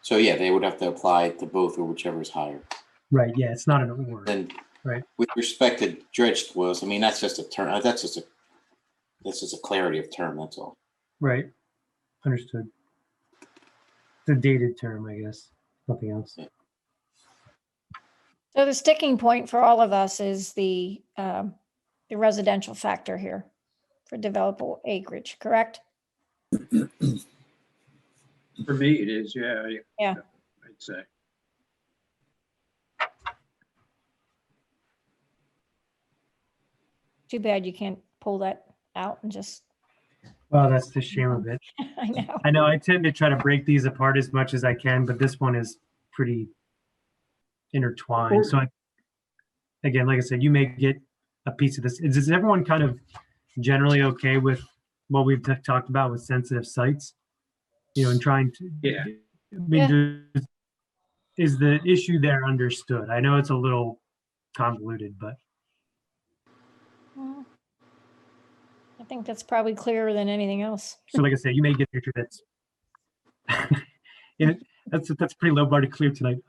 they would have to apply to both, or whichever is higher. Right. Yeah, it's not an order. And right. With respect to dredged spoils, that's just a term. That's just a clarity of term. That's all. Right. Understood. It's a dated term, I guess. Nothing else. Yeah. So the sticking point for all of us is the residential factor here for developable acreage, correct? For me, it is, yeah. Yeah. I'd say. Too bad you can't pull that out and just. Well, that's the shame of it. I know. I tend to try to break these apart as much as I can, but this one is pretty intertwined. So again, like I said, you may get a piece of this. Is everyone kind of generally okay with what we've talked about with sensitive sites? And trying to. Yeah. Is the issue there understood? I know it's a little convoluted, but. I think that's probably clearer than anything else. So like I said, you may get a picture that's pretty low bar to clear tonight.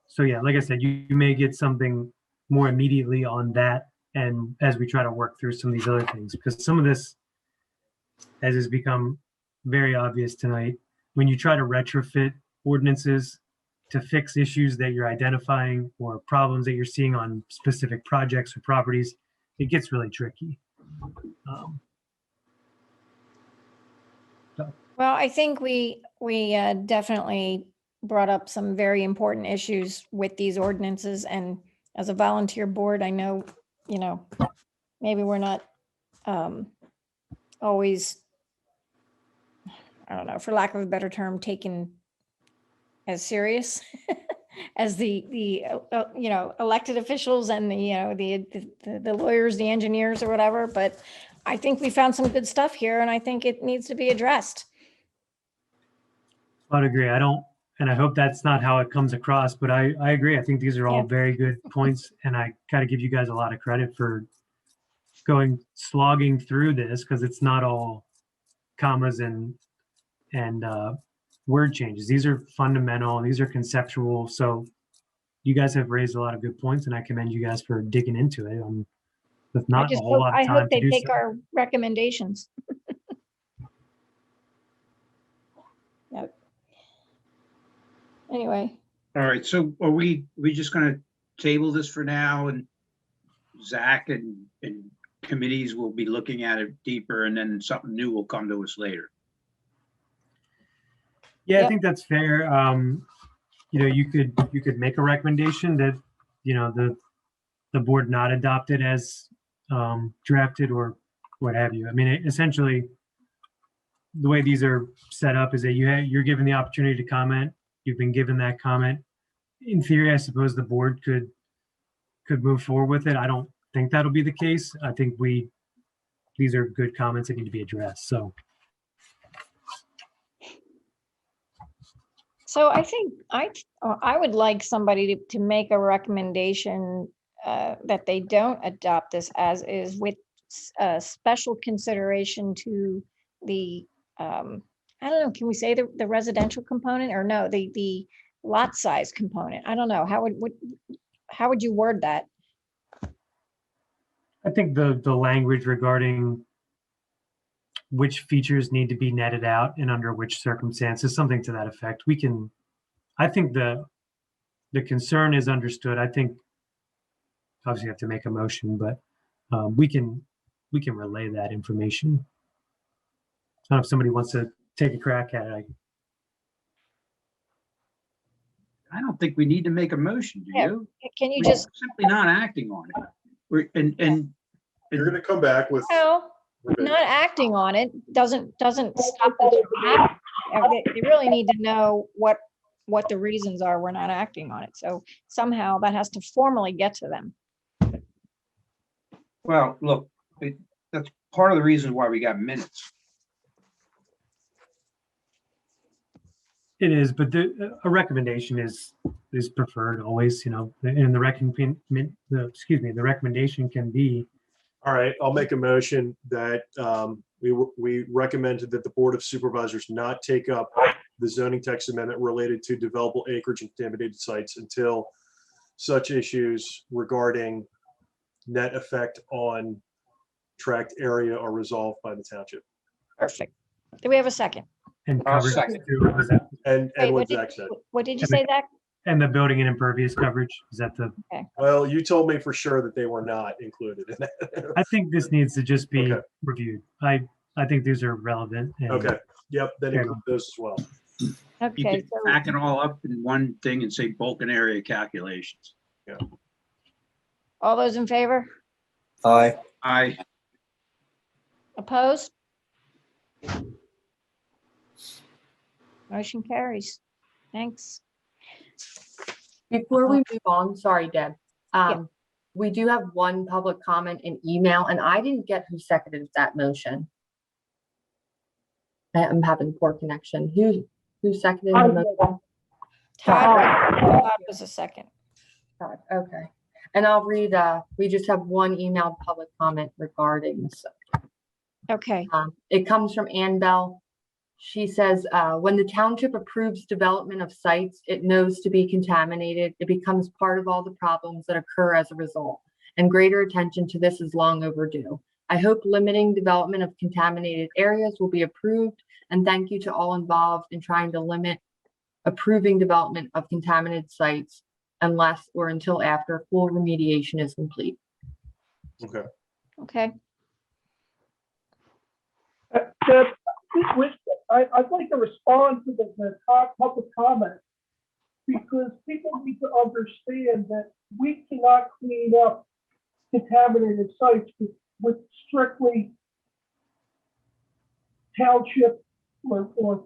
So yeah, like I said, you may get something more immediately on that, and as we try to work through some of these other things, because some of this, as has become very obvious tonight, when you try to retrofit ordinances to fix issues that you're identifying or problems that you're seeing on specific projects or properties, it gets really tricky. Well, I think we definitely brought up some very important issues with these ordinances, and as a volunteer board, I know, maybe we're not always, I don't know, for lack of a better term, taken as serious as the elected officials and the lawyers, the engineers or whatever, but I think we found some good stuff here, and I think it needs to be addressed. I'd agree. And I hope that's not how it comes across, but I agree. I think these are all very good points, and I kind of give you guys a lot of credit for slogging through this, because it's not all commas and word changes. These are fundamental, these are conceptual. So you guys have raised a lot of good points, and I commend you guys for digging into it. With not a whole lot of I time hope they to do take so. our recommendations. Yep. Anyway, All right, so are we just gonna table this for now, and Zach and committees will be looking at it deeper, and then something new will come to us later? Yeah, I think that's fair. You could make a recommendation that, the board not adopt it as drafted or what have you. I mean, essentially, the way these are set up is that you're given the opportunity to comment. You've been given that comment. In theory, I suppose the board could move forward with it. I don't think that'll be the case. I think these are good comments that need to be addressed. so I think I would like somebody to make a recommendation that they don't adopt this as is, with special consideration to the, I don't know, can we say the residential component, or no, the lot size component? I don't know. How would you word that? I think the language regarding which features need to be netted out and under which circumstances, something to that effect. I think the concern is understood. I think obviously you have to make a motion, but we can relay that information. I don't know if somebody wants to take a crack at it. I don't think we need to make a motion, do you? Can you We're just simply not acting on it. You're going to come back with. No, not acting on it doesn't stop this from happening. They really need to know what the reasons are we're not acting on it. So somehow that has to formally get to them. Well, look, that's part of the reason why we got minutes. It is, but a recommendation is preferred always, and the recommendation can be. All right, I'll make a motion that we recommended that the Board of Supervisors not take up the zoning text amendment related to developable acreage and contaminated sites until such issues regarding net effect on tract area are resolved by the township. Perfect. Do we have a second? And I'll coverage second. too, is that- And Wait, what Zach said. What did you say, Zach? and the building and impervious coverage, is that the? Well, you told me for sure that they were not included in that. I think this needs to just be Okay. reviewed. I think these are relevant. and- Okay, yep, then include those as well. You Okay, can so pack it all up in one thing and say bulk and area calculations. all those in favor? Aye. Opposed? Motion carries. Thanks. Before we move on, sorry, Deb. We do have one public comment in email, and I didn't get who seconded that motion. I'm having poor connection. Who seconded the motion? Todd was a second. Todd, okay. And I'll read, we just have one emailed public comment regarding this. Okay. It comes from Ann Bell. She says, when the township approves development of sites it knows to be contaminated, it becomes part of all the problems that occur as a result, and greater attention to this is long overdue. I hope limiting development of contaminated areas will be approved, and thank you to all involved in trying to limit approving development of contaminated sites unless or until after full remediation is complete. Okay. Deb, I'd like to respond to the public comment, because people need to understand that we cannot clean up contaminated sites with strictly township or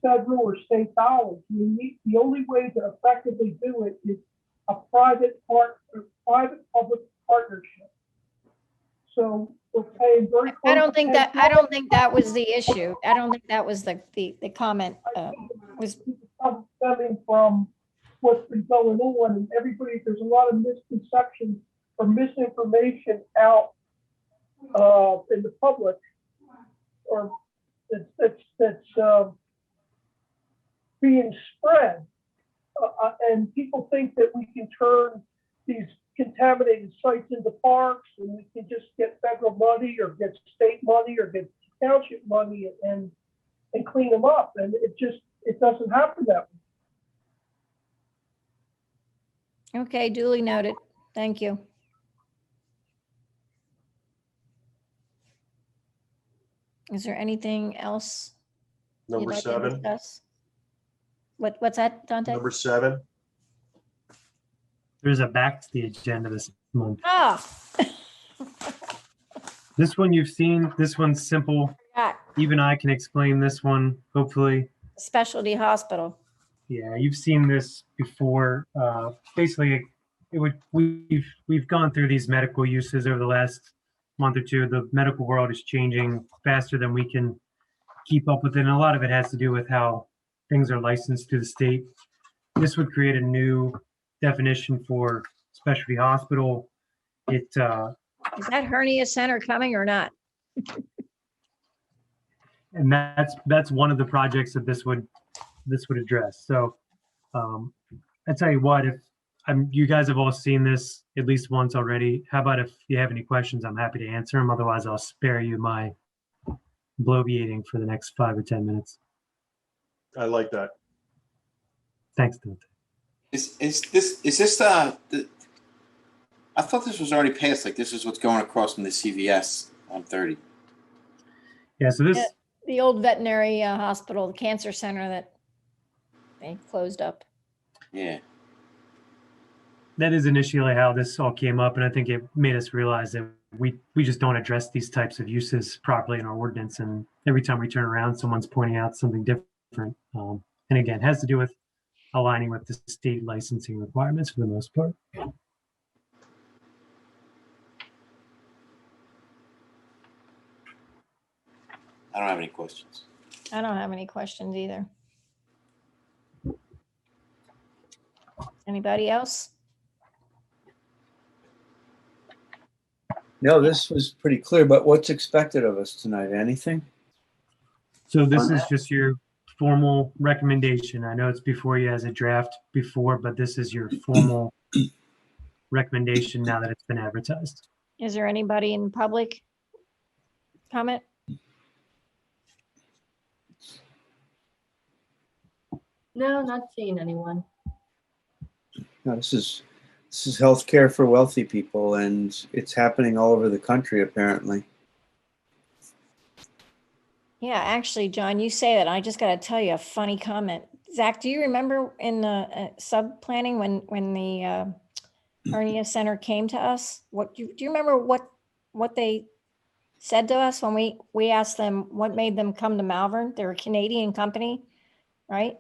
federal or state dollars. The only way to effectively do it is a private-public partnership. So we're paying very close. I don't think that was the issue. I don't think that was the comment. Was stemming from what's been going on, and there's a lot of misconceptions or misinformation out in the public, or that's being spread, and people think that we can turn these contaminated sites into parks, and we can just get federal money or get state money or get township money and clean them up, and it doesn't happen that way. okay, duly noted. Thank you. Is there anything else? Number you'd like to 7. discuss? What's that, Dante? Number 7. There's a back to the agenda this month. Ah. This one you've seen. This one's simple. Forgot. Even I can explain this one, hopefully. Specialty hospital. Yeah, you've seen this before. Basically, we've gone through these medical uses over the last month or two. The medical world is changing faster than we can keep up with it, and a lot of it has to do with how things are licensed to the state. This would create a new definition for specialty hospital. Is that hernia center coming or not? And that's one of the projects that this would address. So I tell you what, if you guys have all seen this at least once already, how about if you have any questions, I'm happy to answer them. Otherwise, I'll spare you my bloviating for the next 5 or 10 minutes. I like that. Thanks, Dante. Is this I thought this was already passed. Like, this is what's going across from the CVS on 30. Yeah. So this. The old veterinary hospital, the cancer center that they closed up. Yeah. That is initially how this all came up, and I think it made us realize that we just don't address these types of uses properly in our ordinance, and every time we turn around, someone's pointing out something different. And again, it has to do with aligning with the state licensing requirements for the most part. I don't have any questions. I don't have any questions either. Anybody else? No, this was pretty clear, but what's expected of us tonight? Anything? So this is just your formal recommendation. I know it's before you as a draft before, but this is your formal recommendation now that it's been advertised. Is there anybody in public comment? No, not seeing anyone. No, this is healthcare for wealthy people, and it's happening all over the country, apparently. Yeah, actually, John, you say that. I just got to tell you a funny comment. Zach, do you remember in the sub planning when the hernia center came to us? Do you remember what they said to us when we asked them what made them come to Malvern? They're a Canadian company, right?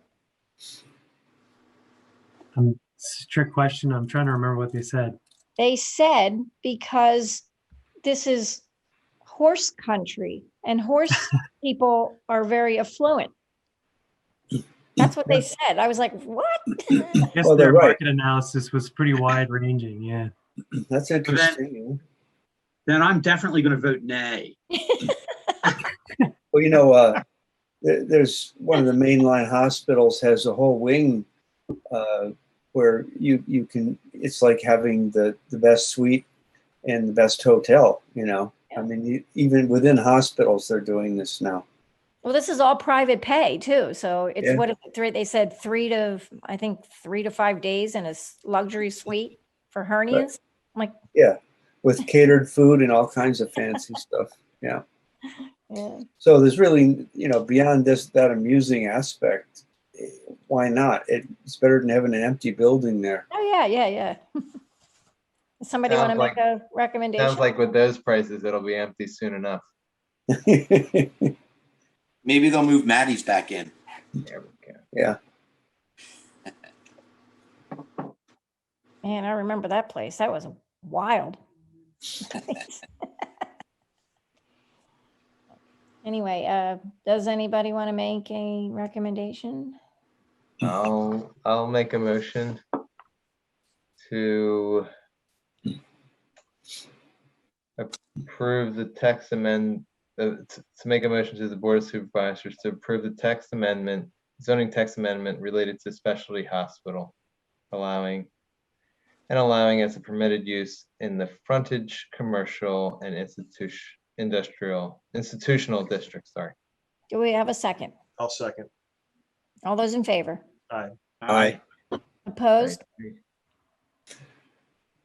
It's a trick question. I'm trying to remember what they said. They said because this is horse country and horse people are very affluent. That's what they said. I was like, what? I guess their market analysis was pretty wide ranging. Yeah. That's interesting. Then I'm definitely going to vote nay. Well, there's one of the mainline hospitals has a whole wing where you can, it's like having the best suite and the best hotel, Yeah. I mean, even within hospitals, they're doing this now. Well, this is all private pay too. So it's Yeah. what is it, they said 3 to 5 days in a luxury suite for hernias. Right. I'm like, yeah, with catered food and all kinds of fancy stuff. Yeah. Yeah. So there's really, beyond that amusing aspect, why not? It's better than having an empty building there. Oh, yeah. Does somebody want to make a recommendation? Sounds like with those prices, it'll be empty soon enough. Maybe they'll move Maddie's back in. There we go. Yeah. Man, I remember that place. That was wild. Anyway, does anybody want to make a recommendation? I'll make a motion to approve the text amendment, to make a motion to the Board of Supervisors to approve the text amendment, zoning text amendment related to specialty hospital, allowing as a permitted use in the frontage commercial and institutional district, sorry. Do we have a second? I'll second. All those in favor? Aye. Aye. Opposed?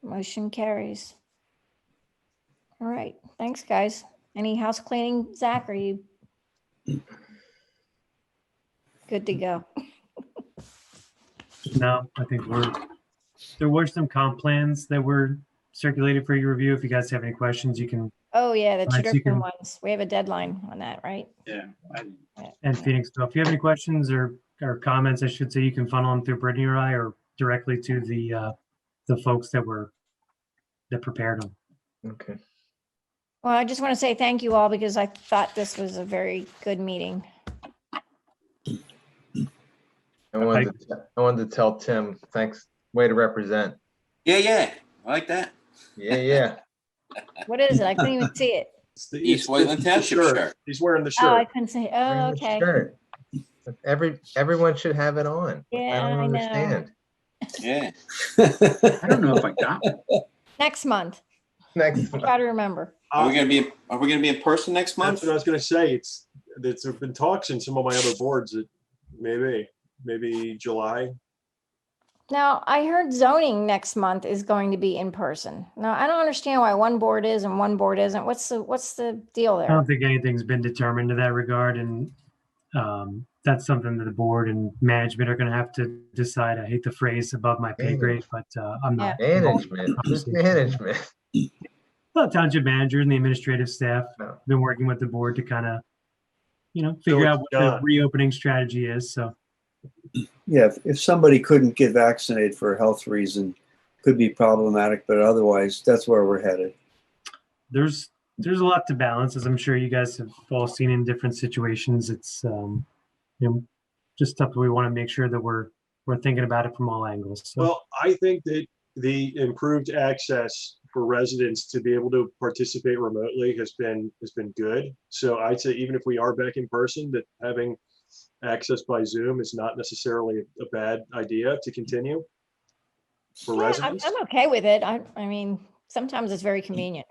Motion carries. All right, thanks, guys. Any house cleaning, Zach, are you good to go? No, I think there were some comp plans that were circulated for your review. If you guys have any questions, you can, Oh, yeah, the All right, so you Chidurkin can- ones. We have a deadline on that, right? Yeah. and Phoenix. So if you have any questions or comments, I should say, you can funnel them through Brittany or I, or directly to the folks that prepared them. Okay. Well, I just want to say thank you all because I thought this was a very good meeting. I wanted to tell Tim, thanks, way to represent. Yeah. I like that. Yeah. What is it? I couldn't even see it. It's the East Whiteland Township shirt. He's wearing the Oh, I shirt. couldn't see. Oh, Wearing the okay. shirt. Everyone should have it on. Yeah, I I don't know. understand. Yeah. I don't know if I got one. Next month. Next one. Try to remember. Are we gonna be in person next That's month? what I was gonna say. There's been talks in some of my other boards that maybe July. Now, I heard zoning next month is going to be in person. Now, I don't understand why one board is and one board isn't. What's the deal I there? don't think anything's been determined in that regard, and that's something that the board and management are going to have to decide. I hate the phrase above my pay grade, but I'm not. Management. Who's management? The township manager and the administrative staff No. been working with the board to kind of, figure out what the reopening strategy is. So Yeah, if somebody couldn't get vaccinated for a health reason, could be problematic, but otherwise, that's where we're headed. there's a lot to balance, as I'm sure you guys have all seen in different situations. It's just stuff that we want to make sure that we're thinking about it from all angles. So. Well, I think that the improved access for residents to be able to participate remotely has been good. So I'd say even if we are back in person, that having access by Zoom is not necessarily a bad idea to continue for Yeah, residents. I'm okay with it. I mean, sometimes it's very convenient.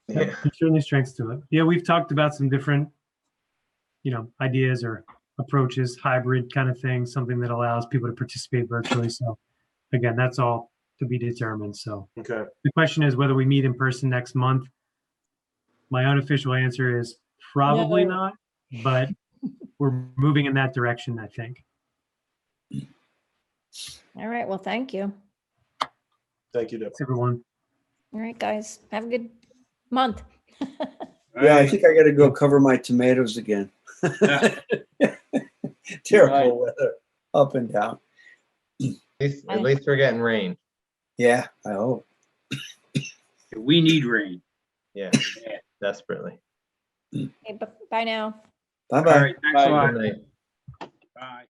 There's certainly strengths to it. Yeah, we've talked about some different, ideas or approaches, hybrid kind of thing, something that allows people to participate virtually. So again, that's all to be determined. So Okay. the question is whether we meet in person next month. My unofficial answer is probably No. not, but we're moving in that direction, I think. All right, well, thank you. Thank you, Deb. Thanks, everyone. All right, guys, have a good month. Yeah, I think I got to go cover my tomatoes again. Terrible weather, up and down. At least we're getting rain. Yeah, I hope. We need rain. Yeah, desperately. Okay, bye now. Bye-bye. All right, thanks a lot. Good night. Bye.